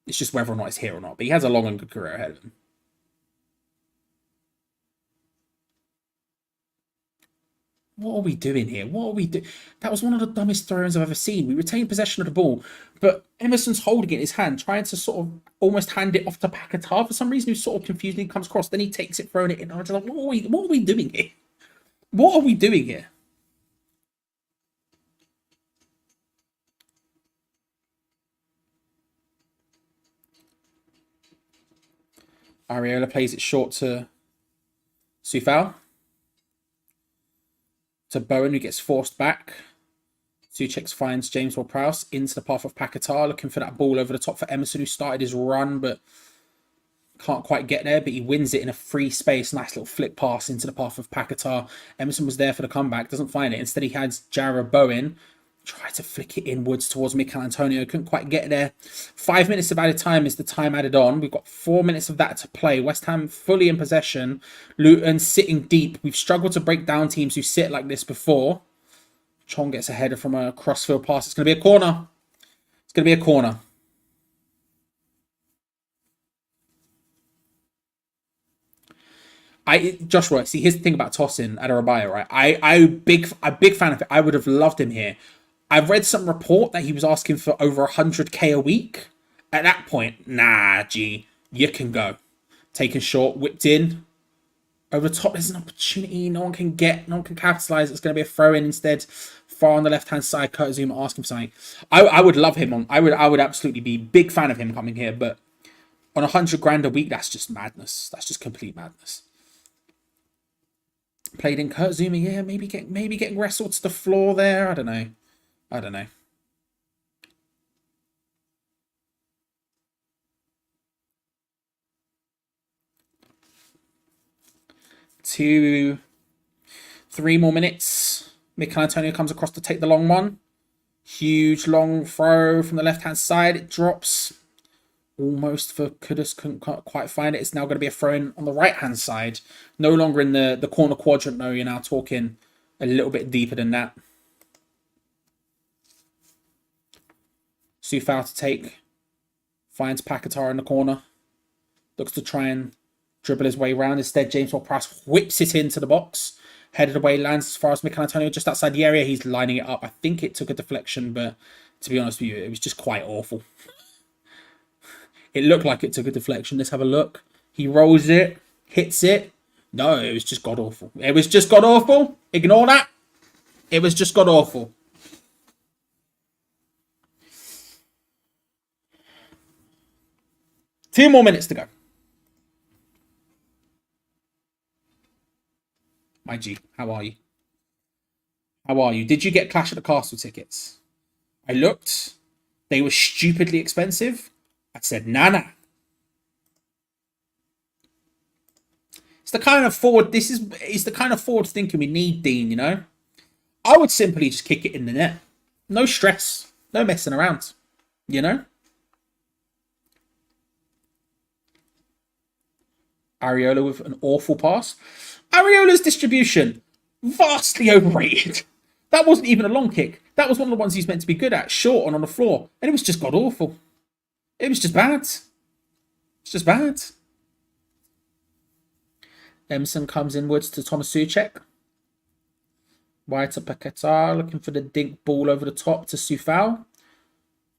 It's just whether or not it's here or not. But he has a long and good career ahead of him. What are we doing here? What are we doing? That was one of the dumbest throw-ins I've ever seen. We retained possession of the ball, but Emerson's holding it in his hand, trying to sort of almost hand it off to Paquetá. For some reason, he sort of confusingly comes across. Then he takes it, throwing it in. I'm just like, what are we doing here? What are we doing here? Areola plays it short to Sufal. To Bowen, who gets forced back. Souček finds James Ward-Prowse into the path of Paquetá, looking for that ball over the top for Emerson, who started his run, but can't quite get there, but he wins it in a free space. Nice little flick pass into the path of Paquetá. Emerson was there for the comeback, doesn't find it. Instead, he has Jarrod Bowen try to flick it inwards towards Mikel Antonio. Couldn't quite get there. 5 minutes of added time is the time added on. We've got 4 minutes of that to play. West Ham fully in possession. Luton sitting deep. We've struggled to break down teams who sit like this before. Chong gets a header from a crossfield pass. It's going to be a corner. It's going to be a corner. Joshua, see, here's the thing about tossing Adarabioyo, right? I'm a big fan of it. I would have loved him here. I've read some report that he was asking for over 100k a week. At that point, nah, G, you can go. Taken short, whipped in. Over the top, there's an opportunity. No one can capitalize. It's going to be a throw in instead. Far on the left hand side, Kurt Zouma asking for something. I would love him on. I would absolutely be a big fan of him coming here, but on 100 grand a week, that's just madness. That's just complete madness. Played in Kurt Zouma, yeah, maybe getting wrestled to the floor there. I don't know. Three more minutes. Mikel Antonio comes across to take the long one. Huge long throw from the left-hand side. It drops almost for Kudus. Couldn't quite find it. It's now going to be a throw-in on the right-hand side. No longer in the corner quadrant, though. You're now talking a little bit deeper than that. Sufal to take. Finds Paquetá in the corner. Looks to try and dribble his way around. Instead, James Ward-Prowse whips it into the box. Headed away, lands as far as Mikel Antonio, just outside the area. He's lining it up. I think it took a deflection, but to be honest with you, it was just quite awful. It looked like it took a deflection. Let's have a look. He rolls it, hits it. No, it was just god-awful. It was just god-awful. Ignore that. It was just god-awful. Two more minutes to go. My G, how are you? How are you? Did you get Clash at the Castle tickets? I looked. They were stupidly expensive. I said, nah. It's the kind of forward thinking we need, Dean, you know? I would simply just kick it in the net. No stress. No messing around. You know? Areola with an awful pass. Areola's distribution, vastly overrated. That wasn't even a long kick. That was one of the ones he's meant to be good at, short and on the floor. And it was just god-awful. It was just bad. It's just bad. Emerson comes inwards to Thomas Souček. Wide to Paquetá, looking for the dink ball over the top to Sufal.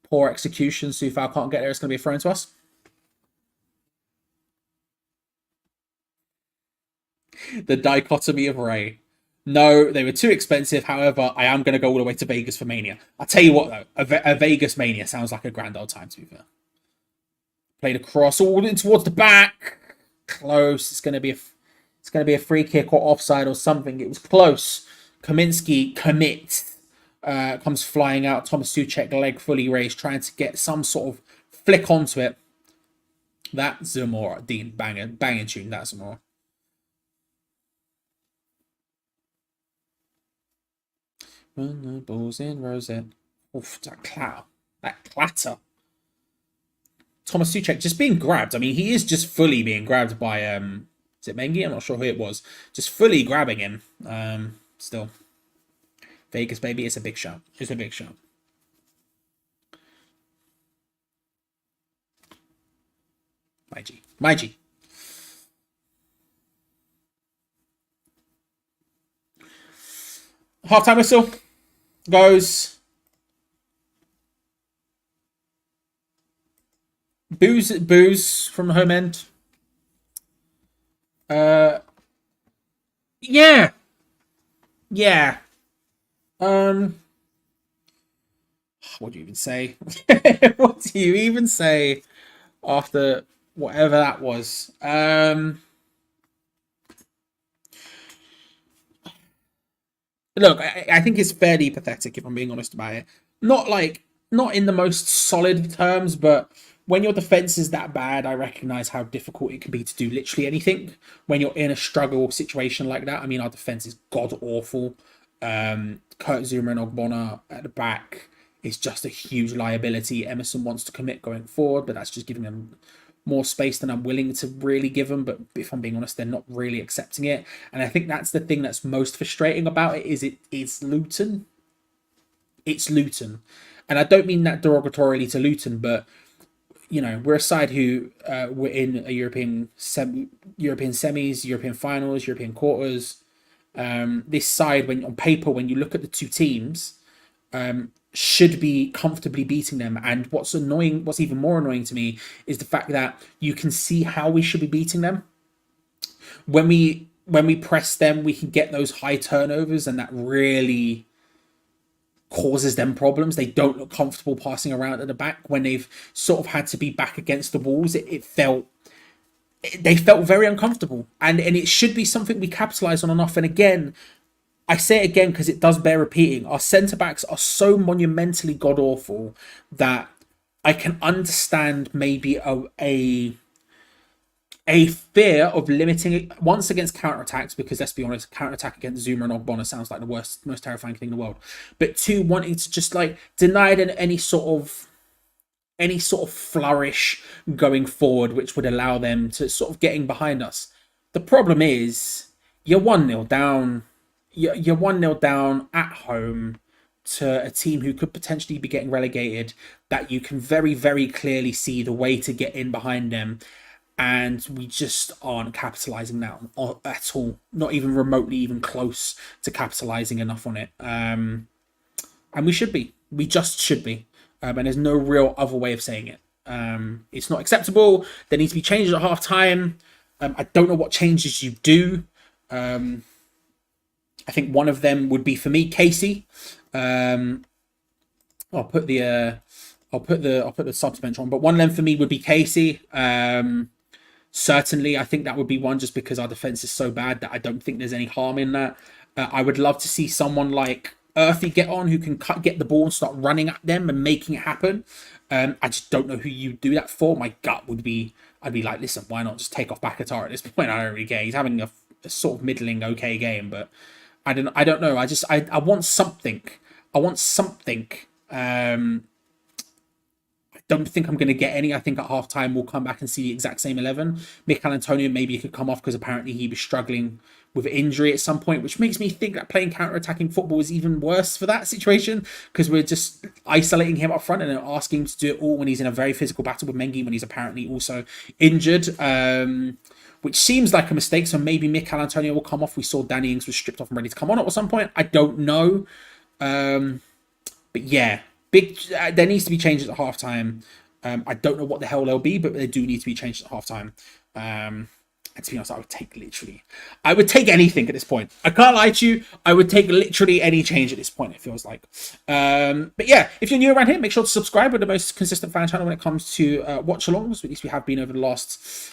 Poor execution. Sufal can't get there. It's going to be a throw to us. The dichotomy of Ray. No, they were too expensive. However, I am going to go all the way to Vegas for Mania. I'll tell you what, though. A Vegas Mania sounds like a grand old time, to be fair. Played across all in towards the back. Close. It's going to be a free kick or offside or something. It was close. Kaminsky commit. Comes flying out. Thomas Souček, leg fully raised, trying to get some sort of flick onto it. That Zamora. Dean, banging tune, that Zamora. Run the balls in, Rosette. Oof, that clatter. Thomas Souček just being grabbed. I mean, he is just fully being grabbed by, is it Mengi? I'm not sure who it was. Just fully grabbing him. Still. Vegas, baby, it's a big shot. It's a big shot. My G. Half-time whistle goes. Booze from the home end. Yeah. What do you even say? What do you even say after whatever that was? Look, I think it's fairly pathetic if I'm being honest about it. Not in the most solid terms, but when your defense is that bad, I recognize how difficult it can be to do literally anything when you're in a struggle situation like that. I mean, our defense is god awful. Kurt Zuma and Ogbonna at the back is just a huge liability. Emerson wants to commit going forward, but that's just giving them more space than I'm willing to really give them. But if I'm being honest, they're not really accepting it. And I think that's the thing that's most frustrating about it is it's Luton. It's Luton. And I don't mean that derogatorily to Luton, but you know, we're a side who were in a European semis, European finals, European quarters. This side, when on paper, when you look at the two teams, should be comfortably beating them. And what's even more annoying to me is the fact that you can see how we should be beating them. When we press them, we can get those high turnovers, and that really causes them problems. They don't look comfortable passing around at the back. When they've sort of had to be back against the walls, they felt very uncomfortable, and it should be something we capitalize on and off. And again, I say it again because it does bear repeating. Our centre backs are so monumentally god awful that I can understand maybe a fear of limiting it once against counterattacks, because let's be honest, counterattack against Zuma and Ogbonna sounds like the worst, most terrifying thing in the world. But two, wanting to just like deny any sort of flourish going forward, which would allow them to sort of getting behind us. The problem is you're 1-0 down. You're 1-0 down at home to a team who could potentially be getting relegated, that you can very, very clearly see the way to get in behind them. And we just aren't capitalising that at all. Not even remotely, even close to capitalising enough on it. And we should be. We just should be. And there's no real other way of saying it. It's not acceptable. There needs to be changes at half time. I don't know what changes you do. I think one of them would be, for me, Casey. I'll put the subs bench on, but one of them for me would be Casey. Certainly, I think that would be one, just because our defense is so bad that I don't think there's any harm in that. I would love to see someone like Earthy get on, who can get the ball and start running at them and making it happen. I just don't know who you do that for. My gut would be, I'd be like, listen, why not just take off Bakatar at this point? I don't really care. He's having a sort of middling okay game, but I don't know. I want something. I don't think I'm going to get any. I think at half time we'll come back and see the exact same 11. Mikel Antonio maybe could come off because apparently he was struggling with injury at some point, which makes me think that playing counter-attacking football is even worse for that situation, because we're just isolating him up front and then asking him to do it all when he's in a very physical battle with Mengi, when he's apparently also injured, which seems like a mistake. So maybe Mikel Antonio will come off. We saw Danny Ings was stripped off and ready to come on at some point. I don't know. But yeah, there needs to be changes at half time. I don't know what the hell they'll be, but they do need to be changed at half time. And to be honest, I would take anything at this point. I can't lie to you. I would take literally any change at this point, it feels like. But yeah, if you're new around here, make sure to subscribe. We're the most consistent fan channel when it comes to watch-alongs. At least we have been over the last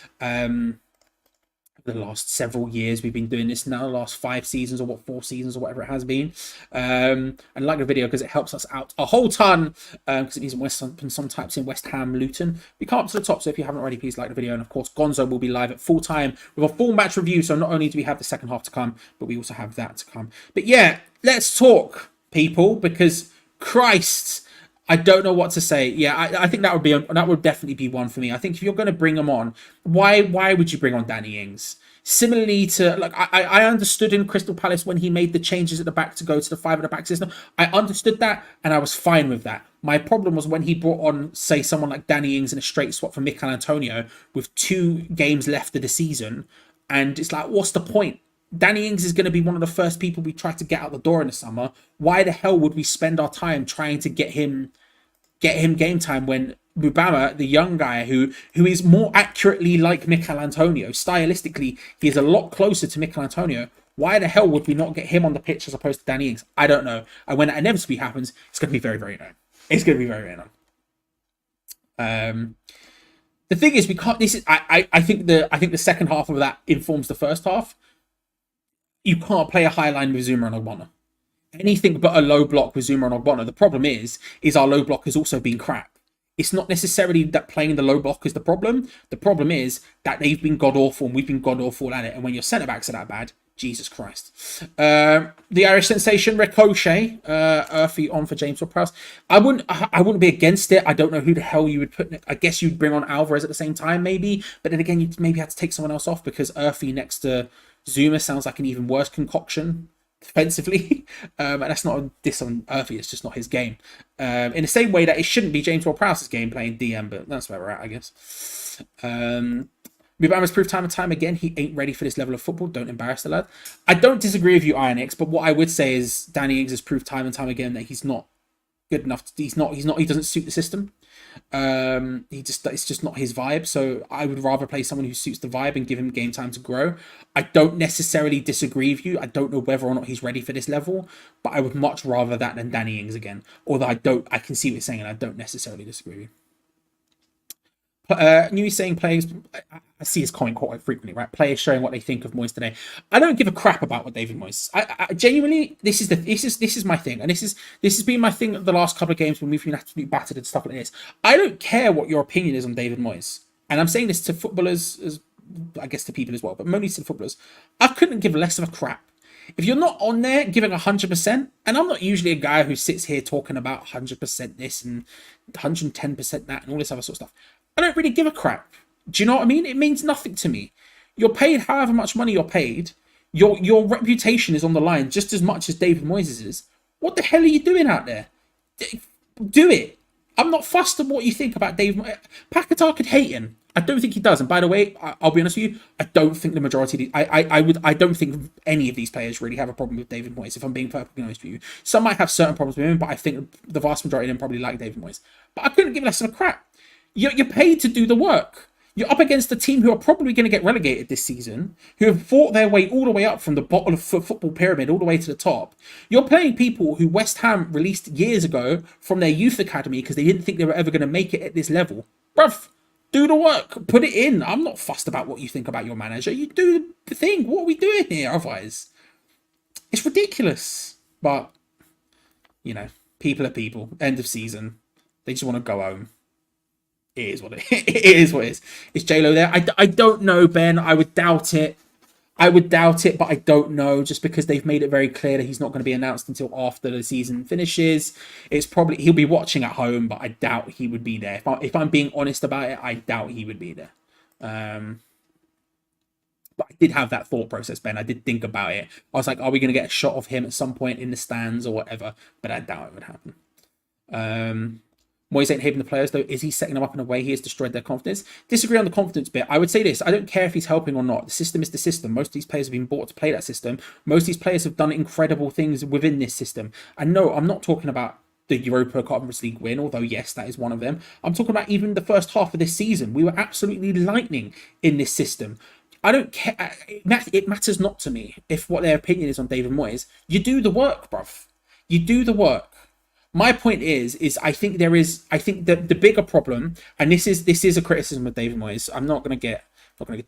several years. We've been doing this now, the last 5 seasons or 4 seasons or whatever it has been. And like the video because it helps us out a whole ton, because it means some types in West Ham, Luton. We come up to the top, so if you haven't already, please like the video. And of course, Gonzo will be live at full time with a full match review. So not only do we have the second half to come, but we also have that to come. But yeah, let's talk, people, because Christ, I don't know what to say. Yeah, I think that would definitely be one for me. I think if you're going to bring him on, why would you bring on Danny Ings? Similarly to, like, I understood in Crystal Palace when he made the changes at the back to go to the 5 at the back system. I understood that and I was fine with that. My problem was when he brought on, say, someone like Danny Ings in a straight swap for Mikel Antonio with 2 games left of the season, and it's like, what's the point? Danny Ings is going to be one of the first people we try to get out the door in the summer. Why the hell would we spend our time trying to get him game time when Mubama, the young guy who is more accurately like Mikel Antonio, stylistically, he is a lot closer to Mikel Antonio. Why the hell would we not get him on the pitch as opposed to Danny Ings? I don't know. And when that inevitably happens, it's going to be very, very annoying. It's going to be very, very annoying. The thing is, we can't. This is. I think the second half of that informs the first half. You can't play a high line with Zuma and Ogbonna. Anything but a low block with Zuma and Ogbonna. The problem is our low block has also been crap. It's not necessarily that playing the low block is the problem. The problem is that they've been god-awful and we've been god-awful at it. And when your centre-backs are that bad, Jesus Christ. The Irish sensation, Ricochet, Earthy on for James Ward-Prowse. I wouldn't be against it. I don't know who the hell you would put. I guess you'd bring on Alvarez at the same time, maybe. But then again, you'd maybe have to take someone else off because Earthy next to Zuma sounds like an even worse concoction defensively. And that's not a diss on Earthy, it's just not his game. In the same way that it shouldn't be James Ward-Prowse's game playing DM, but that's where we're at, I guess. Mubama's proved time and time again he ain't ready for this level of football. Don't embarrass the lad. I don't disagree with you, IronX, but what I would say is Danny Ings has proved time and time again that he's not good enough. He doesn't suit the system. It's just not his vibe. So I would rather play someone who suits the vibe and give him game time to grow. I don't necessarily disagree with you. I don't know whether or not he's ready for this level, but I would much rather that than Danny Ings again. Although I can see what you're saying and I don't necessarily disagree with you. Newey saying players, I see his comment quite frequently, right? Players showing what they think of Moyes today. I don't give a crap about what David Moyes. I genuinely, this is my thing, and this has been my thing the last couple of games when we've been absolutely battered and stuff like this. I don't care what your opinion is on David Moyes, and I'm saying this to footballers, as I guess to people as well, but mainly to footballers. I couldn't give less of a crap. If you're not on there giving 100%, and I'm not usually a guy who sits here talking about 100% this and 110% that and all this other sort of stuff. I don't really give a crap. Do you know what I mean? It means nothing to me. You're paid however much money you're paid. Your reputation is on the line just as much as David Moyes is. What the hell are you doing out there? Do it. I'm not fussed on what you think about David Moyes. Paquetá could hate him. I don't think he does. And by the way, I'll be honest with you, I don't think the majority of I don't think any of these players really have a problem with David Moyes, if I'm being perfectly honest with you. Some might have certain problems with him, but I think the vast majority of them probably like David Moyes. But I couldn't give less of a crap. You're paid to do the work. You're up against a team who are probably going to get relegated this season, who have fought their way all the way up from the bottom of the football pyramid all the way to the top. You're playing people who West Ham released years ago from their youth academy because they didn't think they were ever going to make it at this level. Bruv, do the work. Put it in. I'm not fussed about what you think about your manager. You do the thing. What are we doing here otherwise? It's ridiculous. But, you know, people are people. End of season. They just want to go home. It is what it is. It is what it is. Is J-Lo there? I don't know, Ben. I would doubt it. But I don't know, just because they've made it very clear that he's not going to be announced until after the season finishes. It's probably he'll be watching at home, but I doubt he would be there. If I'm being honest about it, I doubt he would be there. But I did have that thought process, Ben. I did think about it. I was like, are we going to get a shot of him at some point in the stands or whatever? But I doubt it would happen. Moyes ain't hating the players, though. Is he setting them up in a way he has destroyed their confidence? Disagree on the confidence bit. I would say this. I don't care if he's helping or not. The system is the system. Most of these players have been bought to play that system. Most of these players have done incredible things within this system. And no, I'm not talking about the Europa Conference League win, although yes, that is one of them. I'm talking about even the first half of this season. We were absolutely lightning in this system. I don't care. It matters not to me if what their opinion is on David Moyes. You do the work, bruv. You do the work. My point is I think the bigger problem, and this is a criticism of David Moyes. I'm not going to get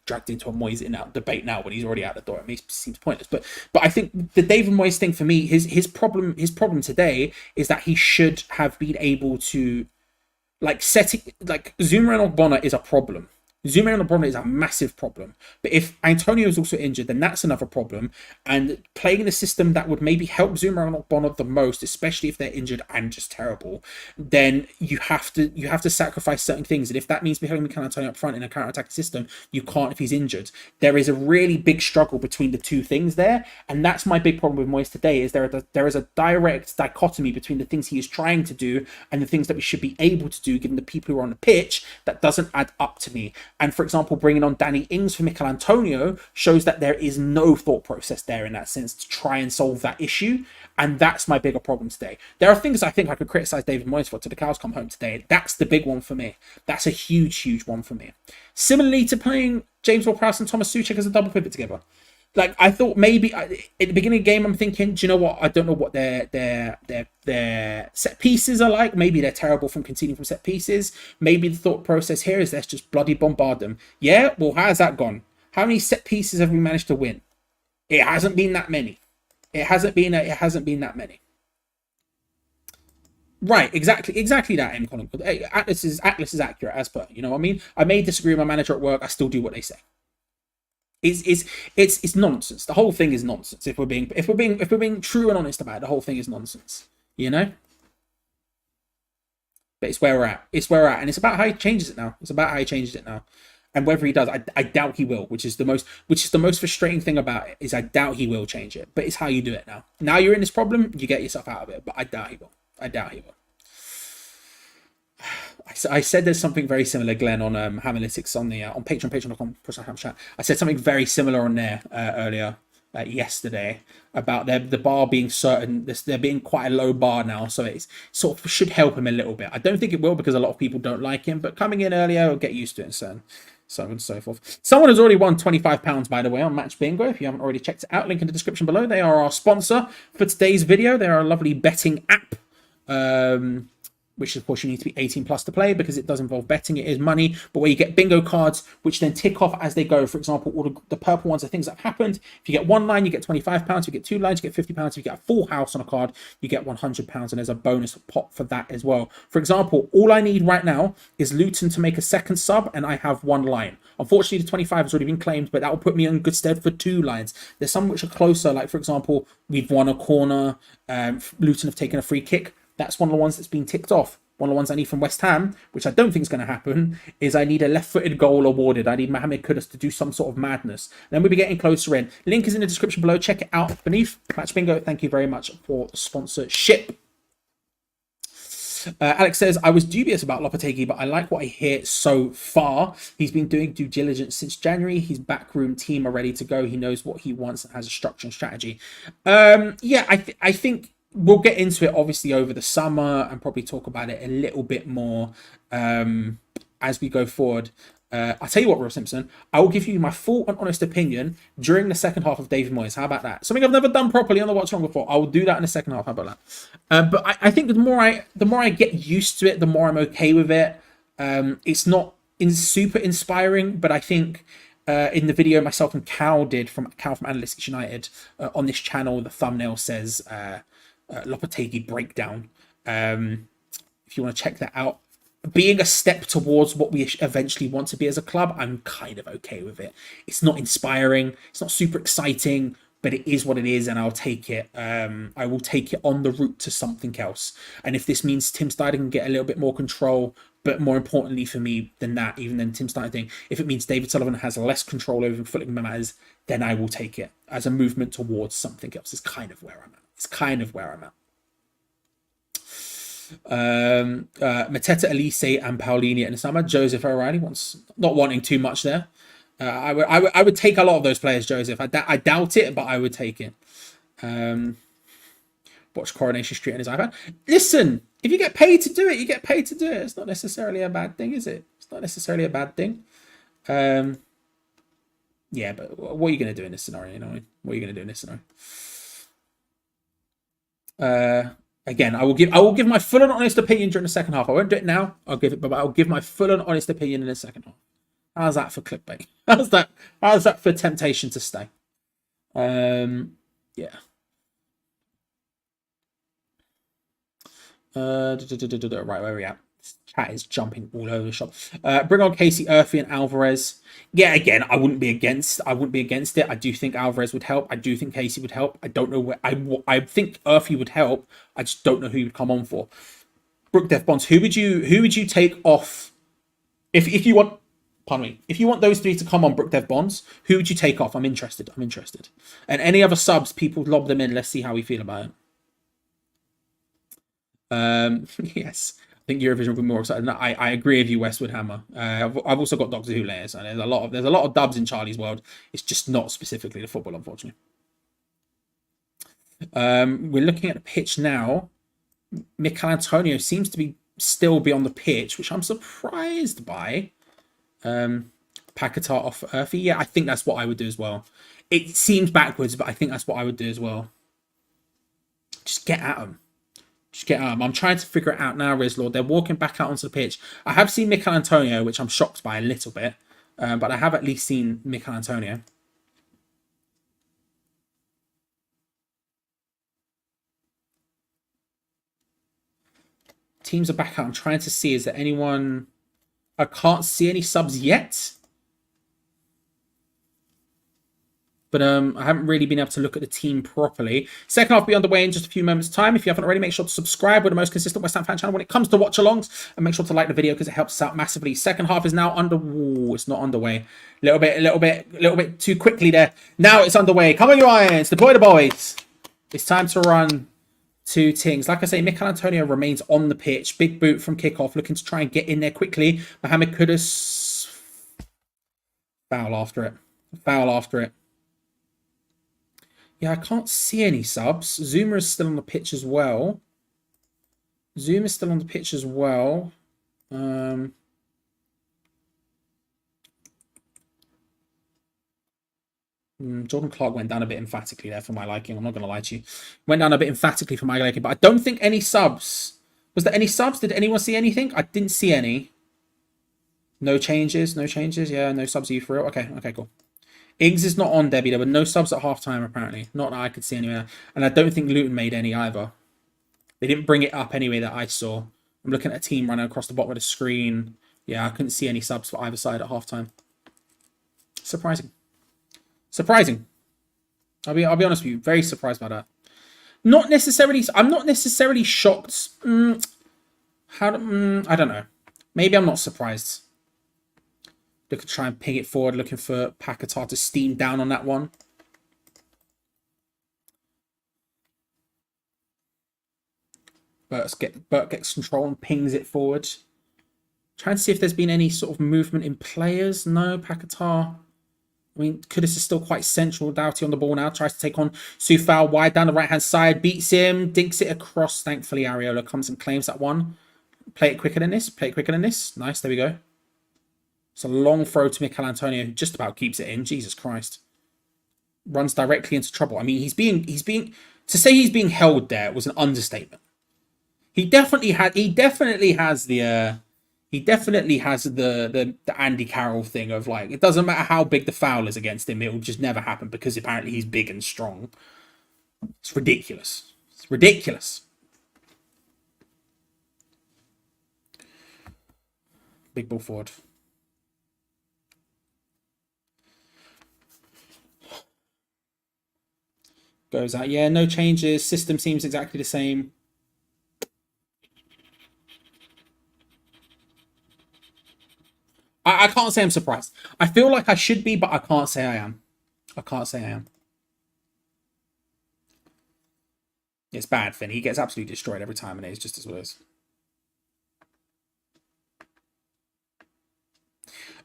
dragged into a Moyes in out debate now when he's already out the door. It seems pointless. But I think the David Moyes thing for me, his problem today is that he should have been able to Zuma and Ogbonna is a problem. Zuma and Ogbonna is a massive problem. But if Antonio is also injured, then that's another problem. And playing in a system that would maybe help Zuma and Ogbonna the most, especially if they're injured and just terrible, then you have to sacrifice certain things. And if that means having Mikel Antonio up front in a counter-attacking system, you can't if he's injured. There is a really big struggle between the two things there. And that's my big problem with Moyes today, is there is a direct dichotomy between the things he is trying to do and the things that we should be able to do given the people who are on the pitch that doesn't add up to me. And for example, bringing on Danny Ings for Mikel Antonio shows that there is no thought process there in that sense to try and solve that issue. And that's my bigger problem today. There are things I think I could criticize David Moyes for till the cows come home today. That's the big one for me. That's a huge, huge one for me. Similarly to playing James Ward-Prowse and Thomas Souček as a double pivot together. Like, I thought maybe at the beginning of the game, I'm thinking, do you know what? I don't know what their set pieces are like. Maybe they're terrible from conceding from set pieces. Maybe the thought process here is let's just bloody bombard them. Yeah, well, how's that gone? How many set pieces have we managed to win? It hasn't been that many. It hasn't been that many. Right, exactly that, M. Collingwood. Atlas is accurate as per. You know what I mean? I may disagree with my manager at work. I still do what they say. It's nonsense. The whole thing is nonsense. If we're being true and honest about it, the whole thing is nonsense. You know. But it's where we're at. And it's about how he changes it now. And whether he does, I doubt he will. Which is the most frustrating thing about it, is I doubt he will change it. But it's how you do it now. Now you're in this problem, you get yourself out of it. But I doubt he will. I said there's something very similar, Glenn, on Hamalytics on the on patreon.com/hamchat. I said something very similar on there earlier yesterday about the bar being certain. There being quite a low bar now, so it sort of should help him a little bit. I don't think it will because a lot of people don't like him, but coming in earlier will get used to it and so on and so forth. Someone has already won £25, by the way, on Match Bingo. If you haven't already checked it out, link in the description below. They are our sponsor for today's video. They are a lovely betting app. Which of course you need to be 18 plus to play because it does involve betting. It is money, but where you get bingo cards, which then tick off as they go. For example, all the purple ones are things that have happened. If you get one line, you get £25. If you get two lines, you get £50. If you get a full house on a card, you get £100. And there's a bonus pot for that as well. For example, all I need right now is Luton to make a second sub, and I have one line. Unfortunately, the 25 has already been claimed, but that will put me in good stead for two lines. There's some which are closer, like for example, we've won a corner. Luton have taken a free kick. That's one of the ones that's been ticked off. One of the ones I need from West Ham, which I don't think is going to happen, is I need a left-footed goal awarded. I need Mohamed Kudus to do some sort of madness. Then we'll be getting closer in. Link is in the description below. Check it out beneath. Match Bingo, thank you very much for the sponsorship. Alex says, I was dubious about Lopetegui, but I like what I hear so far. He's been doing due diligence since January. His backroom team are ready to go. He knows what he wants and has a structure and strategy. Yeah, I think we'll get into it obviously over the summer and probably talk about it a little bit more as we go forward. I'll tell you what, Rob Simpson, I will give you my full and honest opinion during the second half of David Moyes. How about that? Something I've never done properly on the What's Wrong before. I will do that in the second half. How about that? But I think the more I get used to it, the more I'm okay with it. It's not super inspiring, but I think in the video myself and Cal from Analytics United on this channel, the thumbnail says Lopetegui breakdown. If you want to check that out, being a step towards what we eventually want to be as a club, I'm kind of okay with it. It's not inspiring, it's not super exciting, but it is what it is, and I'll take it. I will take it on the route to something else. And if this means Tim Steidten can get a little bit more control, but more importantly for me than that, even than Tim Steidten thing, if it means David Sullivan has less control over footballing matters, then I will take it as a movement towards something else. It's kind of where I'm at. Mateta, Elise, and Paulini and Osama. Joseph O'Reilly not wanting too much there. I would take a lot of those players, Joseph. I doubt it, but I would take it. Watch Coronation Street on his iPad. Listen, if you get paid to do it, you get paid to do it. It's not necessarily a bad thing, is it? It's not necessarily a bad thing. Yeah, but what are you going to do in this scenario? You know, what are you going to do in this scenario? Again, I will give my full and honest opinion during the second half. I won't do it now. But I'll give my full and honest opinion in the second half. How's that for clickbait? How's that for temptation to stay? Yeah. Right, where are we at? Chat is jumping all over the shop. Bring on Casey, Urfi, and Alvarez. Yeah, again, I wouldn't be against it. I do think Alvarez would help. I do think Casey would help. I don't know where I think Urfi would help. I just don't know who he would come on for. Brook Death Bonds. Who would you take off if you want? Pardon me. If you want those three to come on, Brook Dev Bonds, who would you take off? I'm interested. And any other subs, people lob them in. Let's see how we feel about it. Yes. I think Eurovision will be more exciting. I agree with you, Westwood Hammer. I've also got Doctor Who layers, and there's a lot of dubs in Charlie's World. It's just not specifically the football, unfortunately. We're looking at the pitch now. Mikel Antonio seems to still be on the pitch, which I'm surprised by. Paquetá off Urfi. Yeah, I think that's what I would do as well. It seems backwards, but I think that's what I would do as well. Just get at them. I'm trying to figure it out now, Rizlord. They're walking back out onto the pitch. I have seen Mikel Antonio, which I'm shocked by a little bit. But I have at least seen Mikel Antonio. Teams are back out. I'm trying to see, is there anyone... I can't see any subs yet. But I haven't really been able to look at the team properly. Second half will be underway in just a few moments' time. If you haven't already, make sure to subscribe. We're the most consistent West Ham fan channel when it comes to watch-alongs. And make sure to like the video because it helps us out massively. Second half is now it's not underway. A little bit too quickly there. Now it's underway. Come on, you irons. Deploy the boys. It's time to run two things. Like I say, Mikel Antonio remains on the pitch. Big boot from kickoff, looking to try and get in there quickly. Mohamed Kudus. Foul after it. Yeah, I can't see any subs. Zuma is still on the pitch as well. Jordan Clark went down a bit emphatically there for my liking. I'm not going to lie to you. Went down a bit emphatically for my liking, but I don't think any subs. Was there any subs? Did anyone see anything? I didn't see any. No changes. Yeah, no subs for real. Okay, cool. Iggs is not on, Debbie. There were no subs at halftime, apparently. Not that I could see anywhere. And I don't think Luton made any either. They didn't bring it up anyway that I saw. I'm looking at a team running across the bottom of the screen. Yeah, I couldn't see any subs for either side at halftime. Surprising. I'll be honest with you. Very surprised by that. I'm not necessarily shocked. I don't know. Maybe I'm not surprised. Look to try and ping it forward, looking for Paquetá to steam down on that one. Burt gets control and pings it forward. Trying to see if there's been any sort of movement in players. No, Paquetá. I mean, Kudus is still quite central. Doughty on the ball now. Tries to take on Soufal wide down the right-hand side. Beats him. Dinks it across. Thankfully, Areola comes and claims that one. Play it quicker than this. Nice. There we go. It's a long throw to Mikel Antonio, who just about keeps it in. Jesus Christ. Runs directly into trouble. I mean, he's being to say he's being held there was an understatement. He definitely has the Andy Carroll thing of like, it doesn't matter how big the foul is against him, it will just never happen because apparently he's big and strong. It's ridiculous. Big ball forward. Goes out. Yeah, no changes. System seems exactly the same. I can't say I'm surprised. I feel like I should be, but I can't say I am. It's bad, Finn. He gets absolutely destroyed every time, and it's just as well as.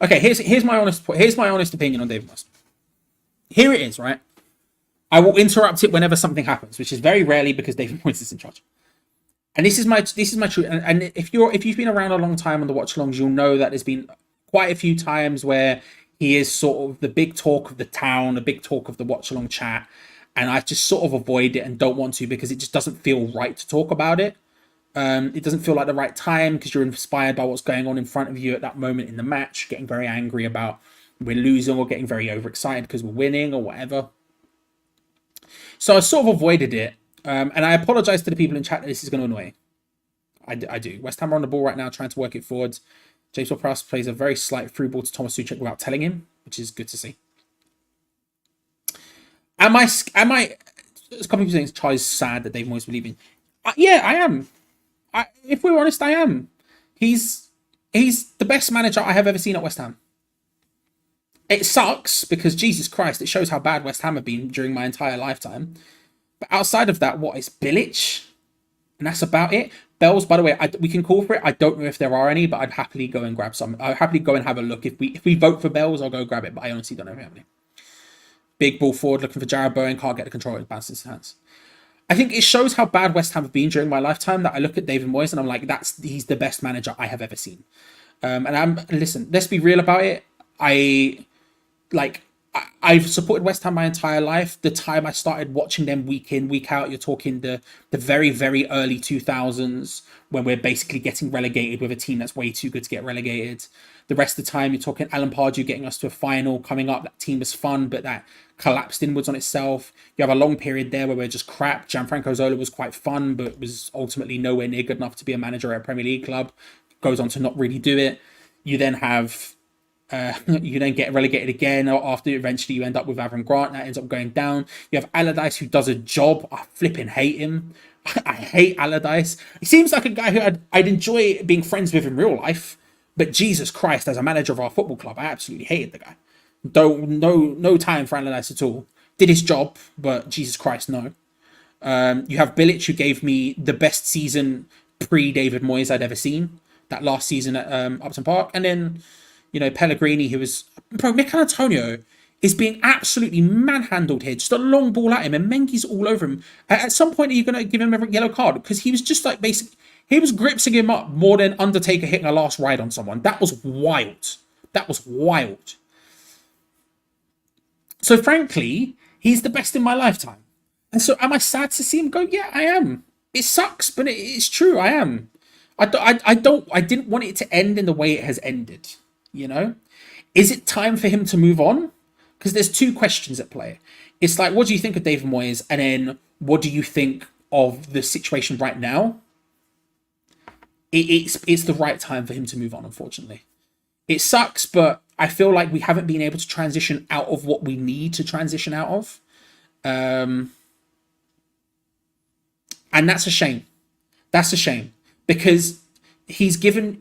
Okay, here's my honest opinion on David Moyes. Here it is, right? I will interrupt it whenever something happens, which is very rarely because David Moyes is in charge. And this is my truth. And if you've been around a long time on the watch-alongs, you'll know that there's been quite a few times where He is sort of the big talk of the town, the big talk of the watch along chat, and I just sort of avoid it and don't want to because it just doesn't feel right to talk about it. It doesn't feel like the right time because you're inspired by what's going on in front of you at that moment in the match, getting very angry about we're losing or getting very overexcited because we're winning or whatever. So I sort of avoided it. And I apologize to the people in chat that this is going to annoy. I do. West Ham are on the ball right now, trying to work it forwards. James Ward-Prowse plays a very slight through ball to Thomas Suchek without telling him, which is good to see. Am I? There's a couple of people saying Charlie's sad that David Moyes is leaving. Yeah, I am. If we're honest, I am. He's the best manager I have ever seen at West Ham. It sucks because Jesus Christ, it shows how bad West Ham have been during my entire lifetime. But outside of that, what is Bilic? And that's about it. Bells, by the way, we can call for it. I don't know if there are any, but I'd happily go and grab some. I'd happily go and have a look. If we vote for Bells, I'll go grab it. But I honestly don't know if we have any. Big ball forward, looking for Jarrod Bowen. Can't get the control. It bounces his hands. I think it shows how bad West Ham have been during my lifetime that I look at David Moyes and I'm like, he's the best manager I have ever seen. Listen, let's be real about it. I've supported West Ham my entire life. The time I started watching them week in, week out, you're talking the very, very early 2000s when we're basically getting relegated with a team that's way too good to get relegated. The rest of the time, you're talking Alan Pardew getting us to a final, coming up. That team was fun, but that collapsed inwards on itself. You have a long period there where we're just crap. Gianfranco Zola was quite fun, but was ultimately nowhere near good enough to be a manager at a Premier League club. Goes on to not really do it. You then have... you then get relegated again after eventually you end up with Avram Grant. That ends up going down. You have Allardyce, who does a job. I flipping hate him. I hate Allardyce. He seems like a guy who I'd enjoy being friends with in real life, but Jesus Christ, as a manager of our football club, I absolutely hated the guy. No time for Allardyce at all. Did his job, but Jesus Christ, no. You have Bilic, who gave me the best season pre-David Moyes I'd ever seen. That last season at Upton Park. And then, Pellegrini, who was... Bro, Mikel Antonio is being absolutely manhandled here. Just a long ball at him, and Mengi's all over him. At some point, are you going to give him a yellow card? Because he was just like basically... He was gripsing him up more than Undertaker hitting a last ride on someone. That was wild. That was wild. So frankly, he's the best in my lifetime. And so am I sad to see him go? Yeah, I am. It sucks, but it's true. I am. I didn't want it to end in the way it has ended. Is it time for him to move on? Because there's two questions at play. It's like, what do you think of David Moyes? And then what do you think of the situation right now? It's the right time for him to move on, unfortunately. It sucks, but I feel like we haven't been able to transition out of what we need to transition out of. And that's a shame. That's a shame. Because he's given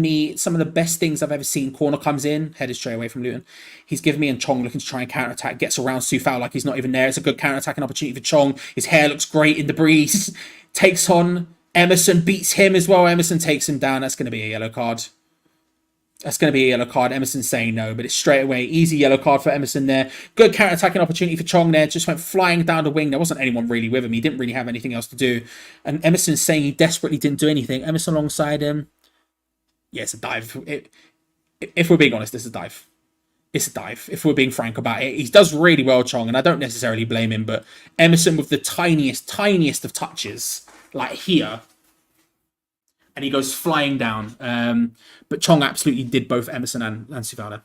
me some of the best things I've ever seen. Corner comes in, headed straight away from Luton. He's given me and Chong looking to try and counter-attack, gets around Soufal like he's not even there. It's a good counter-attacking opportunity for Chong. His hair looks great in the breeze. Takes on Emerson, beats him as well. Emerson takes him down. That's going to be a yellow card. That's going to be a yellow card. Emerson's saying no, but it's straight away. Easy yellow card for Emerson there. Good counter-attacking opportunity for Chong there. Just went flying down the wing. There wasn't anyone really with him. He didn't really have anything else to do. And Emerson's saying he desperately didn't do anything. Emerson alongside him. Yeah, it's a dive. If we're being honest, it's a dive. It's a dive, if we're being frank about it. He does really well, Chong, and I don't necessarily blame him, but Emerson with the tiniest of touches, like here, and he goes flying down. But Chong absolutely did both Emerson and Soufal.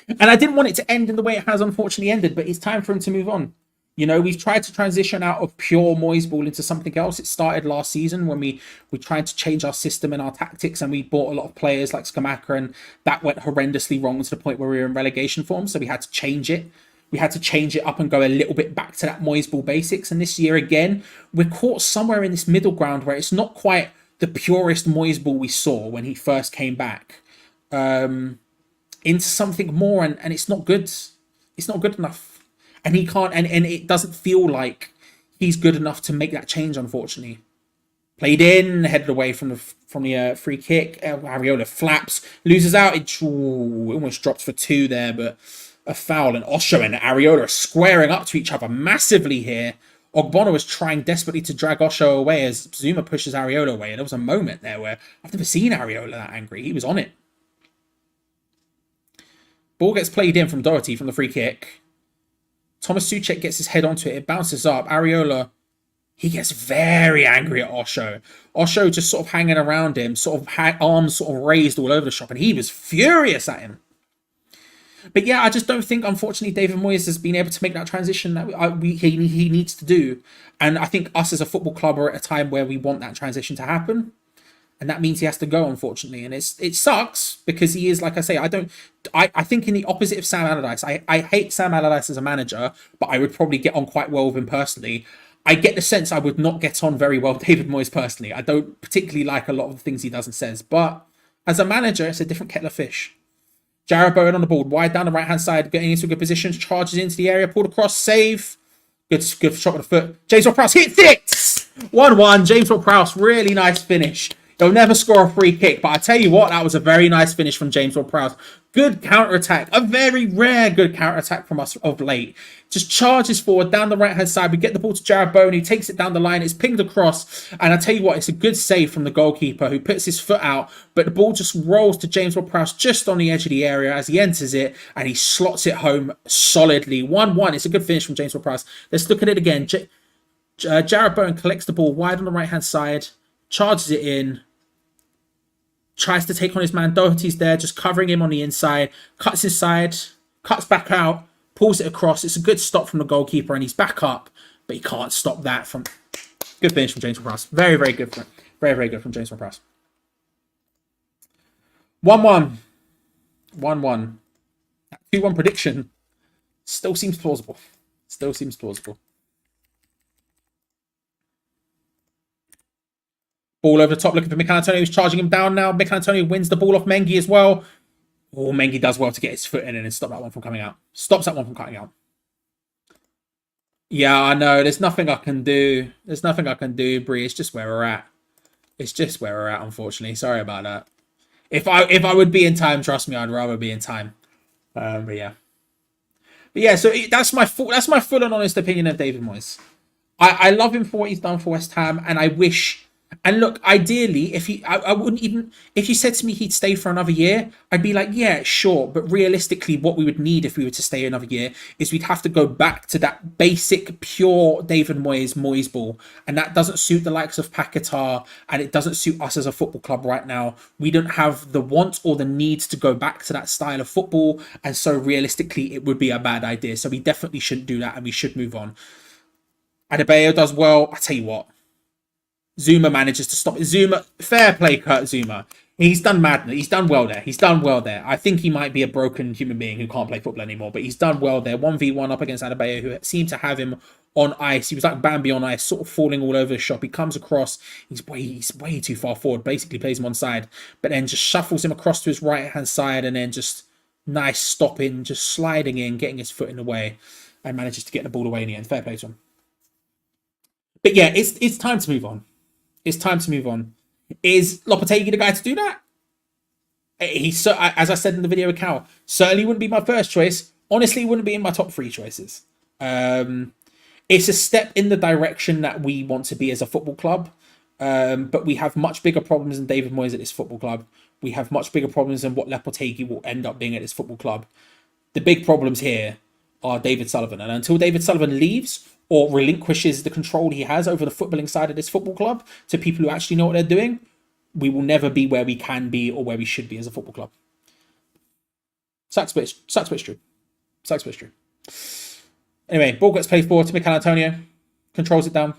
And I didn't want it to end in the way it has unfortunately ended, but it's time for him to move on. We've tried to transition out of pure Moyes ball into something else. It started last season when we tried to change our system and our tactics, and we bought a lot of players like Skamaka, and that went horrendously wrong to the point where we were in relegation form, so we had to change it. We had to change it up and go a little bit back to that Moyes ball basics. And this year, again, we're caught somewhere in this middle ground where it's not quite the purest Moyes ball we saw when he first came back into something more. And it's not good. It's not good enough. And he can't, and it doesn't feel like he's good enough to make that change, unfortunately. Played in, headed away from the free kick. Areola flaps, loses out. It almost drops for two there, but a foul. And Osho and Areola are squaring up to each other massively here. Ogbono was trying desperately to drag Osho away as Zuma pushes Areola away. And there was a moment there where I've never seen Areola that angry. He was on it. Ball gets played in from Doherty from the free kick. Thomas Souček gets his head onto it. It bounces up. Areola, he gets very angry at Osho. Osho just sort of hanging around him, sort of arms sort of raised all over the shop, and he was furious at him. But yeah, I just don't think, unfortunately, David Moyes has been able to make that transition that he needs to do. And I think us as a football club are at a time where we want that transition to happen. And that means he has to go, unfortunately. And it sucks because he is, like I say, I think in the opposite of Sam Allardyce. I hate Sam Allardyce as a manager, but I would probably get on quite well with him personally. I get the sense I would not get on very well with David Moyes personally. I don't particularly like a lot of the things he does and says. But as a manager, it's a different kettle of fish. Jarrod Bowen on the board, wide down the right-hand side, getting into a good position, charges into the area, pulled across, save. Good shot with the foot. James Ward-Prowse hits it! 1-1. James Ward-Prowse, really nice finish. He'll never score a free kick, but I tell you what, that was a very nice finish from James Ward-Prowse. Good counter-attack. A very rare good counter-attack from us of late. Just charges forward down the right-hand side. We get the ball to Jarrod Bowen, who takes it down the line. It's pinged across. And I tell you what, it's a good save from the goalkeeper who puts his foot out. But the ball just rolls to James Ward-Prowse just on the edge of the area as he enters it. And he slots it home solidly. 1-1. It's a good finish from James Ward-Prowse. Let's look at it again. Jarrod Bowen collects the ball wide on the right-hand side. Charges it in. Tries to take on his man. Doherty's there, just covering him on the inside. Cuts inside. Cuts back out. Pulls it across. It's a good stop from the goalkeeper, and he's back up. But he can't stop that from... Good finish from James Ward-Prowse. Very, very good. Very, very good from James Ward-Prowse. 1-1. 1-1. That 2-1 prediction still seems plausible. Still seems plausible. Ball over the top, looking for Mikel Antonio, who's charging him down now. Mikel Antonio wins the ball off Mengi as well. Oh, Mengi does well to get his foot in and stop that one from coming out. Stops that one from cutting out. Yeah, I know. There's nothing I can do. There's nothing I can do, Bree. It's just where we're at. It's just where we're at, unfortunately. Sorry about that. If I would be in time, trust me, I'd rather be in time. But yeah. So that's my full and honest opinion of David Moyes. I love him for what he's done for West Ham, and I wish. And look, ideally, I wouldn't even, if you said to me he'd stay for another year, I'd be like, yeah, sure. But realistically, what we would need if we were to stay another year is we'd have to go back to that basic, pure David Moyes ball. And that doesn't suit the likes of Paquetá, and it doesn't suit us as a football club right now. We don't have the want or the need to go back to that style of football. And so realistically, it would be a bad idea. So we definitely shouldn't do that, and we should move on. Adebayo does well. I tell you what. Zuma manages to stop it. Zuma, fair play, Kurt Zuma. He's done madness. He's done well there. He's done well there. I think he might be a broken human being who can't play football anymore, but he's done well there. 1v1 up against Adebayo, who seemed to have him on ice. He was like Bambi on ice, sort of falling all over the shop. He comes across. He's way too far forward. Basically plays him on side, but then just shuffles him across to his right-hand side, and then just nice stopping, just sliding in, getting his foot in the way, and manages to get the ball away in the end. Fair play to him. But yeah, it's time to move on. It's time to move on. Is Lopetegui the guy to do that? He's, as I said in the video with Cal, certainly wouldn't be my first choice. Honestly, wouldn't be in my top 3 choices. It's a step in the direction that we want to be as a football club. But we have much bigger problems than David Moyes at this football club. We have much bigger problems than what Lopetegui will end up being at this football club. The big problems here are David Sullivan. And until David Sullivan leaves or relinquishes the control he has over the footballing side of this football club to people who actually know what they're doing, we will never be where we can be or where we should be as a football club. Sucks, but it's true. Sucks, but it's true. Anyway, ball gets played forward to Mikel Antonio. Controls it down.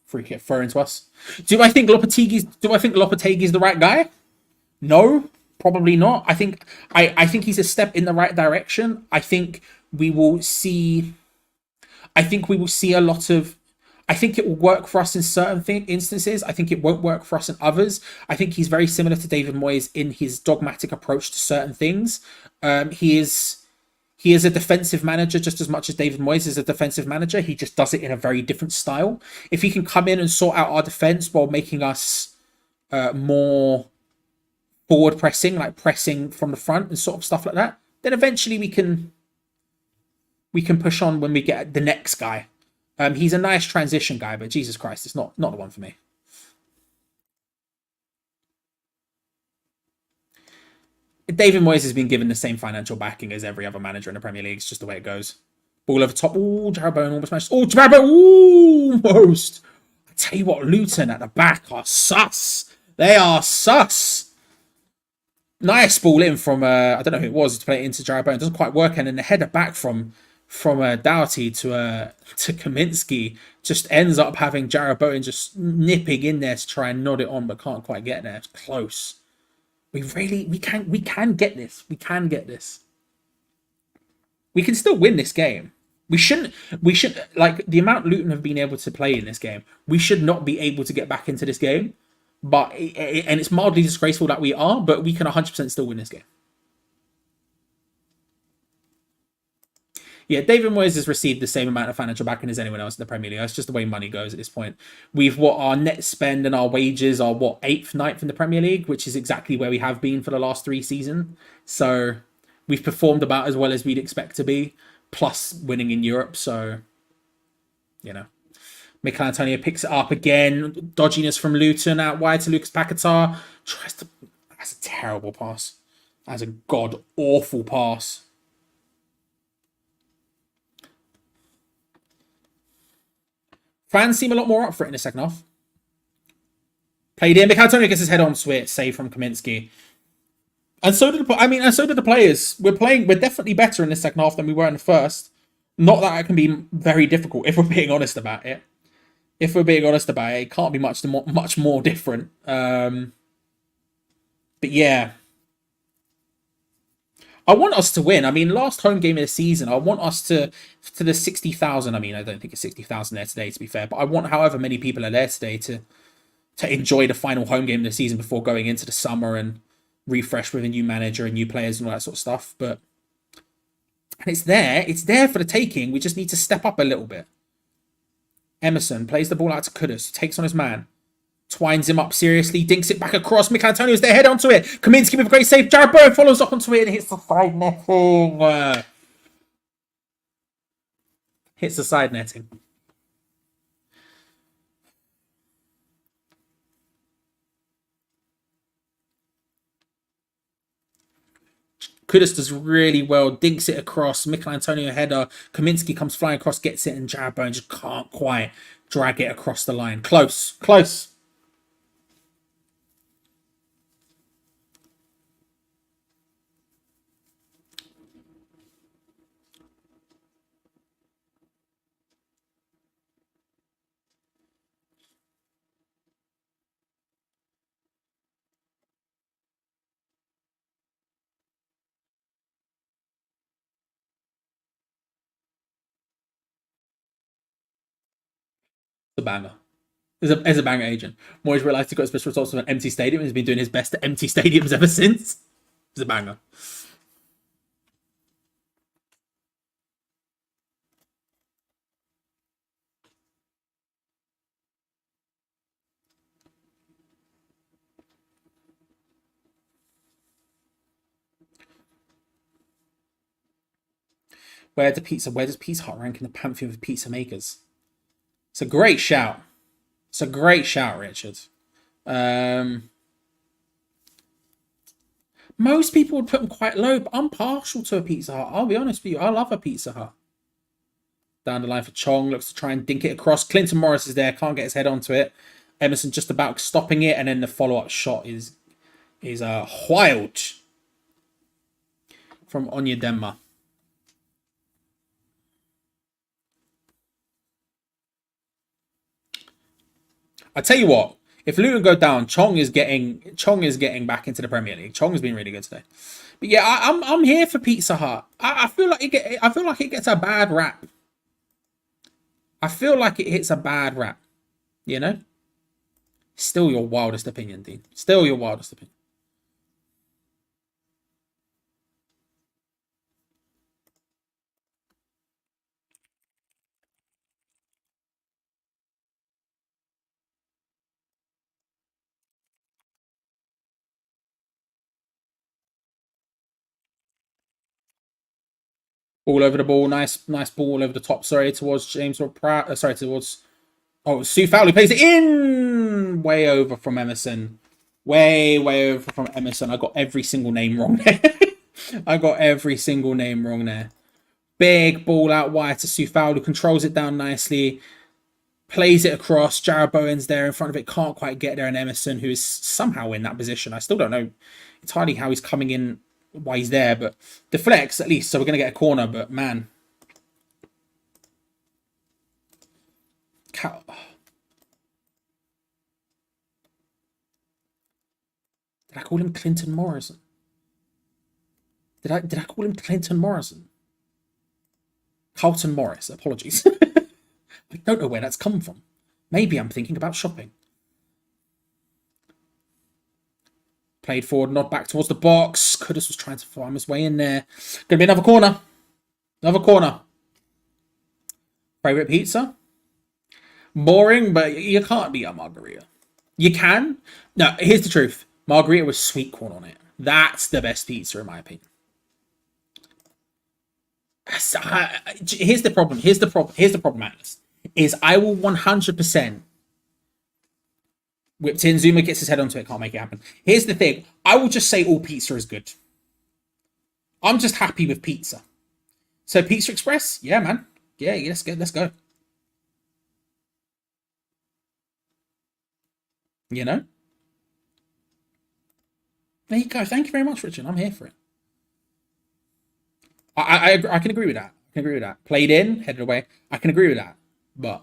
Free kick thrown to us. Do I think Lopetegui's the right guy? No, probably not. I think he's a step in the right direction. I think we will see a lot of. I think it will work for us in certain instances. I think it won't work for us in others. I think he's very similar to David Moyes in his dogmatic approach to certain things. He is a defensive manager just as much as David Moyes is a defensive manager. He just does it in a very different style. If he can come in and sort out our defense while making us more forward pressing, like pressing from the front and sort of stuff like that, then eventually we can push on when we get the next guy. He's a nice transition guy, but Jesus Christ, it's not the one for me. David Moyes has been given the same financial backing as every other manager in the Premier League. It's just the way it goes. Ball over top. Ooh, Jarrod Bowen almost smashed. Oh, Jarrod Bowen almost. I tell you what, Luton at the back are sus. They are sus. Nice ball in from I don't know who it was to play it into Jarrod Bowen. It doesn't quite work, and then the header back from Doughty to Kaminsky just ends up having Jarrod Bowen just nipping in there to try and nod it on, but can't quite get there. It's close. We can get this. We can get this. We can still win this game. We shouldn't like the amount Luton have been able to play in this game. We should not be able to get back into this game. And it's mildly disgraceful that we are, but we can 100% still win this game. Yeah, David Moyes has received the same amount of financial backing as anyone else in the Premier League. That's just the way money goes at this point. We've our net spend and our wages are 8th, 9th in the Premier League, which is exactly where we have been for the last 3 seasons. So we've performed about as well as we'd expect to be, plus winning in Europe. So, you know. Mikel Antonio picks it up again. Dodginess from Luton out wide to Lucas Paquetá. That's a terrible pass. That's a god-awful pass. Fans seem a lot more up for it in the second half. Played in. Mikel Antonio gets his head onto it. Save from Kaminsky. And so did the players. We're definitely better in the second half than we were in the first. Not that it can be very difficult if we're being honest about it. It can't be much more different. But yeah, I want us to win. I mean, last home game of the season, I want us to the 60,000. I mean, I don't think it's 60,000 there today, to be fair, but I want however many people are there today to enjoy the final home game of the season before going into the summer and refresh with a new manager and new players and all that sort of stuff. And it's there for the taking. We just need to step up a little bit. Emerson plays the ball out to Kudus, takes on his man, twines him up seriously, dinks it back across. Mikel Antonio's there, head onto it. Kaminsky with a great save. Jarrod Bowen follows up onto it and hits the side netting. Hits the side netting. Kudus does really well, dinks it across. Mikel Antonio header. Kaminsky comes flying across, gets it, and Jarrod Bowen just can't quite drag it across the line. Close. The banger. As a banger agent. Moyes realised he got his best results from an empty stadium and has been doing his best at empty stadiums ever since. It's a banger. Where does Pizza Hut rank in the pantheon of pizza makers? It's a great shout. Richard. Most people would put them quite low, but I'm partial to a Pizza Hut. I'll be honest with you. I love a Pizza Hut. Down the line for Chong. Looks to try and dink it across. Clinton Morris is there. Can't get his head onto it. Emerson just about stopping it. And then the follow-up shot is wild. From Onyedema. I tell you what, if Luton go down, Chong is getting back into the Premier League. Chong has been really good today. But yeah, I'm here for Pizza Hut. I feel like it gets a bad rap. I feel like it hits a bad rap. You know? Still your wildest opinion, Dean. Still your wildest opinion. All over the ball. Nice ball over the top. Sorry, towards James Pratt. Sorry, towards... Oh, Sue Fowler plays it in! Way over from Emerson. Way over from Emerson. I got every single name wrong there. I got every single name wrong there. Big ball out wide to Sue Fowler, who controls it down nicely. Plays it across. Jared Bowen's there in front of it. Can't quite get there. And Emerson, who is somehow in that position. I still don't know entirely how he's coming in, why he's there. But deflects, at least. So we're going to get a corner. But, man... Did I call him Clinton Morrison? Did I call him Clinton Morrison? Carlton Morris, apologies. I don't know where that's come from. Maybe I'm thinking about shopping. Played forward, nod back towards the box. Kudus was trying to farm his way in there. Gonna be another corner. Another corner. Favorite pizza? Boring, but you can't be a margarita. You can. No, here's the truth. Margarita with sweet corn on it. That's the best pizza, in my opinion. Here's the problem. Here's the problem, Atlas. Is I will 100% whipped in. Zuma gets his head onto it. Can't make it happen. Here's the thing. I will just say all pizza is good. I'm just happy with pizza. So Pizza Express, yeah, man. Yeah, let's go. Let's go. You know? There you go. Thank you very much, Richard. I'm here for it. I can agree with that. I can agree with that. Played in, headed away. I can agree with that. But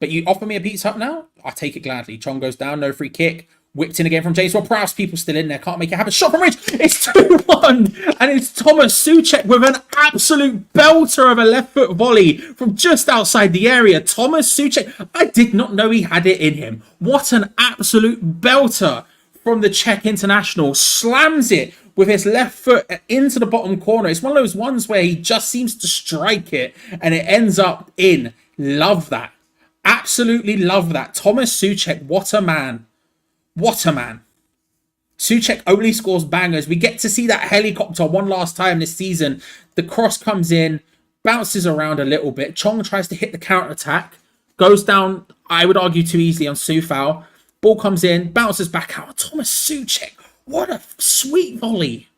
you offer me a pizza up now? I take it gladly. Chong goes down, no free kick. Whipped in again from James Ward-Prowse. People still in there. Can't make it happen. Shot from Ridge. It's 2-1. And it's Thomas Souček with an absolute belter of a left foot volley from just outside the area. Thomas Souček. I did not know he had it in him. What an absolute belter from the Czech international. Slams it with his left foot into the bottom corner. It's one of those ones where he just seems to strike it and it ends up in. Love that. Absolutely love that. Thomas Souček. What a man. What a man. Souček only scores bangers. We get to see that helicopter one last time this season. The cross comes in, bounces around a little bit. Chong tries to hit the counter-attack. Goes down, I would argue, too easily on Soufal. Ball comes in, bounces back out. Thomas Souček. What a sweet volley.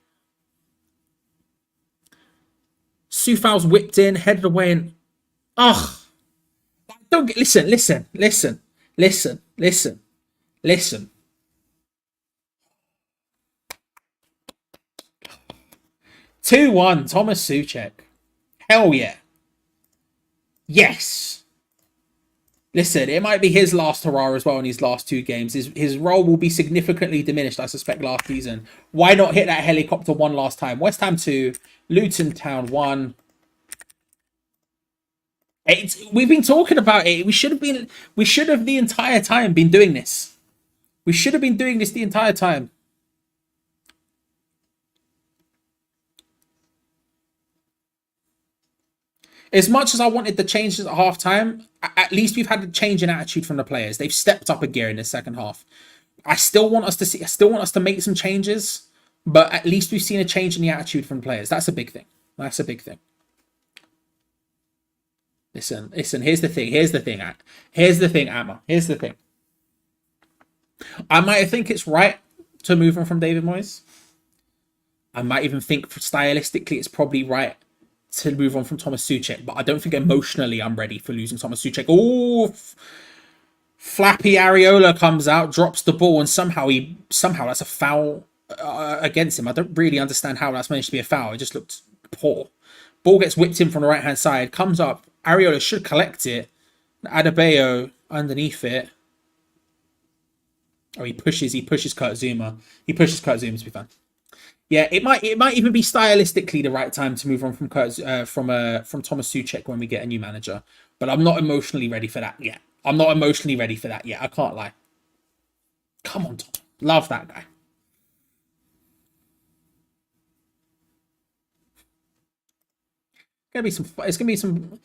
Soufal's whipped in, headed away, and... Oh. Don't get... Listen. 2-1, Thomas Souček. Hell yeah. Yes. Listen, it might be his last hurrah as well in his last two games. His role will be significantly diminished, I suspect, last season. Why not hit that helicopter one last time? West Ham 2, Luton Town 1. We've been talking about it. We should have the entire time been doing this. We should have been doing this the entire time. As much as I wanted the changes at halftime, at least we've had a change in attitude from the players. They've stepped up a gear in the second half. I still want us to make some changes, but at least we've seen a change in the attitude from players. That's a big thing. That's a big thing. Listen. Here's the thing, Amma. Here's the thing. I might think it's right to move on from David Moyes. I might even think stylistically it's probably right to move on from Thomas Souček, but I don't think emotionally I'm ready for losing Thomas Souček. Oh, Flappy Areola comes out, drops the ball, and somehow that's a foul against him. I don't really understand how that's managed to be a foul. It just looked poor. Ball gets whipped in from the right-hand side, comes up. Areola should collect it. Adebayo underneath it. Oh, he pushes Kurt Zouma. He pushes Kurt Zouma to be fun. Yeah, it might even be stylistically the right time to move on from Thomas Souček when we get a new manager. But I'm not emotionally ready for that yet. I can't lie. Come on, Tom. Love that guy. It's gonna be some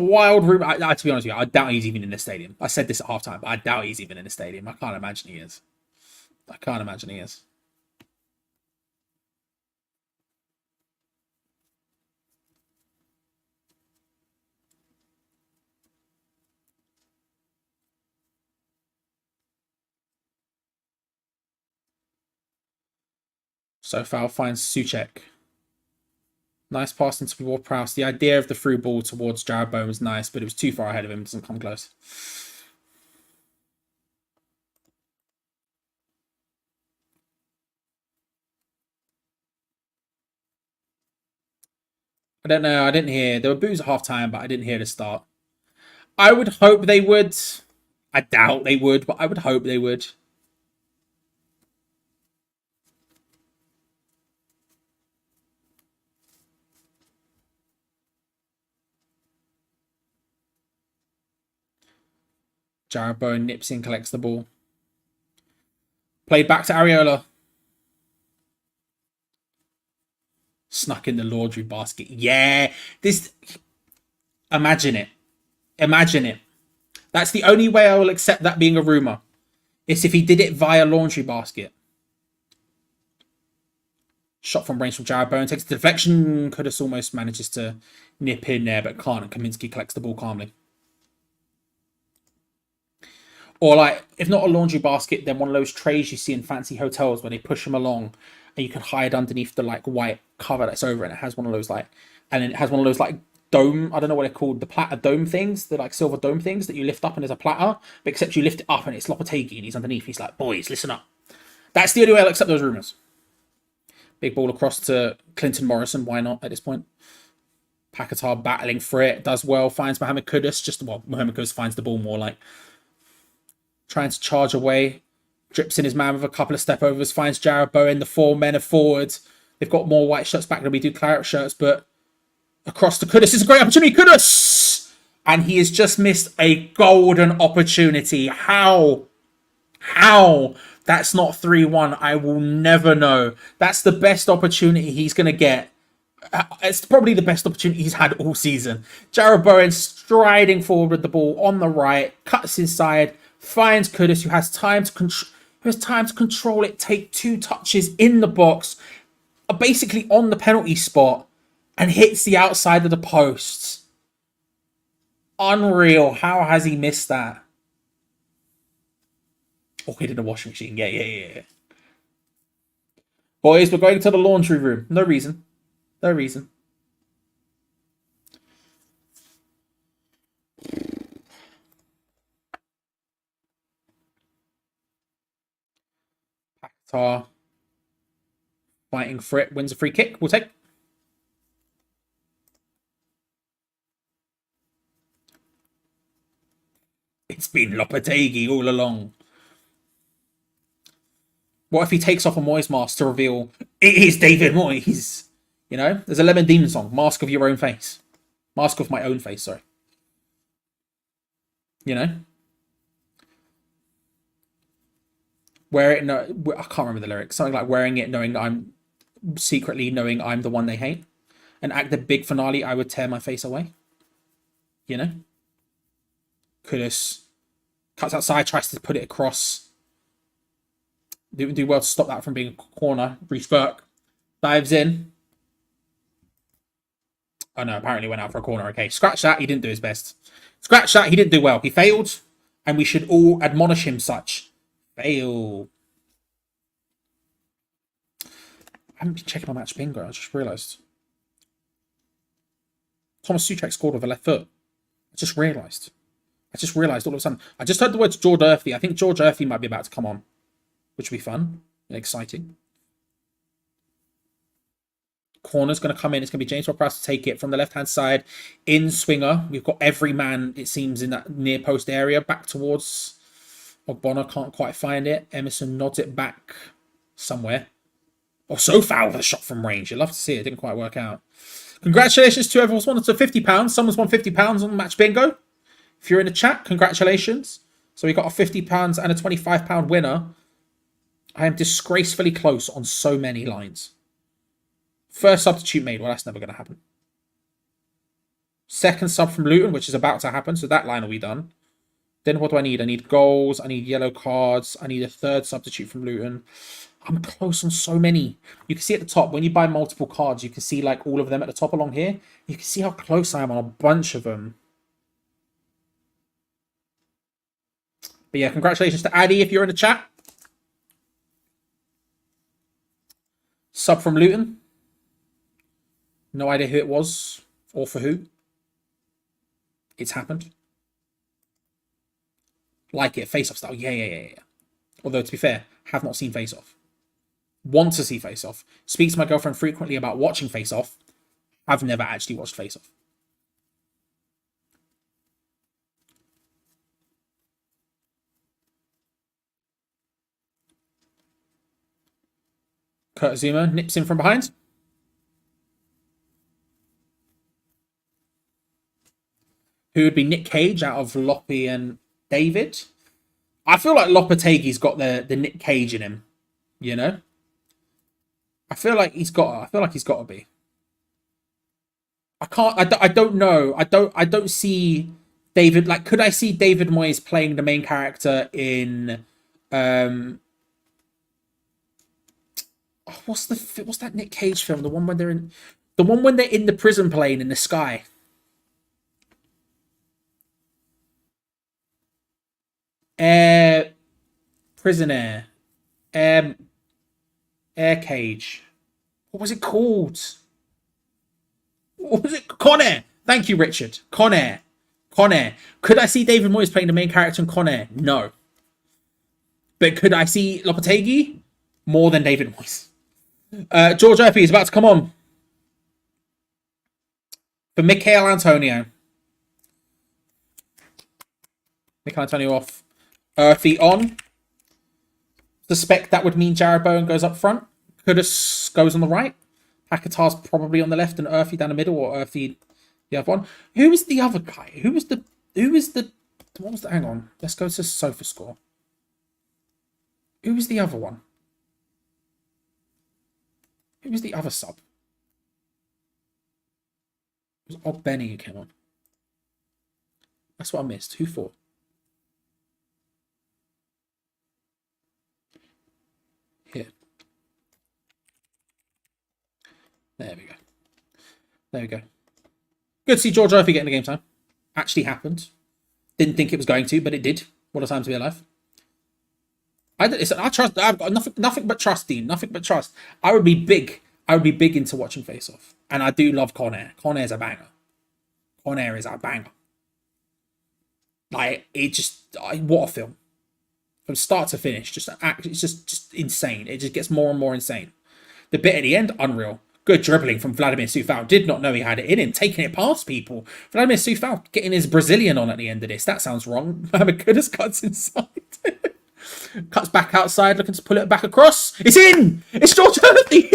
wild room. To be honest with you, I doubt he's even in the stadium. I said this at halftime, but I doubt he's even in the stadium. I can't imagine he is. So foul finds Suchek. Nice pass into Ward-Prowse. The idea of the through ball towards Jared Bowen was nice, but it was too far ahead of him. Doesn't come close. I don't know. I didn't hear. There were boos at half-time, but I didn't hear the start. I would hope they would. I doubt they would, but I would hope they would. Jared Bowen nips in, collects the ball. Played back to Areola. Snuck in the laundry basket. Yeah. This. Imagine it. Imagine it. That's the only way I will accept that being a rumour. Is if he did it via laundry basket. Shot from range from Jared Bowen. Takes the deflection. Kudus almost manages to nip in there, but can't. And Kaminsky collects the ball calmly. Or like, if not a laundry basket, then one of those trays you see in fancy hotels where they push them along and you can hide underneath the like white cover that's over it. And it has one of those like, and then it has one of those like dome, I don't know what they're called, the platter dome things, the like silver dome things that you lift up and there's a platter, but except you lift it up and it's Lopetegui and he's underneath. He's like, boys, listen up. That's the only way I'll accept those rumours. Big ball across to Clinton Morrison. Why not at this point? Paquetá battling for it. Does well. Finds Mohamed Kudus. Mohamed Kudus finds the ball more like trying to charge away. Drips in his man with a couple of step overs. Finds Jared Bowen. The 4 men are forward. They've got more white shirts back than we do claret shirts, but across to Kudus is a great opportunity. Kudus! And he has just missed a golden opportunity. How? That's not 3-1. I will never know. That's the best opportunity he's going to get. It's probably the best opportunity he's had all season. Jared Bowen striding forward with the ball on the right, cuts inside, finds Kudus, who has time to control it, take 2 touches in the box, basically on the penalty spot, and hits the outside of the post. Unreal. How has he missed that? Oh, he did a washing machine. Yeah. Boys, we're going to the laundry room. No reason. Paquetá fighting for it. Wins a free kick. We'll take. It's been Lopetegui all along. What if he takes off a Moyes mask to reveal it is David Moyes? You know, there's a Lemon Demon song, Mask of Your Own Face. Mask of My Own Face, sorry. You know? Wear it, no, I can't remember the lyrics. Something like wearing it knowing that I'm secretly knowing I'm the one they hate. And at the big finale, I would tear my face away. You know? Kudus cuts outside, tries to put it across. Do well to stop that from being a corner. Reece Burke dives in. Oh no, apparently went out for a corner. Okay, scratch that. He didn't do his best. Scratch that. He didn't do well. He failed. And we should all admonish him such. Fail. I haven't been checking my match bingo. I just realised. Thomas Suchek scored with a left foot. I just realised all of a sudden. I just heard the words George Earthy. I think George Earthy might be about to come on, which will be fun and exciting. Corner's going to come in. It's going to be James Ward-Prowse to take it from the left-hand side. In swinger, we've got every man, it seems, in that near post area. Back towards Ogbonna. Can't quite find it. Emerson nods it back somewhere. Oh, so foul with a shot from range. You'd love to see it. Didn't quite work out. Congratulations to whoever's won. It's £50. Someone's won £50 on match bingo. If you're in the chat, congratulations. So we got a £50 and a £25 winner. I am disgracefully close on so many lines. First substitute made. Well, that's never going to happen. Second sub from Luton, which is about to happen. So that line will be done. Then what do I need? I need goals. I need yellow cards. I need a third substitute from Luton. I'm close on so many. You can see at the top, when you buy multiple cards, you can see like all of them at the top along here. You can see how close I am on a bunch of them. But yeah, congratulations to Addy if you're in the chat. Sub from Luton. No idea who it was or for who. It's happened. Like it, Face Off style. Yeah. Although, to be fair, have not seen Face Off. Want to see Face Off. Speak to my girlfriend frequently about watching Face Off. I've never actually watched Face Off. Kurt Zuma nips in from behind. Who would be Nick Cage out of Loppy and David? I feel like Lopetegui's got the Nick Cage in him, you know? I feel like he's got to be. I don't know. I don't see David, like, could I see David Moyes playing the main character in what's that Nick Cage film? The one when they're in the prison plane in the sky. Prisoner. Air Cage. What was it called? What was it? Con Air. Thank you, Richard. Con Air. Could I see David Moyes playing the main character in Con Air? No. But could I see Lopetegui? More than David Moyes. George Earphy is about to come on. For Michael Antonio. Michael Antonio off. Earthy on. Suspect that would mean Jared Bowen goes up front. Kudus goes on the right. Paquetá's probably on the left and Earthy down the middle, or Earthy the other one. Who was the other guy? Who was the what was the, hang on. Let's go to Sofa Score. Who was the other one? Who was the other sub? It was Odd Benny who came on. That's what I missed. Who for? Here. There we go. Good to see George Earthy getting the game time. Actually happened. Didn't think it was going to, but it did. What a time to be alive. I trust. I've got nothing but trust, Dean. Nothing but trust. I would be big into watching Face Off, and I do love Con Air. Con Air's a banger. Con Air is a banger. Like, what a film. From start to finish, it's just insane. It just gets more and more insane. The bit at the end, unreal. Good dribbling from Vladimir Soufal. Did not know he had it in him, taking it past people. Vladimir Soufal getting his Brazilian on at the end of this. That sounds wrong. Kudus cuts inside. Cuts back outside, looking to pull it back across. It's in! It's George Earthy!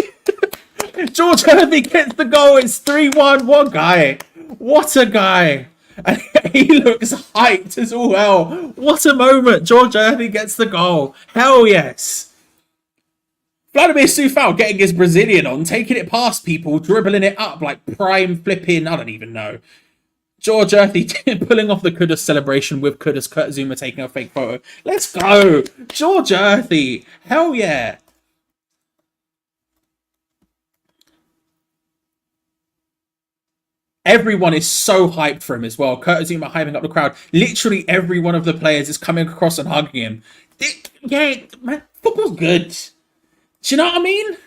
George Earthy gets the goal. It's 3-1. What guy? What a guy. And he looks hyped as all hell. What a moment. George Earthy gets the goal. Hell yes. Vladimir Soufal getting his Brazilian on, taking it past people, dribbling it up like prime flipping, I don't even know. George Earthy pulling off the Kudus celebration with Kurt Zuma taking a fake photo. Let's go. George Earthy. Hell yeah. Everyone is so hyped for him as well. Kurt Zuma hyping up the crowd. Literally every one of the players is coming across and hugging him. Yeah, man, football's good. Do you know what I mean?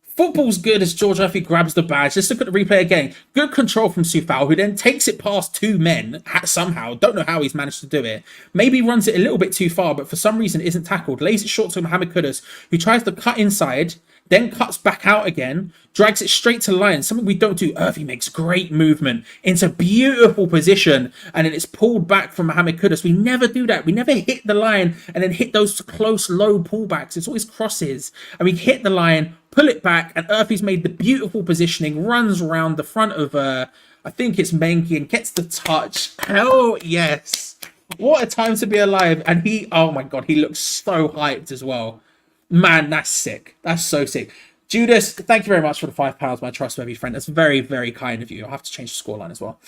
Football's good as George Earthy grabs the badge. Let's look at the replay again. Good control from Soufal, who then takes it past two men somehow. Don't know how he's managed to do it. Maybe runs it a little bit too far, but for some reason isn't tackled. Lays it short to Mohamed Kudus, who tries to cut inside, then cuts back out again, drags it straight to the line. Something we don't do. Earthy makes great movement into beautiful position, and then it's pulled back from Mohamed Kudus. We never do that. We never hit the line and then hit those close, low pullbacks. It's always crosses, and we hit the line, pull it back, and Earthy's made the beautiful positioning, runs around the front of, I think it's Menki, and gets the touch. Hell yes. What a time to be alive. And oh my God, he looks so hyped as well. Man, that's sick. That's so sick. Judas, thank you very much for the £5, my trustworthy friend. That's very, very kind of you. I'll have to change the scoreline as well.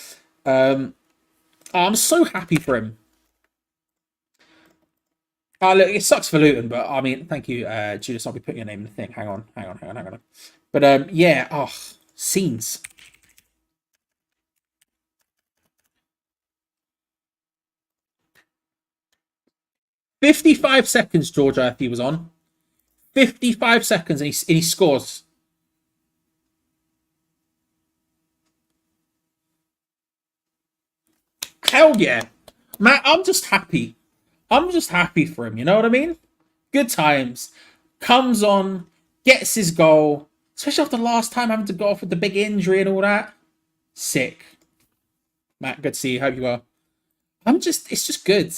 I'm so happy for him. Look, it sucks for Luton, but I mean, thank you, Judas. I'll be putting your name in the thing. Hang on. But yeah, scenes. "55 seconds George Earthy was on. 55 seconds and he scores. Hell yeah. Matt, I'm just happy. I'm just happy for him, you know what I mean? Good times. Comes on, gets his goal, especially after last time having to go off with the big injury and all that. Sick. Matt, good to see you. Hope you are. It's just good.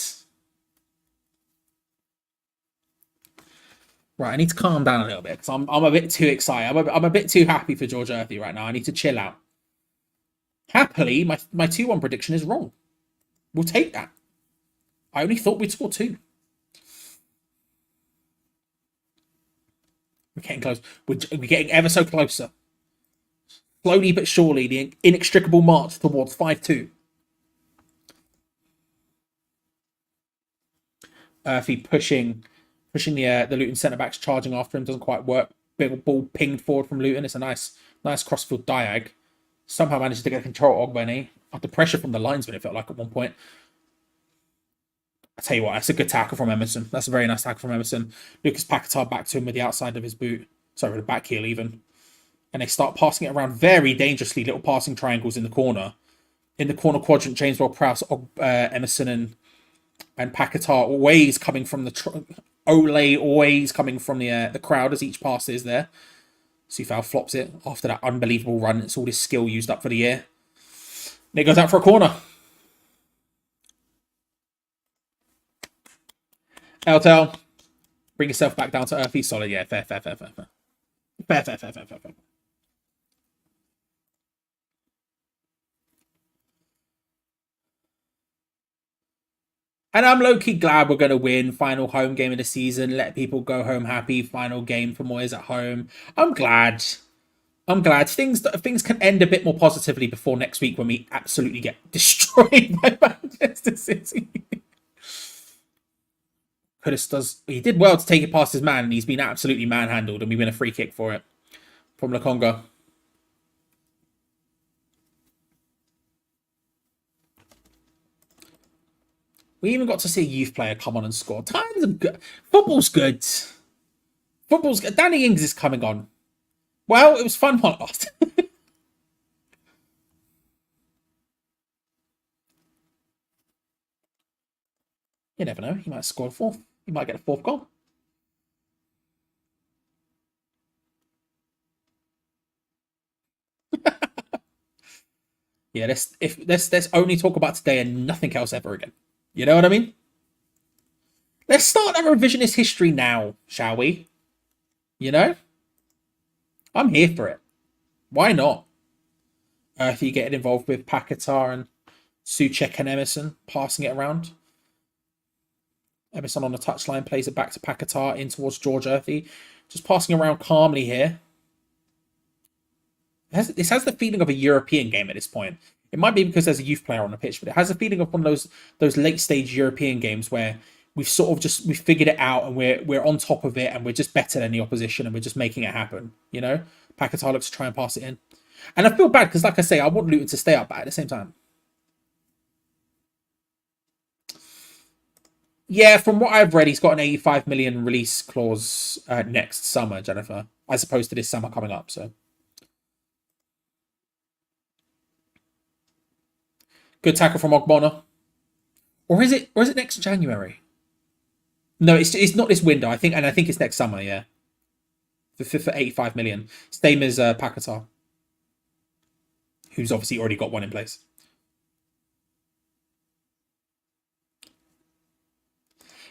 Right, I need to calm down a little bit because I'm a bit too excited. I'm a bit too happy for George Earthy right now. I need to chill out. Happily, my 2-1 prediction is wrong. We'll take that. I only thought we'd score 2. We're getting close. We're getting ever so closer. Slowly but surely, the inextricable march towards 5-2. Earthy pushing the Luton centre backs, charging after him, doesn't quite work. Big ball pinged forward from Luton. It's a nice crossfield diag. Somehow manages to get control of Ogbene after pressure from the linesman. It felt like at one point. I tell you what, that's a good tackle from Emerson. That's a very nice tackle from Emerson. Lucas Paquetá back to him with the outside of his boot. Sorry, the back heel even. And they start passing it around very dangerously. Little passing triangles in the corner. In the corner quadrant, James Ward-Prowse, Emerson and Paquetá always coming from the... Ole always coming from the crowd as each pass is there. Sufal flops it after that unbelievable run. It's all his skill used up for the year. And it goes out for a corner. Eltel, bring yourself back down to earth. He's solid. Yeah, fair. Fair. And I'm low-key glad we're going to win. Final home game of the season. Let people go home happy. Final game for Moyes at home. I'm glad. Things can end a bit more positively before next week when we absolutely get destroyed by Manchester City. He did well to take it past his man, and he's been absolutely manhandled, and we win a free kick for it from Lokonga. We even got to see a youth player come on and score. Times of good. Football's good. Football's good. Danny Ings is coming on. Well, it was fun while it lasted. You never know. He might score a 4th. He might get a 4th goal. Yeah, let's only talk about today and nothing else ever again. You know what I mean? Let's start our revisionist history now, shall we? You know? I'm here for it. Why not? Earthy getting involved with Paquetá and Souček and Emerson, passing it around. Emerson on the touchline, plays it back to Paquetá, in towards George Earthy. Just passing around calmly here. This has the feeling of a European game at this point. It might be because there's a youth player on the pitch, but it has a feeling of one of those late stage European games where we've figured it out and we're on top of it and we're just better than the opposition and we're just making it happen. You know, Paquetá looks to try and pass it in, and I feel bad because, like I say, I want Luton to stay up, but at the same time, yeah, from what I've read, he's got an 85 million release clause next summer, Jennifer, as opposed to this summer coming up. So. Good tackle from Ogbonna. Or is it next January? No, it's not this window. I think it's next summer, yeah. For 85 million. Same as Paquetá, who's obviously already got one in place.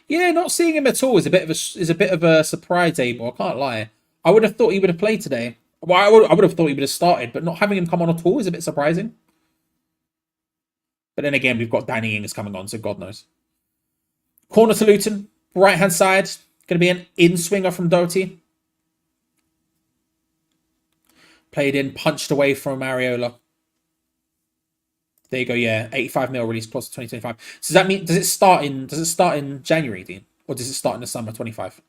Yeah, not seeing him at all is a bit of a surprise, Abel. I can't lie. I would have thought he would have played today. Well, I would have thought he would have started, but not having him come on at all is a bit surprising. But then again, we've got Danny Ings coming on, so God knows. Corner to Luton. Right-hand side. Going to be an in-swinger from Doherty. Played in, punched away from Areola. There you go, yeah. 85 mil release plus 2025. So does that mean, does it start in January, Dean? Or does it start in the summer 25?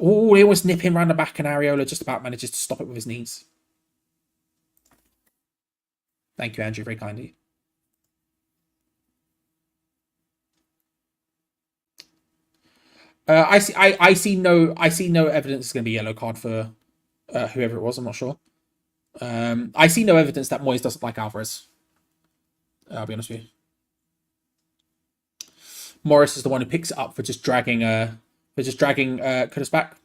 Oh, he always nip him around the back and Areola just about manages to stop it with his knees. Thank you, Andrew, very kindly. I see no evidence it's going to be a yellow card for whoever it was. I'm not sure. I see no evidence that Moyes doesn't like Alvarez. I'll be honest with you. Morris is the one who picks it up for just dragging Kudus back.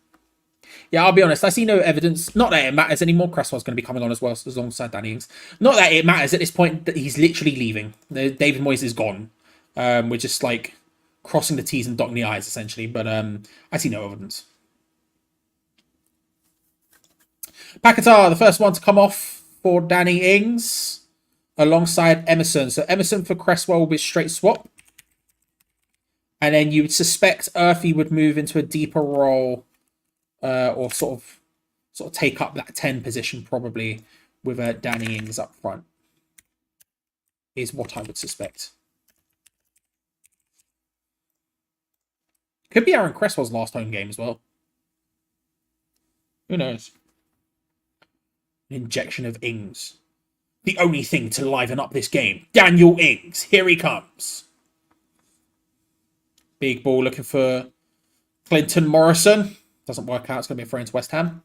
Yeah, I'll be honest. I see no evidence. Not that it matters anymore. Cresswell's going to be coming on as well, alongside Danny Ings. Not that it matters at this point that he's literally leaving. David Moyes is gone. We're just like crossing the T's and dotting the I's essentially. But I see no evidence. Paquetá, the first one to come off for Danny Ings, alongside Emerson. So Emerson for Cresswell will be straight swap. And then you would suspect Earthy would move into a deeper role, or sort of take up that 10 position probably with Danny Ings up front. Is what I would suspect. Could be Aaron Cresswell's last home game as well. Who knows? An injection of Ings. The only thing to liven up this game. Daniel Ings. Here he comes. Big ball looking for Clinton Morrison. Doesn't work out. It's going to be a throw into West Ham.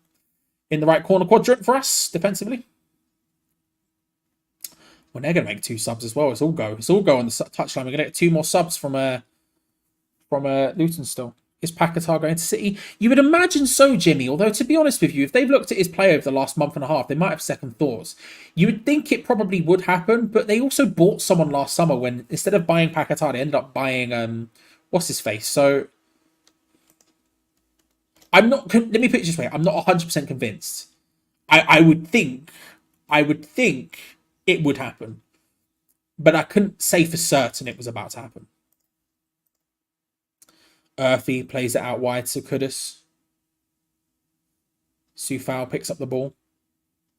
In the right corner quadrant for us, defensively. Well, they're going to make 2 subs as well. It's all go. It's all go on the touchline. We're going to get 2 more subs from Luton still. Is Paquetá going to City? You would imagine so, Jimmy. Although, to be honest with you, if they've looked at his play over the last month and a half, they might have second thoughts. You would think it probably would happen, but they also bought someone last summer when, instead of buying Paquetá, they ended up buying... what's his face? So I'm not. Let me put it this way: I'm not 100% convinced. I would think it would happen, but I couldn't say for certain it was about to happen. Earthy plays it out wide to Kudus. Sufal picks up the ball.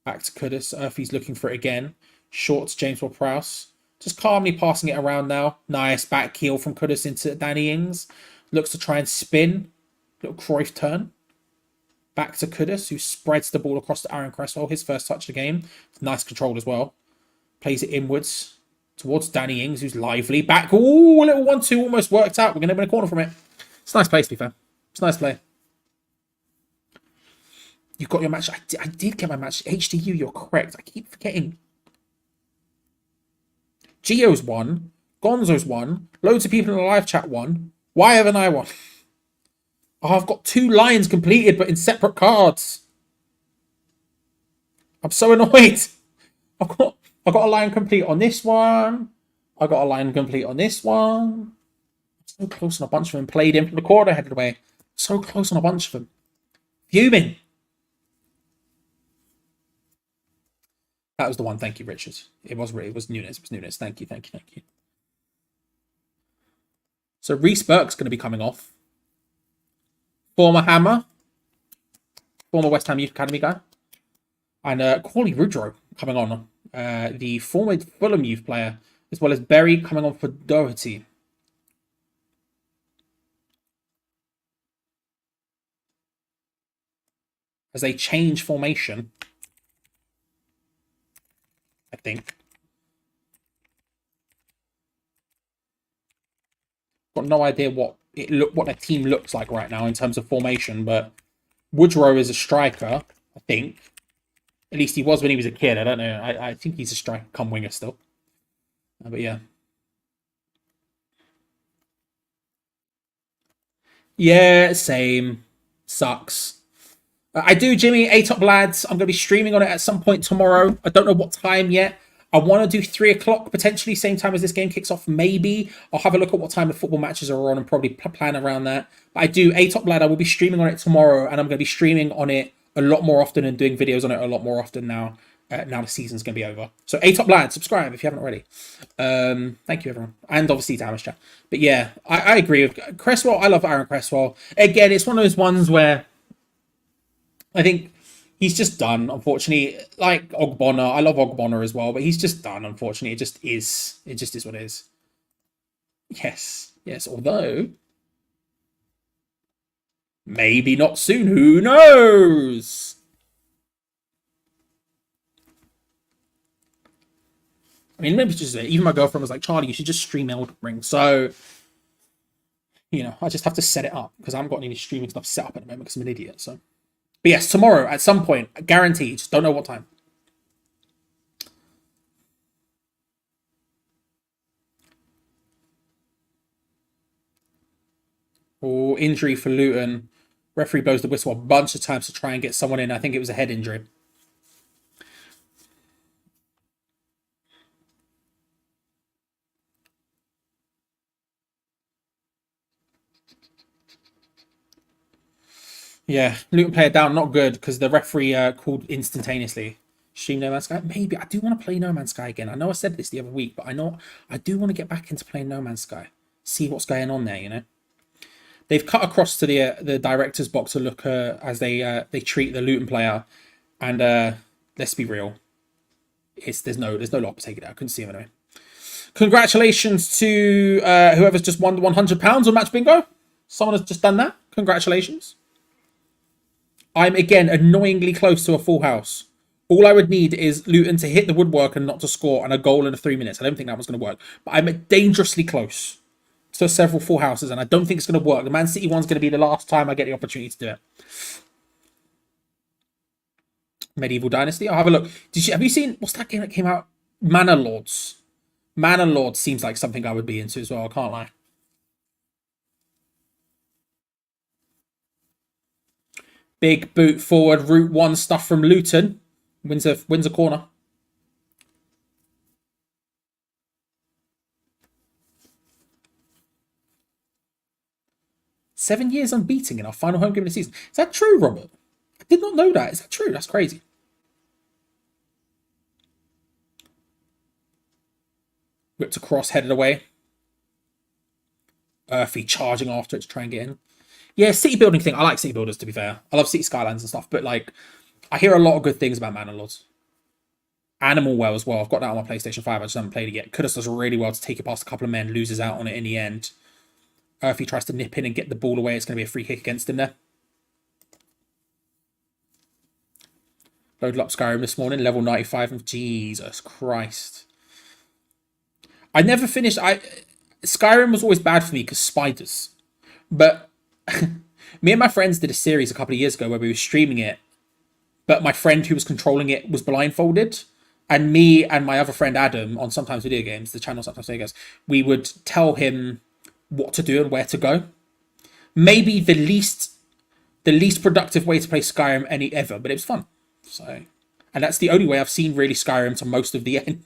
Back to Kudus. Earthy's looking for it again. Short to James Ward-Prowse. Just calmly passing it around now. Nice back heel from Kudus into Danny Ings. Looks to try and spin. Little Cruyff turn. Back to Kudus, who spreads the ball across to Aaron Cresswell. His first touch of the game. Nice control as well. Plays it inwards towards Danny Ings, who's lively. Back. Ooh, a little 1-2 almost worked out. We're going to win a corner from it. It's a nice play, to be fair. It's a nice play. You got your match. I did get my match. HDU, you're correct. I keep forgetting. Gio's won. Gonzo's won. Loads of people in the live chat won. Why haven't I won? Oh, I've got 2 lines completed, but in separate cards. I'm so annoyed. I've got a line complete on this one. I got a line complete on this one. So close on a bunch of them. Played in from the corner, headed away. So close on a bunch of them. Fuming. That was the one. Thank you, Richard. It was Nunes. It was Nunes. Thank you. So Reece Burke's going to be coming off. Former Hammer. Former West Ham Youth Academy guy. And Corley Rudro coming on. The former Fulham youth player. As well as Berry coming on for Doherty. As they change formation, I think. Got no idea what the team looks like right now in terms of formation, but Woodrow is a striker, I think. At least he was when he was a kid. I don't know. I think he's a striker, come winger still. But yeah. Yeah, same. Sucks. I do, Jimmy. A-Top Lads. I'm going to be streaming on it at some point tomorrow. I don't know what time yet. I want to do 3 o'clock, potentially, same time as this game kicks off, maybe. I'll have a look at what time the football matches are on and probably plan around that. But I do, A-Top Lad, I will be streaming on it tomorrow, and I'm going to be streaming on it a lot more often and doing videos on it a lot more often now. Now the season's going to be over. So A-Top Lad, subscribe if you haven't already. Thank you, everyone. And obviously to Chat. But yeah, I agree with Cresswell. I love Aaron Cresswell. Again, it's one of those ones where I think he's just done, unfortunately. Like Ogbonna, I love Ogbonna as well, but he's just done, unfortunately. It just is what it is. Yes. Although maybe not soon. Who knows? I mean, maybe just even my girlfriend was like, Charlie, you should just stream Elden Ring. So You know, I just have to set it up because I haven't got any streaming stuff set up at the moment because I'm an idiot. So, but yes, tomorrow at some point, guaranteed. Just don't know what time. Or injury for Luton. Referee blows the whistle a bunch of times to try and get someone in. I think it was a head injury. Yeah, Luton player down, not good because the referee called instantaneously. Stream No Man's Sky. Maybe I do want to play No Man's Sky again. I know I said this the other week, but I do want to get back into playing No Man's Sky. See what's going on there. You know, they've cut across to the director's box to look as they treat the Luton player, and let's be real, there's no lot to take it out. I couldn't see him anyway. Congratulations to whoever's just won the £100 on Match Bingo. Someone has just done that. Congratulations. I'm, again, annoyingly close to a full house. All I would need is Luton to hit the woodwork and not to score and a goal in 3 minutes. I don't think that was going to work. But I'm dangerously close to several full houses, and I don't think it's going to work. The Man City one's going to be the last time I get the opportunity to do it. Medieval Dynasty. I'll have a look. Have you seen... What's that game that came out? Manor Lords. Manor Lords seems like something I would be into as well. I can't lie. Big boot forward, Route 1 stuff from Luton. Wins a corner. Seven years unbeaten in our final home game of the season. Is that true, Robert? I did not know that. Is that true? That's crazy. Whipped across, headed away. Earthy charging after it to try and get in. Yeah, city building thing. I like city builders, to be fair. I love city skylines and stuff, but like, I hear a lot of good things about Manor Lords. Animal Well as well. I've got that on my PlayStation 5. I just haven't played it yet. Kudus does really well to take it past a couple of men, loses out on it in the end. If he tries to nip in and get the ball away, it's going to be a free kick against him there. Loaded up Skyrim this morning, level 95. Jesus Christ. I never finished... Skyrim was always bad for me because spiders. But me and my friends did a series a couple of years ago where we were streaming it, but my friend who was controlling it was blindfolded, and me and my other friend Adam on Sometimes Video Games, the channel Sometimes Video Games, we would tell him what to do and where to go. Maybe the least productive way to play Skyrim ever, but it was fun. So, and that's the only way I've seen really Skyrim to most of the end.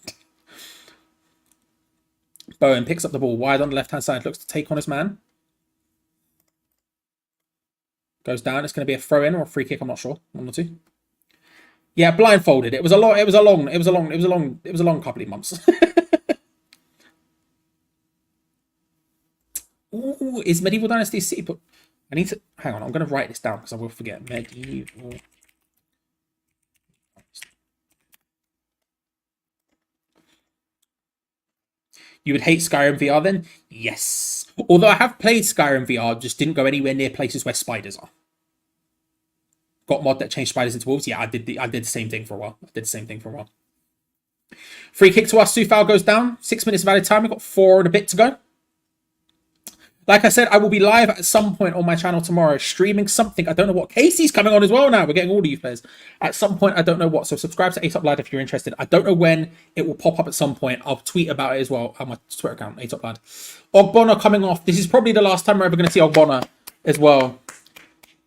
Bowen picks up the ball wide on the left hand side, looks to take on his man. Goes down. It's going to be a throw in or a free kick. I'm not sure. One or two. Yeah, blindfolded. It was a long couple of months. Ooh, is Medieval Dynasty City put? I need to hang on. I'm going to write this down because I will forget. Medieval. You would hate Skyrim VR then? Yes. Although I have played Skyrim VR, just didn't go anywhere near places where spiders are. Got mod that changed spiders into wolves. Yeah, I did the same thing for a while. Free kick to us. Sufal goes down. 6 minutes of added time. We've got 4 and a bit to go. Like I said, I will be live at some point on my channel tomorrow, streaming something. I don't know what. Casey's coming on as well now. We're getting all the youth players. At some point, I don't know what. So subscribe to ATOP Lad if you're interested. I don't know when it will pop up at some point. I'll tweet about it as well on my Twitter account, ATOP Lad. Ogbonna coming off. This is probably the last time we're ever going to see Ogbonna as well.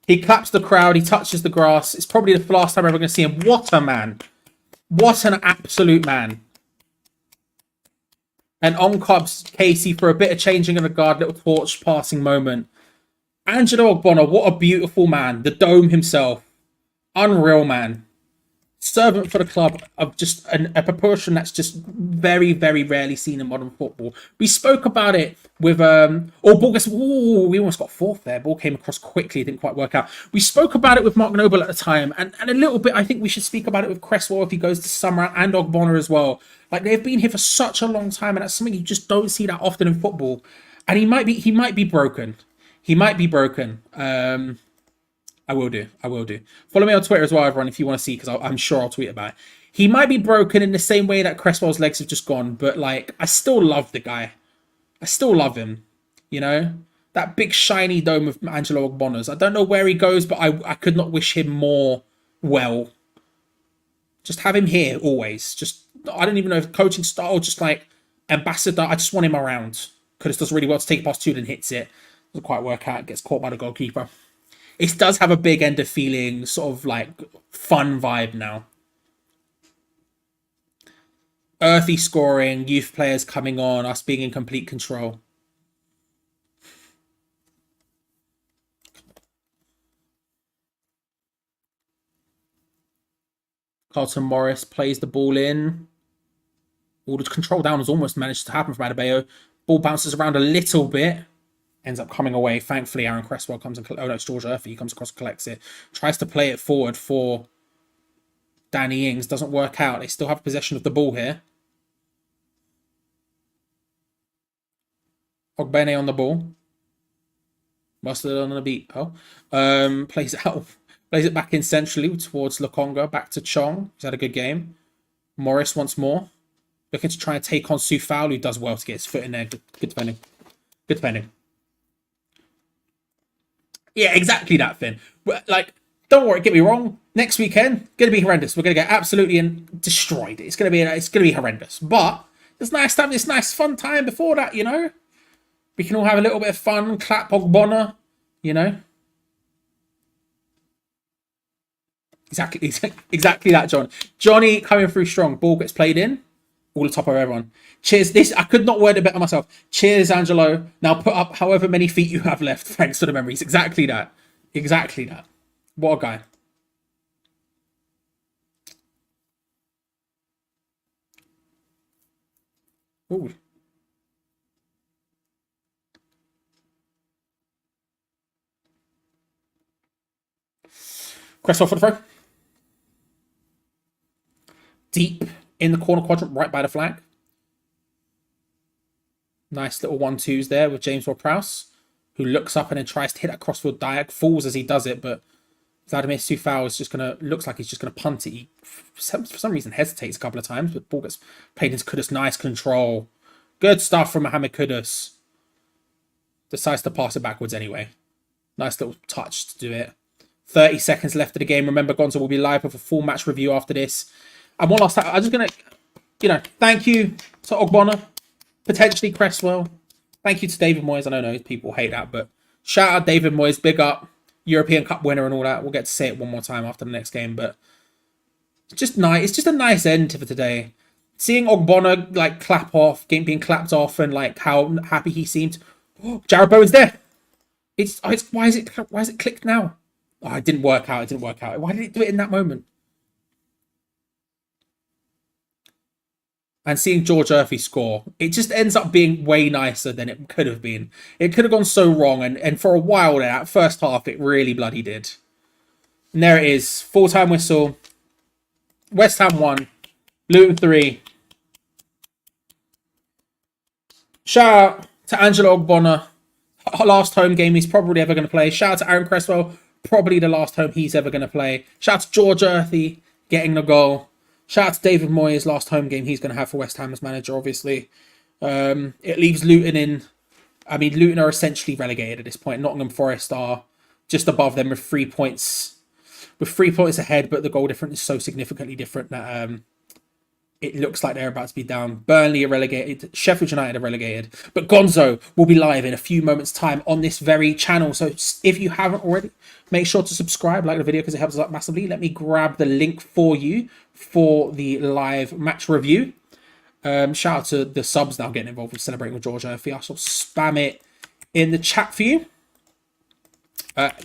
He claps the crowd. He touches the grass. It's probably the last time we're ever going to see him. What a man. What an absolute man. And on comes Casey for a bit of changing of the guard, little torch passing moment. Angelo Ogbonna, what a beautiful man. The Dome himself. Unreal man. Servant for the club of just a proportion that's just very, very rarely seen in modern football. We spoke about it with... ball gets... Ooh, we almost got fourth there. Ball came across quickly. It didn't quite work out. We spoke about it with Mark Noble at the time. And a little bit, I think we should speak about it with Cresswell if he goes to Summer and Ogbonna as well. Like, they've been here for such a long time, and that's something you just don't see that often in football. And he might be broken. He might be broken. I will do. Follow me on Twitter as well, everyone, if you want to see, because I'm sure I'll tweet about it. He might be broken in the same way that Cresswell's legs have just gone, but, like, I still love the guy. I still love him, you know? That big shiny dome of Angelo Ogbona's. I don't know where he goes, but I could not wish him more well. Just have him here always. Just I don't even know if coaching style, just like ambassador. I just want him around. Kudus does really well to take past two and hits it. Doesn't quite work out. Gets caught by the goalkeeper. It does have a big end of feeling, sort of like fun vibe now. Earthy scoring, youth players coming on, us being in complete control. Carlton Morris plays the ball in. All the control down has almost managed to happen from Adebayo. Ball bounces around a little bit. Ends up coming away. Thankfully, Aaron Cresswell comes and... Oh, no, it's George Earthy. He comes across and collects it. Tries to play it forward for Danny Ings. Doesn't work out. They still have possession of the ball here. Ogbene on the ball. Mustard on the beat. Oh. Plays it out. Plays it back in centrally towards Lokonga. Back to Chong. He's had a good game. Morris once more. Looking to try and take on Soufal, who does well to get his foot in there. Good defending. Good defending. Yeah, exactly that, Finn. Like, don't worry, get me wrong. Next weekend, gonna be horrendous. We're gonna get absolutely destroyed. It's gonna be horrendous. But it's nice to have this nice fun time before that, you know. We can all have a little bit of fun, clap Ogbonna, you know. Exactly that, John. Johnny coming through strong. Ball gets played in. All the top of everyone. Cheers. This I could not word it better myself. Cheers, Angelo. Now put up however many feet you have left. Thanks for the memories. Exactly that. Exactly that. What a guy. Ooh. Cresswell for the throw. Deep in the corner quadrant, right by the flag. Nice little 1-2s there with James Ward-Prowse, who looks up and then tries to hit that crossfield diag. Falls as he does it, but Vladimir Soufal is just looks like he's just gonna punt it. He, for some reason, hesitates a couple of times, but ball gets played into Kudus. Nice control. Good stuff from Mohamed Kudus. Decides to pass it backwards anyway. Nice little touch to do it. 30 seconds left of the game. Remember, Gonzo will be live with a full match review after this. And one last time, I'm just going to, thank you to Ogbonna, potentially Cresswell. Thank you to David Moyes. I don't know, people hate that, but shout out David Moyes, big up, European Cup winner and all that. We'll get to say it one more time after the next game, but it's just nice. It's just a nice end for today. Seeing Ogbonna, like, clap off, being clapped off, and, like, how happy he seemed. Oh, Jared Bowen's there. Why is it clicked now? Oh, it didn't work out. Why did it do it in that moment? And seeing George Earthy score, it just ends up being way nicer than it could have been. It could have gone so wrong, and for a while there, that first half, it really bloody did. And there it is, full-time whistle. West Ham 1, Luton 3. Shout out to Angelo Ogbonna, last home game he's probably ever going to play. Shout out to Aaron Cresswell, probably the last home he's ever going to play. Shout out to George Earthy getting the goal. Shout out to David Moyes, last home game he's going to have for West Ham as manager, obviously. It leaves Luton in... I mean, Luton are essentially relegated at this point. Nottingham Forest are just above them with 3 points. With 3 points ahead, but the goal difference is so significantly different that it looks like they're about to be down. Burnley are relegated. Sheffield United are relegated. But Gonzo will be live in a few moments' time on this very channel. So if you haven't already, make sure to subscribe, like the video, because it helps us out massively. Let me grab the link for you for the live match review. Shout out to the subs now getting involved with celebrating with George Earthy. I shall spam it in the chat for you.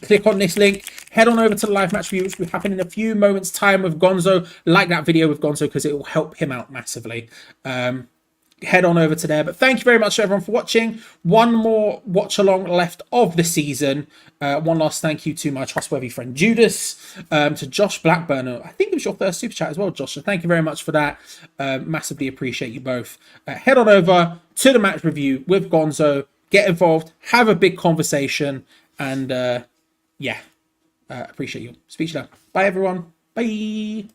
Click on this link, head on over to the live match review, which will happen in a few moments' time with Gonzo. Like that video with Gonzo because it will help him out massively. Head on over to there. But thank you very much, everyone, for watching. One more watch along left of the season. One last thank you to my trustworthy friend Judas, to Josh Blackburn. I think it was your first super chat as well, Josh. So thank you very much for that. Massively appreciate you both. Head on over to the match review with Gonzo. Get involved. Have a big conversation. And yeah, appreciate you. Speak to you later. Bye, everyone. Bye.